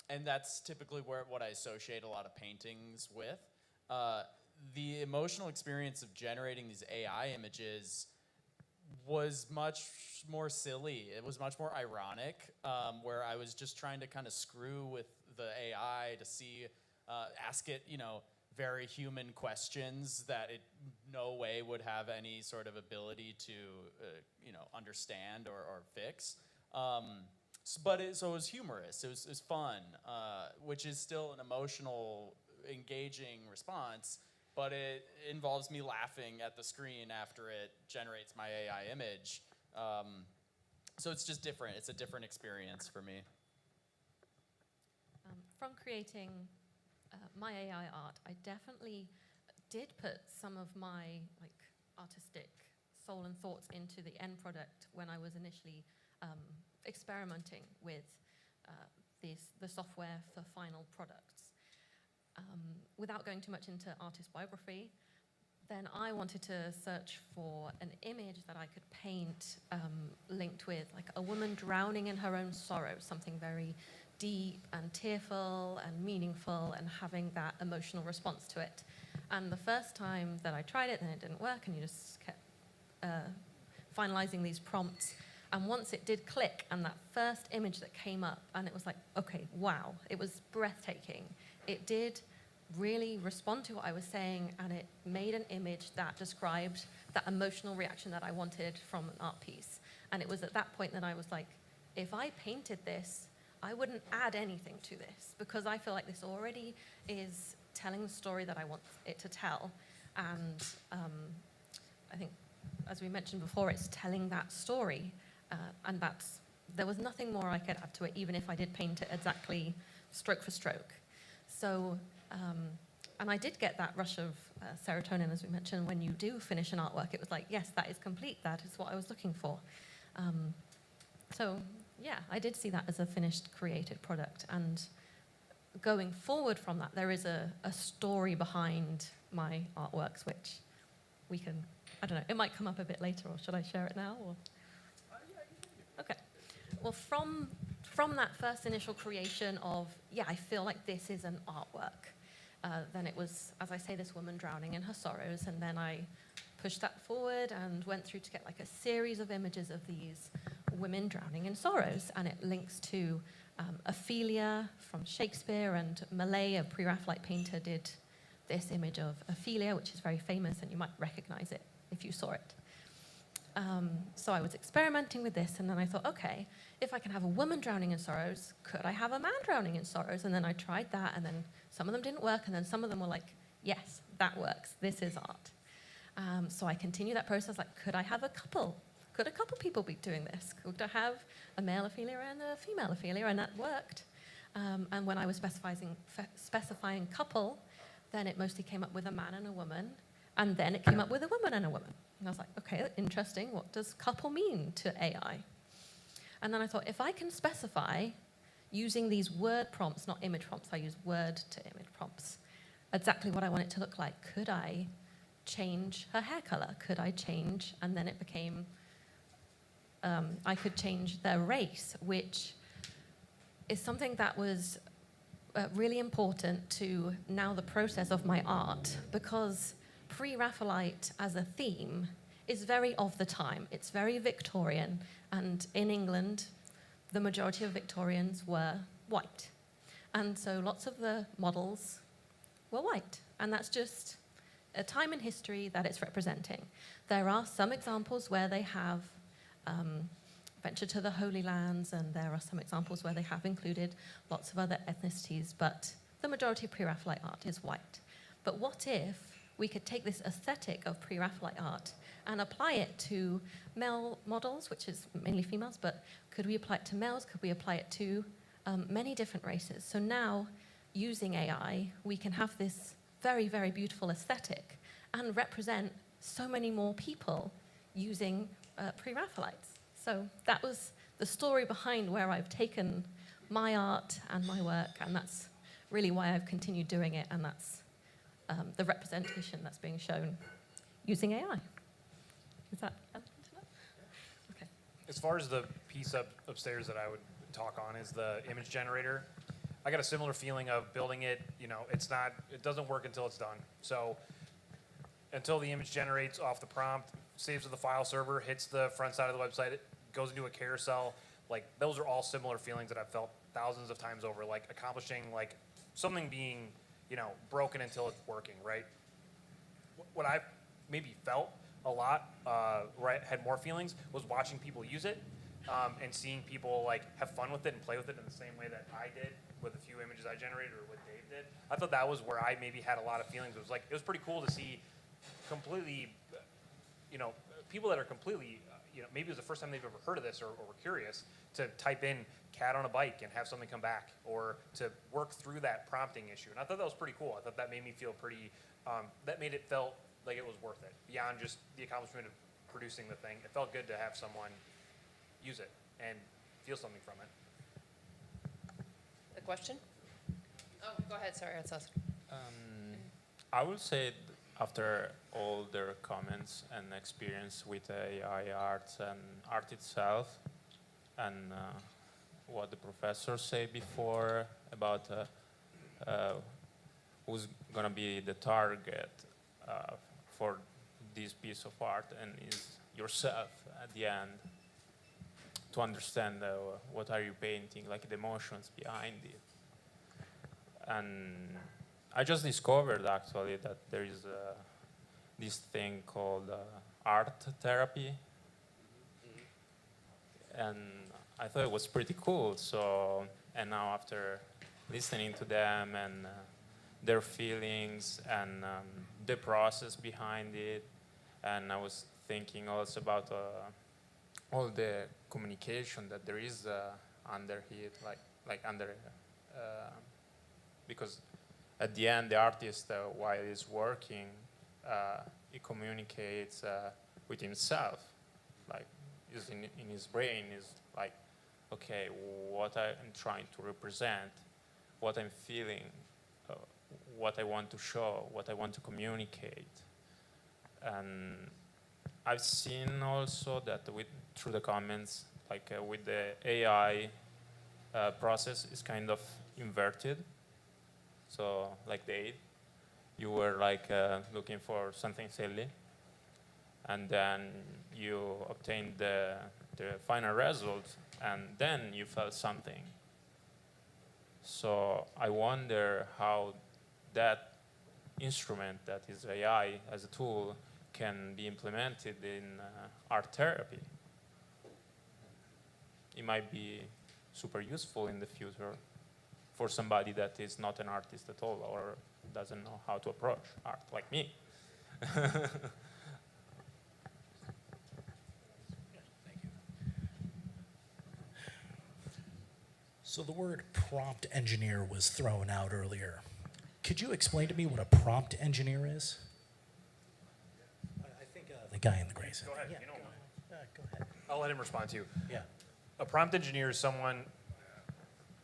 Speaker 1: And that's typically what I associate a lot of paintings with. The emotional experience of generating these AI images was much more silly. It was much more ironic, where I was just trying to kind of screw with the AI to see, ask it, very human questions that it no way would have any sort of ability to, understand or fix. So it was humorous. It was fun, which is still an emotional, engaging response. But it involves me laughing at the screen after it generates my AI image. So it's just different. It's a different experience for me.
Speaker 8: From creating my AI art, I definitely did put some of my artistic soul and thoughts into the end product when I was initially experimenting with the software for final products. Without going too much into artist biography, then I wanted to search for an image that I could paint linked with like a woman drowning in her own sorrow, something very deep and tearful and meaningful, and having that emotional response to it. And the first time that I tried it, then it didn't work, and you just kept finalizing these prompts. And once it did click, and that first image that came up, and it was like, okay, wow, it was breathtaking. It did really respond to what I was saying, and it made an image that described that emotional reaction that I wanted from an art piece. And it was at that point that I was like, if I painted this, I wouldn't add anything to this, because I feel like this already is telling the story that I want it to tell. And I think, as we mentioned before, it's telling that story, and there was nothing more I could add to it, even if I did paint it exactly stroke for stroke. So, and I did get that rush of serotonin, as we mentioned, when you do finish an artwork. It was like, yes, that is complete. That is what I was looking for. So, yeah, I did see that as a finished, created product. And going forward from that, there is a story behind my artworks, which we can, I don't know, it might come up a bit later, or should I share it now? Or? Okay. Well, from that first initial creation of, yeah, I feel like this is an artwork, then it was, as I say, this woman drowning in her sorrows, and then I pushed that forward and went through to get like a series of images of these women drowning in sorrows, and it links to Ophelia from Shakespeare, and Millais, a pre-Raphaelite painter, did this image of Ophelia, which is very famous, and you might recognize it if you saw it. So I was experimenting with this, and then I thought, okay, if I can have a woman drowning in sorrows, could I have a man drowning in sorrows? And then I tried that, and then some of them didn't work, and then some of them were like, yes, that works. This is art. So I continued that process, like, could I have a couple? Could a couple people be doing this? Could I have a male Ophelia and a female Ophelia? And that worked. And when I was specifying couple, then it mostly came up with a man and a woman, and then it came up with a woman and a woman. And I was like, okay, interesting. What does couple mean to AI? And then I thought, if I can specify using these word prompts, not image prompts, I use word to image prompts, exactly what I want it to look like. Could I change her hair color? Could I change? And then it became, I could change their race, which is something that was really important to now the process of my art, because Pre-Raphaelite as a theme is very of the time. It's very Victorian, and in England, the majority of Victorians were white. And so lots of the models were white, and that's just a time in history that it's representing. There are some examples where they have ventured to the Holy Lands, and there are some examples where they have included lots of other ethnicities, but the majority of Pre-Raphaelite art is white. But what if we could take this aesthetic of Pre-Raphaelite art and apply it to male models, which is mainly females, but could we apply it to males? Could we apply it to many different races? So now, using AI, we can have this very, very beautiful aesthetic and represent so many more people using Pre-Raphaelites. So that was the story behind where I've taken my art and my work, and that's really why I've continued doing it, and that's the representation that's being shown using AI. Is that okay?
Speaker 6: As far as the piece upstairs that I would talk on is the image generator. I got a similar feeling of building it, you know, it doesn't work until it's done. So until the image generates off the prompt, saves to the file server, hits the front side of the website, it goes into a carousel, like those are all similar feelings that I've felt thousands of times over, like accomplishing like something being, you know, broken until it's working, right? What I maybe felt a lot, had more feelings, was watching people use it and seeing people like have fun with it and play with it in the same way that I did with a few images I generated or what Dave did. I thought that was where I maybe had a lot of feelings. It was pretty cool to see completely, you know, people that are completely, you know, maybe it was the first time they've ever heard of this or were curious, to type in cat on a bike and have something come back, or to work through that prompting issue. And I thought that was pretty cool. I thought that made me feel pretty, that made it felt like it was worth it, beyond just the accomplishment of producing the thing. It felt good to have someone use it and feel something from it.
Speaker 2: A question? Oh, go ahead, sorry, that's us.
Speaker 4: I would say after all their comments and experience with AI art and art itself, and what the professors say before about who's gonna be the target for this piece of art, and is yourself at the end, to understand what are you painting, like the emotions behind it. And I just discovered actually that there is this thing called art therapy, and I thought it was pretty cool. So, and now after listening to them and their feelings and the process behind it, and I was thinking also about all the communication that there is under it, like under, because at the end the artist, while he's working, he communicates with himself, like is in his brain is like, okay, what I'm trying to represent, what I'm feeling, what I want to show, what I want to communicate. And I've seen also that through the comments, like with the AI process is kind of inverted. So like Dave, you were like looking for something silly, and then you obtained the final result, and then you felt something. So I wonder how that instrument that is AI as a tool can be implemented in art therapy. It might be super useful in the future for somebody that is not an artist at all or doesn't know how to approach art, like me.
Speaker 15: So the word prompt engineer was thrown out earlier. Could you explain to me what a prompt engineer is? I think the guy in the gray suit.
Speaker 6: Go ahead.
Speaker 15: Yeah,
Speaker 6: You know,
Speaker 15: go ahead.
Speaker 6: I'll let him respond to you.
Speaker 15: Yeah.
Speaker 6: A prompt engineer is someone,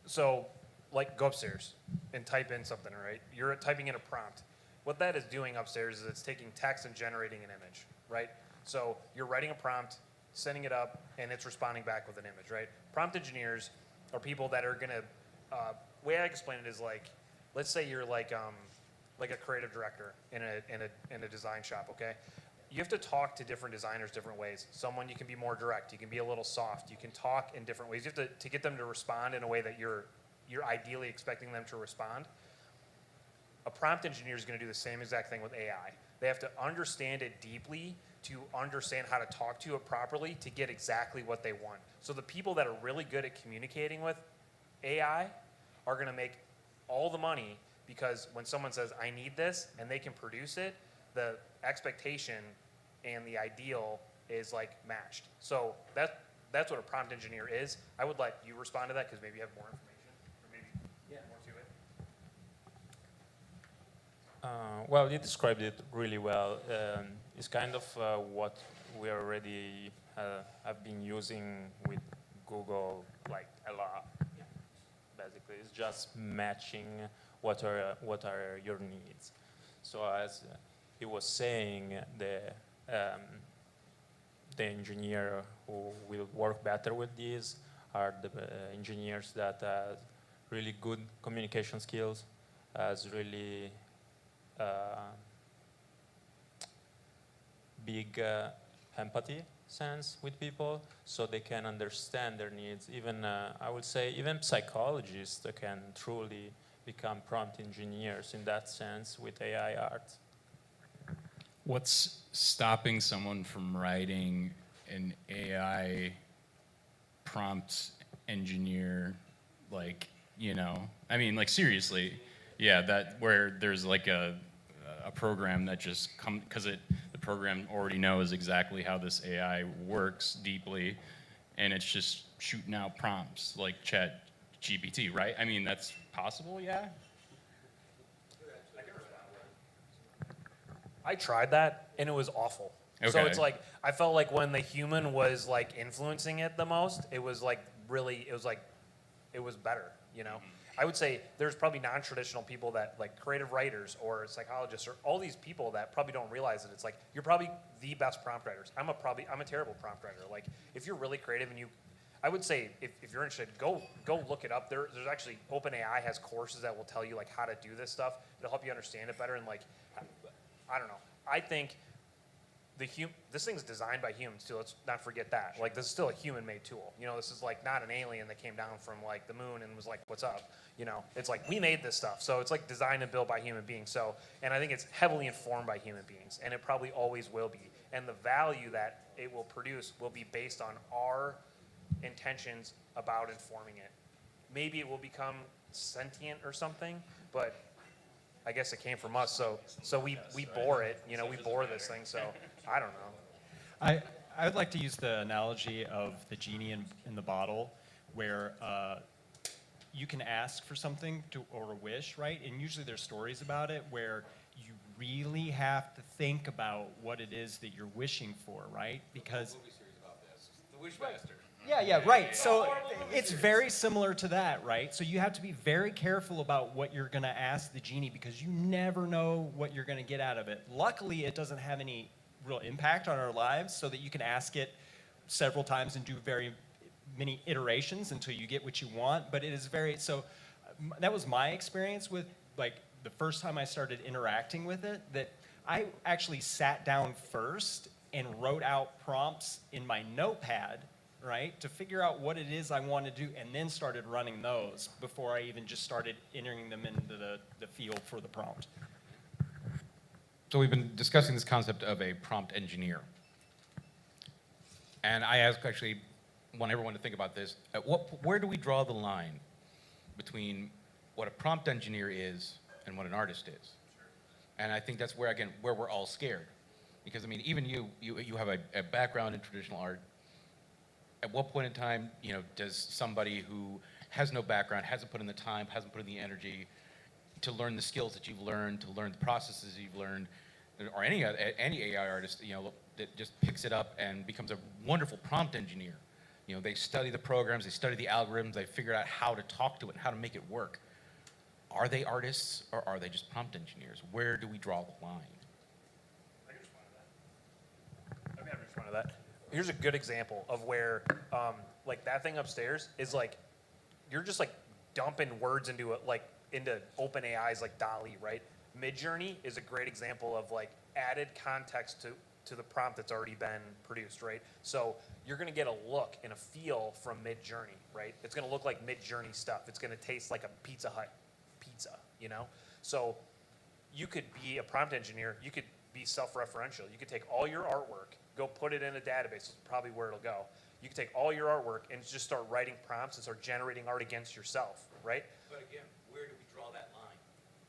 Speaker 6: so like go upstairs and type in something, right? You're typing in a prompt. What that is doing upstairs is it's taking text and generating an image, right? So you're writing a prompt, sending it up, and it's responding back with an image, right? Prompt engineers are people that are gonna, way I explain it is like, let's say you're like a creative director in a design shop, okay? You have to talk to different designers different ways. Someone you can be more direct, you can be a little soft, you can talk in different ways. You have to get them to respond in a way that you're ideally expecting them to respond. A prompt engineer is going to do the same exact thing with AI. They have to understand it deeply to understand how to talk to it properly to get exactly what they want. So the people that are really good at communicating with AI are going to make all the money because when someone says, I need this, and they can produce it, the expectation and the ideal is like matched. So that's what a prompt engineer is. I would let you respond to that because maybe you have more information or maybe more to it.
Speaker 4: Well, you described it really well. It's kind of what we already have been using with Google like a lot. Basically, it's just matching what are your needs. So as he was saying, the engineer who will work better with these are the engineers that have really good communication skills, has really big empathy sense with people, so they can understand their needs. Even I would say even psychologists can truly become prompt engineers in that sense with AI art.
Speaker 11: What's stopping someone from writing an AI prompt engineer, like, you know, I mean, like, seriously, yeah, that where there's like a program that just because the program already knows exactly how this AI works deeply, and it's just shooting out prompts like Chat GPT, right? I mean, that's possible, yeah?
Speaker 6: I tried that and it was awful. So
Speaker 11: Okay.
Speaker 6: it's like, I felt like when the human was like influencing it the most, it was like really, it was better, you know? I would say there's probably non-traditional people that like creative writers or psychologists or all these people that probably don't realize it. It's like, you're probably the best prompt writers. I'm a terrible prompt writer. Like if you're really creative and I would say if you're interested, go look it up. There's actually, OpenAI has courses that will tell you like how to do this stuff. It'll help you understand it better and like, I don't know. I think this thing's designed by humans too. Let's not forget that. Like this is still a human-made tool. You know, this is like not an alien that came down from like the moon and was like, "What's up?" You know, it's like we made this stuff. So it's like designed and built by human beings. So, and I think it's heavily informed by human beings, and it probably always will be. And the value that it will produce will be based on our intentions about informing it. Maybe it will become sentient or something, but I guess it came from us, so we bore it, you know, we bore this thing, so I don't know.
Speaker 10: I would like to use the analogy of the genie in the bottle, where you can ask for something or a wish, right? And usually there's stories about it where you really have to think about what it is that you're wishing for, right? Because
Speaker 9: The Wishmaster.
Speaker 10: yeah, right. So it's very similar to that, right? So you have to be very careful about what you're going to ask the genie because you never know what you're going to get out of it. Luckily, it doesn't have any real impact on our lives so that you can ask it several times and do very many iterations until you get what you want. But it is that was my experience with like the first time I started interacting with it, that I actually sat down first and wrote out prompts in my notepad, right, to figure out what it is I want to do, and then started running those before I even just started entering them into the field for the prompt.
Speaker 9: So we've been discussing this concept of a prompt engineer. And I actually want everyone to think about this. Where do we draw the line between what a prompt engineer is and what an artist is? And I think that's where, again, where we're all scared. Because, I mean, even you have a background in traditional art. At what point in time, does somebody who has no background, hasn't put in the time, hasn't put in the energy to learn the skills that you've learned, to learn the processes you've learned, or any AI artist, that just picks it up and becomes a wonderful prompt engineer. They study the programs, they study the algorithms, they figure out how to talk to it and how to make it work. Are they artists or are they just prompt engineers? Where do we draw the line?
Speaker 6: I can respond to that. Here's a good example of where, like that thing upstairs is like, you're just like dumping words into it, like into OpenAI's like DALL-E, right? Midjourney is a great example of like added context to the prompt that's already been produced, right? So you're gonna get a look and a feel from Midjourney, right? It's gonna look like Midjourney stuff. It's gonna taste like a Pizza Hut pizza, So you could be a prompt engineer, you could be self-referential. You could take all your artwork, go put it in a database, that's probably where it'll go. You could take all your artwork and just start writing prompts and start generating art against yourself, right?
Speaker 9: But again, where do we draw that line?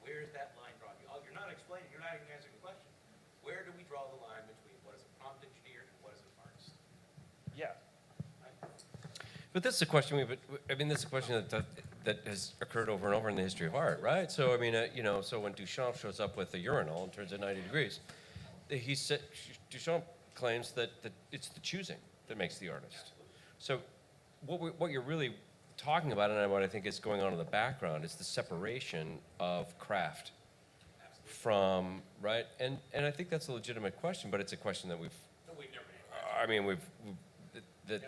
Speaker 9: Where is that line drawn? You're not explaining, you're not even answering the question. Where do we draw the line between what is a prompt engineer and what is an artist?
Speaker 6: Yeah.
Speaker 7: But this is a question this is a question that has occurred over and over in the history of art, right? So I mean, so when Duchamp shows up with a urinal and turns it 90 degrees, Duchamp claims that it's the choosing that makes the artist. So what you're really talking about, and what I think is going on in the background, is the separation of craft from, right? And I think that's a legitimate question, but it's a question that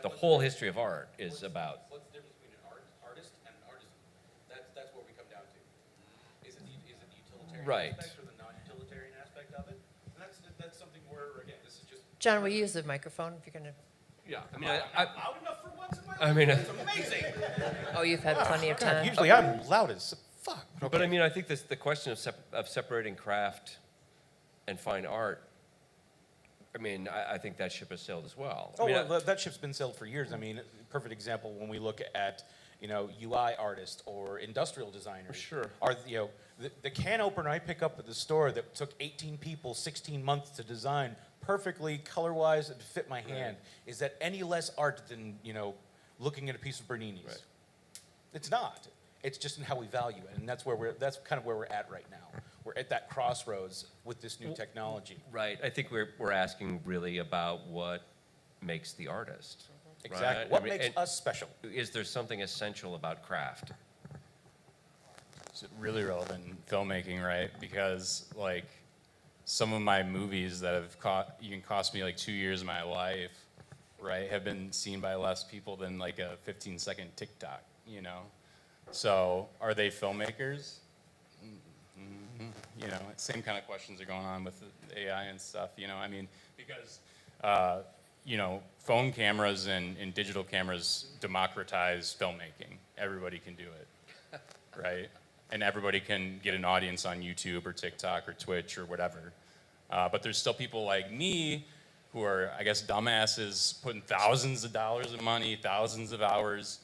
Speaker 7: the whole history of art is about.
Speaker 9: What's the difference between an artist and an artisan? That's what we come down to. Is it the utilitarian
Speaker 7: Right.
Speaker 9: aspect or the non-utilitarian aspect of it? And that's something where, again, this is just...
Speaker 2: John, will you use the microphone if you're going to?
Speaker 7: Yeah, I mean,
Speaker 9: loud enough for once in my life.
Speaker 7: I mean,
Speaker 9: it's amazing.
Speaker 2: Oh, you've had plenty of time.
Speaker 6: Usually I'm loud as fuck.
Speaker 7: But I mean, I think the question of separating craft and fine art, I mean, I think that ship has sailed as well.
Speaker 6: Oh,
Speaker 7: I mean,
Speaker 6: well, that ship's been sailed for years. I mean, perfect example when we look at, UI artists or industrial designers.
Speaker 7: Sure.
Speaker 6: Are, the can opener I pick up at the store that took 18 people 16 months to design perfectly color-wise and to fit my hand, is that any less art than, looking at a piece of Bernini's?
Speaker 7: Right.
Speaker 6: It's not. It's just in how we value it, and that's kind of where we're at right now. We're at that crossroads with this new technology.
Speaker 7: Right. I think we're asking really about what makes the artist.
Speaker 6: Exactly.
Speaker 7: Right?
Speaker 6: What
Speaker 7: I mean,
Speaker 6: makes
Speaker 7: and
Speaker 6: us special?
Speaker 7: Is there something essential about craft?
Speaker 16: It's really relevant in filmmaking, right? Because like some of my movies that have cost me like 2 years of my life, right, have been seen by less people than like a 15-second TikTok, So are they filmmakers? Same kind of questions are going on with the AI and stuff, I mean, because, phone cameras and digital cameras democratize filmmaking. Everybody can do it, right? And everybody can get an audience on YouTube or TikTok or Twitch or whatever. But there's still people like me who are, I guess, dumbasses putting thousands of dollars of money, thousands of hours,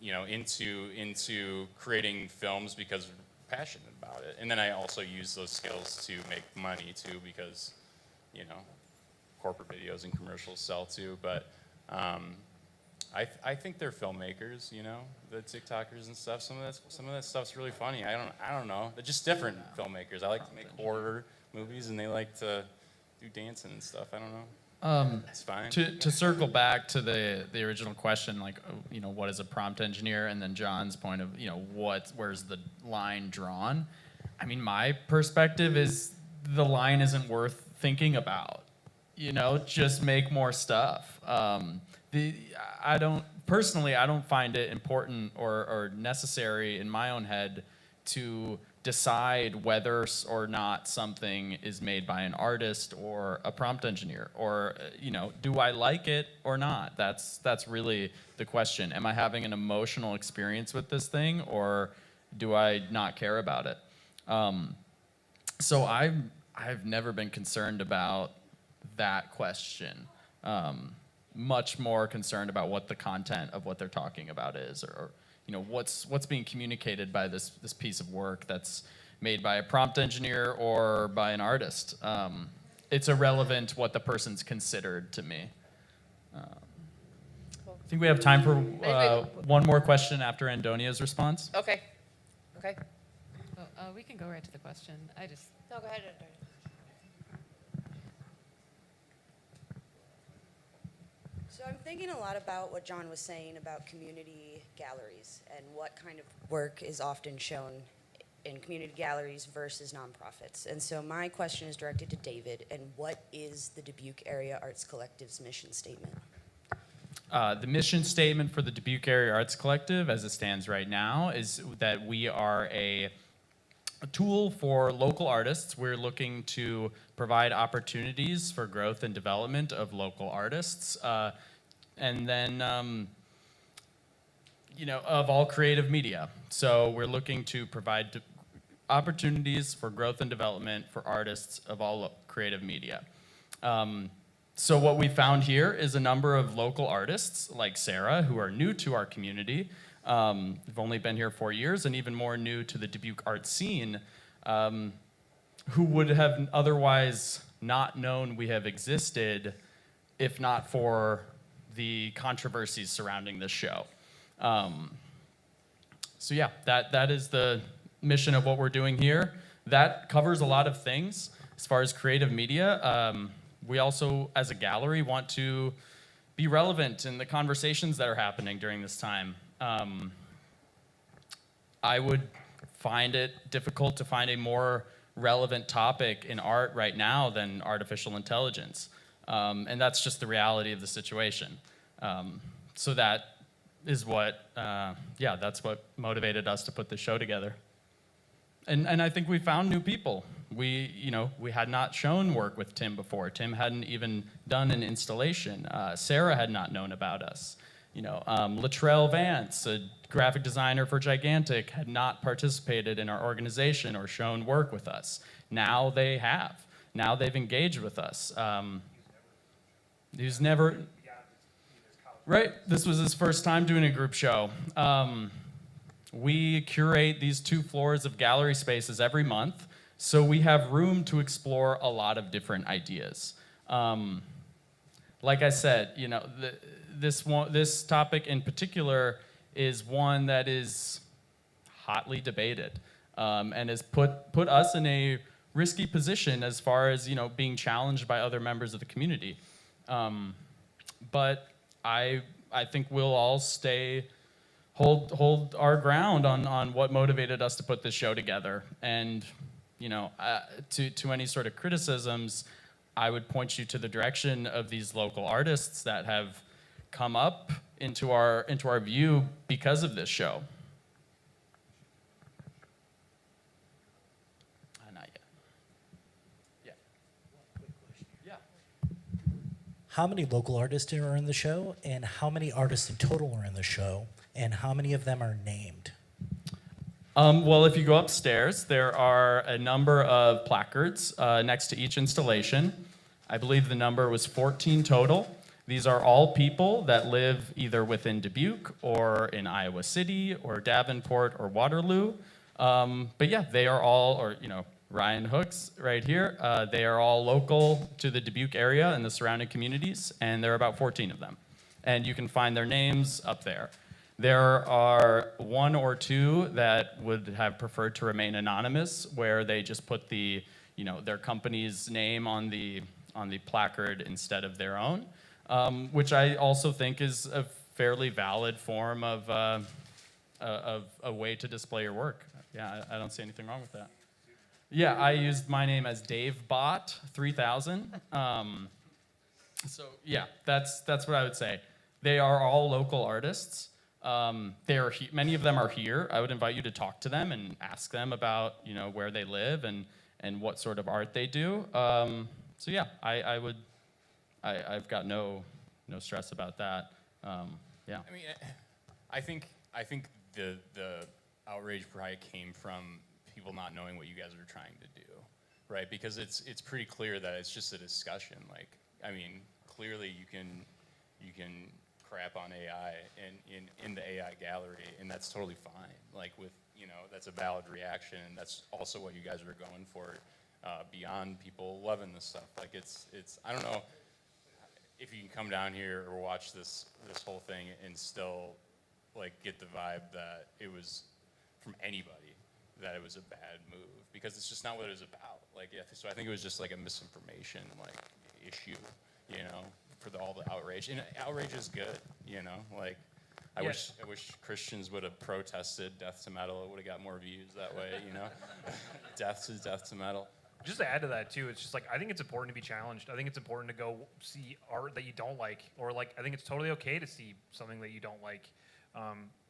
Speaker 16: into creating films because we're passionate about it. And then I also use those skills to make money too, because, corporate videos and commercials sell too. But I think they're filmmakers, the TikTokers and stuff. Some of that stuff's really funny. I don't know. They're just different filmmakers. I like to make horror movies, and they like to do dancing and stuff. I don't know. It's fine.
Speaker 1: To circle back to the original question, like, what is a prompt engineer, and then John's point of, where's the line drawn? I mean, my perspective is the line isn't worth thinking about. Just make more stuff. I don't find it important or necessary in my own head to decide whether or not something is made by an artist or a prompt engineer, or do I like it or not? That's really the question. Am I having an emotional experience with this thing, or do I not care about it? So I've never been concerned about that question. Much more concerned about what the content of what they're talking about is, or you know, what's being communicated by this piece of work that's made by a prompt engineer or by an artist. It's irrelevant what the person's considered to me. I think we have time for one more question after Andonia's response.
Speaker 2: Okay. Okay.
Speaker 5: Oh, we can go right to the question.
Speaker 2: No, go ahead. Antonio.
Speaker 17: So I'm thinking a lot about what John was saying about community galleries and what kind of work is often shown in community galleries versus nonprofits. And so my question is directed to David, and what is the Dubuque Area Arts Collective's mission statement?
Speaker 1: The mission statement for the Dubuque Area Arts Collective, as it stands right now, is that we are a tool for local artists. We're looking to provide opportunities for growth and development of local artists, and then, you know, of all creative media. So we're looking to provide opportunities for growth and development for artists of all creative media. So what we found here is a number of local artists like Sarah, who are new to our community. They've only been here 4 years, and even more new to the Dubuque art scene, who would have otherwise not known we have existed if not for the controversies surrounding this show. So yeah, that is the mission of what we're doing here. That covers a lot of things as far as creative media. We also, as a gallery, want to be relevant in the conversations that are happening during this time. I would find it difficult to find a more relevant topic in art right now than artificial intelligence. And that's just the reality of the situation. So that is what, that's what motivated us to put this show together. And I think we found new people. We had not shown work with Tim before. Tim hadn't even done an installation. Sarah had not known about us. Latrell Vance, a graphic designer for Gigantic, had not participated in our organization or shown work with us. Now they have. Now they've engaged with us. He's never, right? This was his first time doing a group show. We curate these 2 floors of gallery spaces every month, so we have room to explore a lot of different ideas. Like I said, this topic in particular is one that is hotly debated, and has put us in a risky position as far as being challenged by other members of the community. But I think we'll all hold our ground on what motivated us to put this show together. And to any sort of criticisms, I would point you to the direction of these local artists that have come up into our view because of this show. Not yet. Yeah.
Speaker 15: How many local artists are in the show, and how many artists in total are in the show, and how many of them are named?
Speaker 1: Well, if you go upstairs, there are a number of placards next to each installation. I believe the number was 14 total. These are all people that live either within Dubuque or in Iowa City or Davenport or Waterloo. But yeah, they are all, or Ryan Hooks right here, they are all local to the Dubuque area and the surrounding communities, and there are about 14 of them. And you can find their names up there. There are 1 or 2 that would have preferred to remain anonymous, where they just put their company's name on the placard instead of their own, which I also think is a fairly valid form of a way to display your work. Yeah, I don't see anything wrong with that. Yeah, I used my name as DaveBot3000. So yeah, that's what I would say. They are all local artists. Many of them are here. I would invite you to talk to them and ask them about where they live and what sort of art they do. So yeah, I've got no stress about that. Yeah.
Speaker 16: I mean, I think the outrage probably came from people not knowing what you guys are trying to do. right? Because it's pretty clear that it's just a discussion. Like, I mean, clearly you can crap on AI in the AI gallery, and that's totally fine. Like with, you know, that's a valid reaction, and that's also what you guys are going for, beyond people loving this stuff. Like it's I don't know if you can come down here or watch this whole thing and still like get the vibe that it was from anybody that it was a bad move, because it's just not what it was about. Like, yeah, so I think it was just like a misinformation like issue, you know, for all the outrage. And outrage is good, you know, like I wish Christians would have protested death to metal. It would have got more views that way, you know. Death to metal.
Speaker 6: Just to add to that too, it's just like, I think it's important to be challenged. I think it's important to go see art that you don't like, or like, I think it's totally okay to see something that you don't like.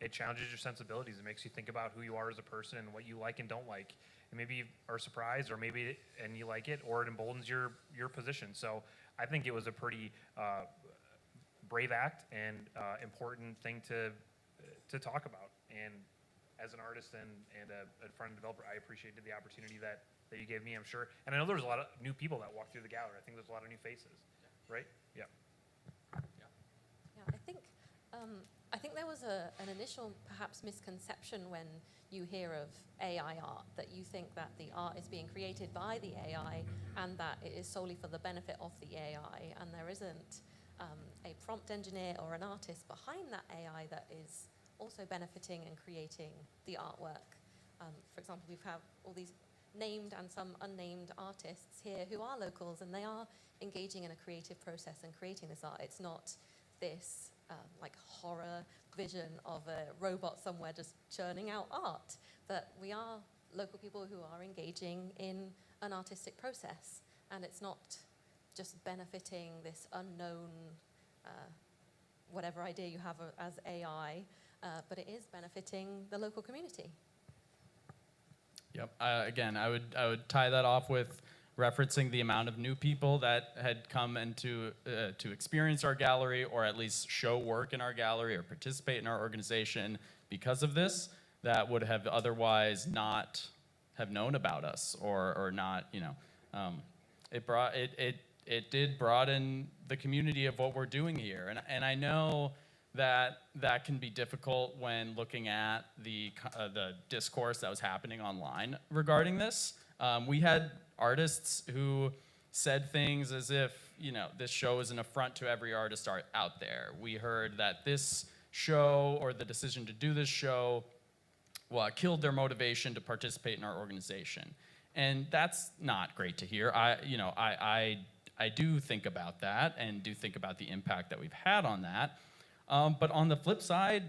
Speaker 6: It challenges your sensibilities. It makes you think about who you are as a person and what you like and don't like. And maybe you are surprised, or maybe and you like it, or it emboldens your position. So I think it was a pretty brave act and important thing to talk about. And as an artist and a front-end developer, I appreciated the opportunity that you gave me, I'm sure. And I know there's a lot of new people that walk through the gallery. I think there's a lot of new faces, right? Yeah.
Speaker 8: Yeah, I think there was an initial perhaps misconception when you hear of AI art, that you think that the art is being created by the AI and that it is solely for the benefit of the AI, and there isn't a prompt engineer or an artist behind that AI that is also benefiting and creating the artwork. For example, we've had all these named and some unnamed artists here who are locals, and they are engaging in a creative process and creating this art. It's not this like horror vision of a robot somewhere just churning out art, but we are local people who are engaging in an artistic process, and it's not just benefiting this unknown whatever idea you have as AI, but it is benefiting the local community.
Speaker 1: Yep. Again, I would tie that off with referencing the amount of new people that had come into to experience our gallery, or at least show work in our gallery or participate in our organization because of this, that would have otherwise not have known about us, or not, you know. It did broaden the community of what we're doing here, and I know that can be difficult when looking at the discourse that was happening online regarding this. We had artists who said things as if, you know, this show is an affront to every artist out there. We heard that this show, or the decision to do this show, killed their motivation to participate in our organization. And that's not great to hear. I do think about that, and do think about the impact that we've had on that. But on the flip side,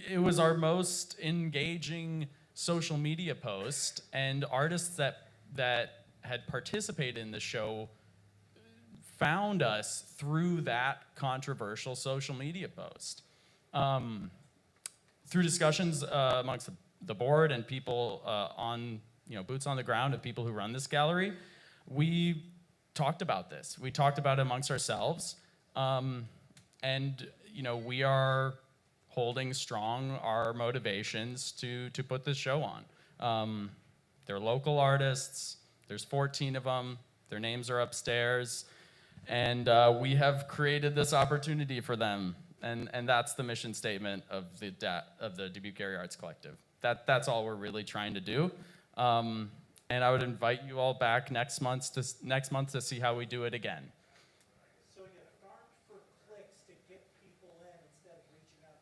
Speaker 1: it was our most engaging social media post, and artists that had participated in the show found us through that controversial social media post. Through discussions amongst the board and people boots on the ground of people who run this gallery, we talked about this. We talked about it amongst ourselves. And you know, we are holding strong our motivations to put this show on. They're local artists. There's 14 of them. Their names are upstairs. And we have created this opportunity for them. And that's the mission statement of the Dubuque Area Arts Collective. That's all we're really trying to do. And I would invite you all back next month to see how we do it again.
Speaker 15: So you farmed for clicks to get people in instead of reaching out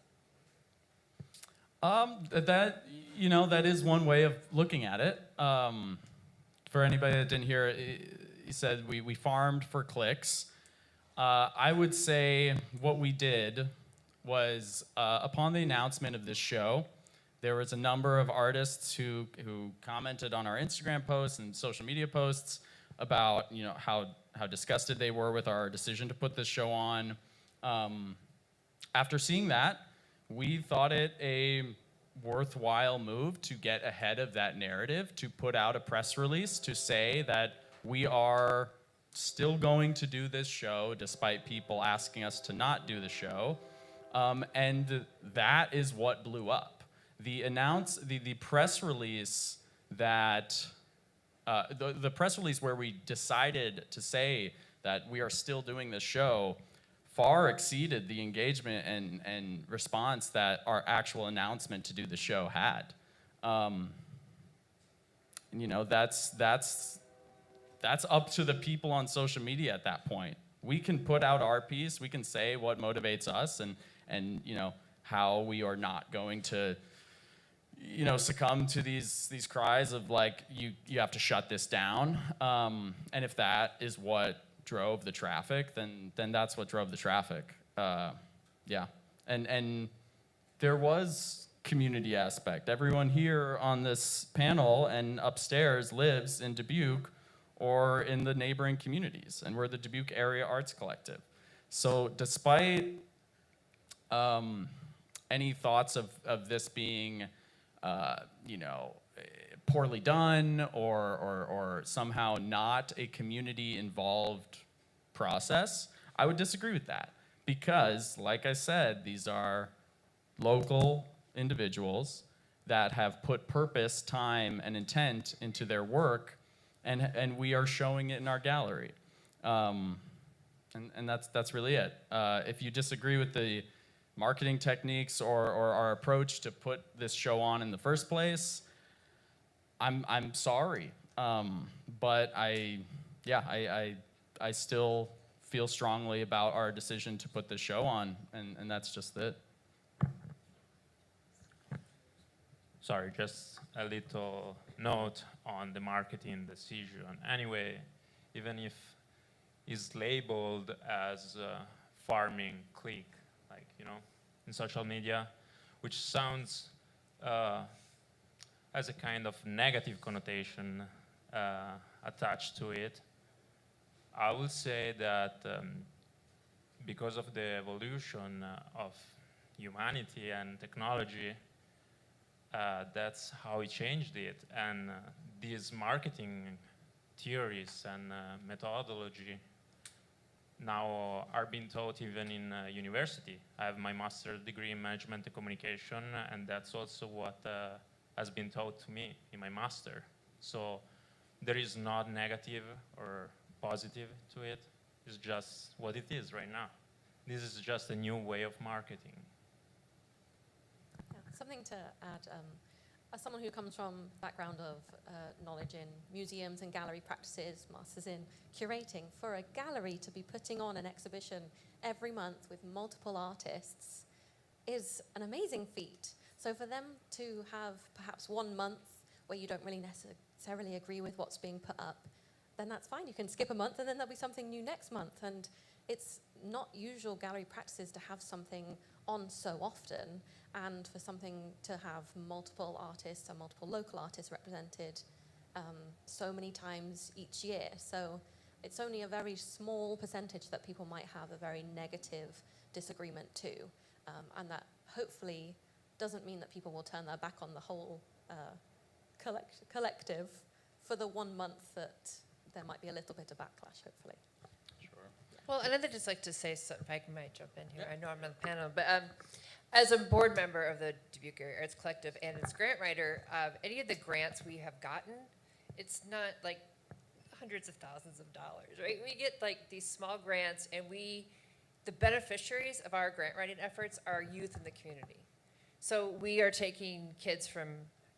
Speaker 15: to them?
Speaker 1: That is one way of looking at it. For anybody that didn't hear it, he said we farmed for clicks. I would say what we did was, upon the announcement of this show, there was a number of artists who commented on our Instagram posts and social media posts about, you know, how disgusted they were with our decision to put this show on. After seeing that, we thought it a worthwhile move to get ahead of that narrative, to put out a press release to say that we are still going to do this show despite people asking us to not do the show. And that is what blew up. The press release that the press release where we decided to say that we are still doing this show far exceeded the engagement and response that our actual announcement to do the show had. You know, that's up to the people on social media at that point. We can put out our piece, we can say what motivates us and you know, how we are not going to, you know, succumb to these cries of like, you have to shut this down. And if that is what drove the traffic, then that's what drove the traffic. Yeah, and there was community aspect. Everyone here on this panel and upstairs lives in Dubuque or in the neighboring communities, and we're the Dubuque Area Arts Collective. So despite any thoughts of this being, you know, poorly done or somehow not a community-involved process, I would disagree with that. Because, like I said, these are local individuals that have put purpose, time, and intent into their work, and we are showing it in our gallery. And that's really it. If you disagree with the marketing techniques or our approach to put this show on in the first place, I'm sorry. But I still feel strongly about our decision to put this show on, and that's just it.
Speaker 4: Sorry, just a little note on the marketing decision. Anyway, even if it's labeled as a farming clique, like, you know, in social media, which sounds as a kind of negative connotation attached to it, I would say that because of the evolution of humanity and technology, that's how we changed it. And these marketing theories and methodology now are being taught even in university. I have my master's degree in management and communication, and that's also what has been taught to me in my master. So there is not negative or positive to it. It's just what it is right now. This is just a new way of marketing.
Speaker 8: Yeah, something to add. As someone who comes from a background of knowledge in museums and gallery practices, masters in curating, for a gallery to be putting on an exhibition every month with multiple artists is an amazing feat. So for them to have perhaps 1 month where you don't really necessarily agree with what's being put up, then that's fine. You can skip a month and then there'll be something new next month. And it's not usual gallery practices to have something on so often, and for something to have multiple artists and multiple local artists represented so many times each year. So it's only a very small percentage that people might have a very negative disagreement to, and that hopefully doesn't mean that people will turn their back on the whole collective for the 1 month that there might be a little bit of backlash, hopefully.
Speaker 2: Well, and I'd just like to say, so if I might jump in here, I know I'm on the panel, but as a board member of the Dubuque Area Arts Collective and as grant writer, any of the grants we have gotten, it's not like hundreds of thousands of dollars, right? We get like these small grants, and the beneficiaries of our grant writing efforts are youth in the community. So we are taking kids from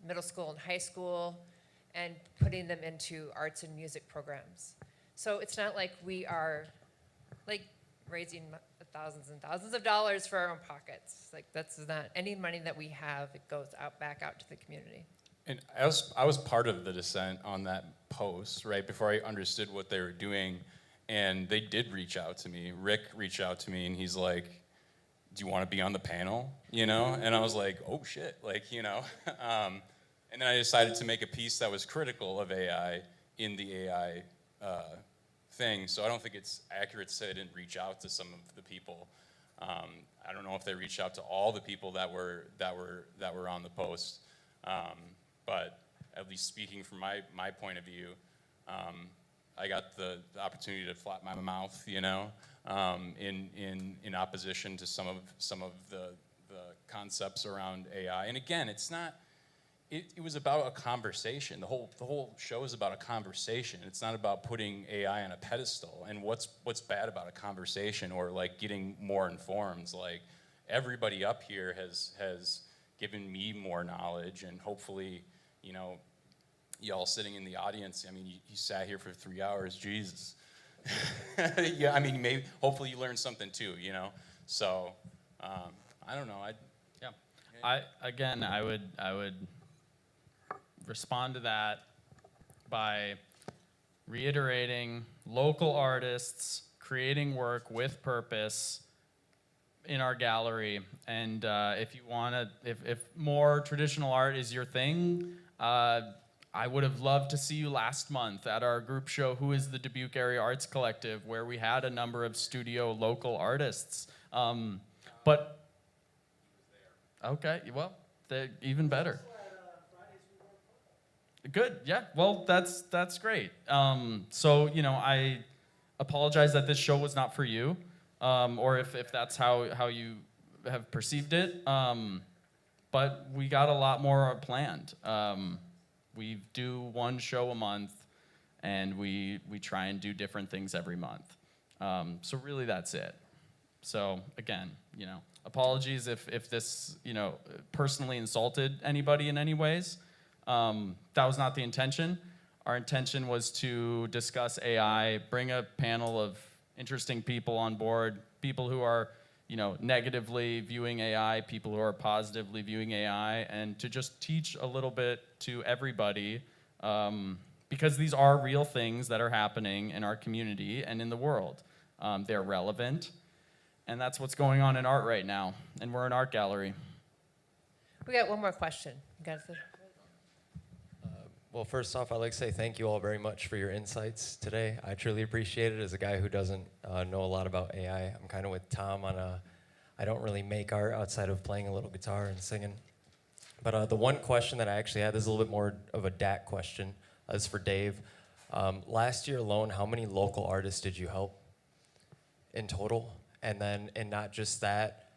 Speaker 2: middle school and high school and putting them into arts and music programs. So it's not like we are like raising thousands and thousands of dollars for our own pockets. Like, that's not any money that we have. It goes back out to the community.
Speaker 16: And I was part of the dissent on that post, right, before I understood what they were doing. And they did reach out to me. Rick reached out to me, and he's like, do you want to be on the panel, you know? And I was like, oh, shit, like, you know. And then I decided to make a piece that was critical of AI in the AI thing. So I don't think it's accurate to say I didn't reach out to some of the people. I don't know if they reached out to all the people that were on the post. But at least speaking from my point of view, I got the opportunity to flap my mouth, you know, in opposition to some of the concepts around AI. And again, it's not, it was about a conversation. The whole show is about a conversation. It's not about putting AI on a pedestal. And what's bad about a conversation or like getting more informed? Like everybody up here has given me more knowledge, and hopefully, you know, y'all sitting in the audience. I mean, you sat here for 3 hours. Jesus. Yeah, I mean, maybe hopefully you learned something too. You know, so I don't know.
Speaker 1: I would respond to that by reiterating local artists creating work with purpose in our gallery. And if you want to, if more traditional art is your thing, I would have loved to see you last month at our group show, Who is the Dubuque Area Arts Collective, where we had a number of studio local artists. But, okay, well, even better. Good, yeah, well, that's great. So, you know, I apologize that this show was not for you, or if that's how you have perceived it. But we got a lot more planned. We do one show a month, and we try and do different things every month. So really, that's it. So again, you know, apologies if this, you know, personally insulted anybody in any ways. That was not the intention. Our intention was to discuss AI, bring a panel of interesting people on board, people who are, you know, negatively viewing AI, people who are positively viewing AI, and to just teach a little bit to everybody, because these are real things that are happening in our community and in the world. They're relevant, and that's what's going on in art right now, and we're an art gallery.
Speaker 2: We got one more question. You got it?
Speaker 18: Well, first off, I'd like to say thank you all very much for your insights today. I truly appreciate it. As a guy who doesn't know a lot about AI, I'm kind of with Tom on I don't really make art outside of playing a little guitar and singing. But the one question that I actually had, this is a little bit more of a DAC question, is for Dave. Last year alone, how many local artists did you help in total? And then, and not just that,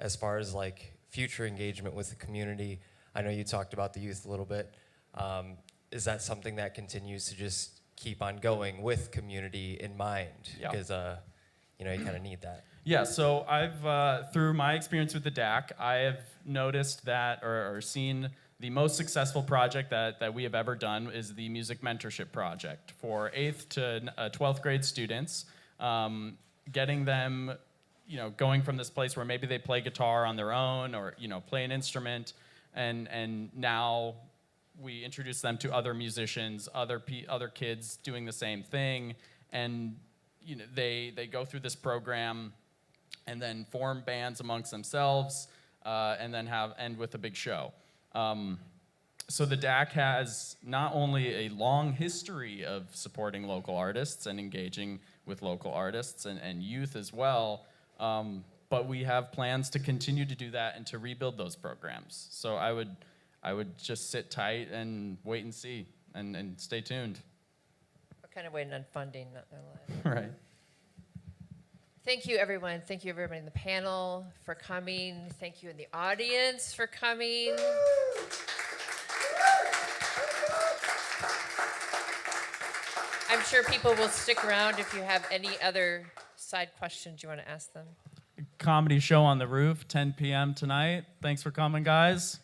Speaker 18: as far as like future engagement with the community, I know you talked about the youth a little bit. Is that something that continues to just keep on going with community in mind?
Speaker 1: Yeah.
Speaker 18: Because, you know, you kind of need that.
Speaker 1: Yeah, so I've, through my experience with the DAC, I have noticed that, or seen the most successful project that we have ever done is the Music Mentorship Project for 8th to 12th grade students, getting them, you know, going from this place where maybe they play guitar on their own or, you know, play an instrument, and now we introduce them to other musicians, other kids doing the same thing, and you know, they go through this program and then form bands amongst themselves, and then end with a big show. So the DAC has not only a long history of supporting local artists and engaging with local artists and youth as well, but we have plans to continue to do that and to rebuild those programs. So I would just sit tight and wait and see and stay tuned.
Speaker 2: We're kind of waiting on funding, not gonna lie.
Speaker 1: Right.
Speaker 2: Thank you, everyone. Thank you, everybody in the panel, for coming. Thank you in the audience for coming. I'm sure people will stick around if you have any other side questions you want to ask them.
Speaker 1: Comedy show on the roof, 10 p.m. tonight. Thanks for coming, guys.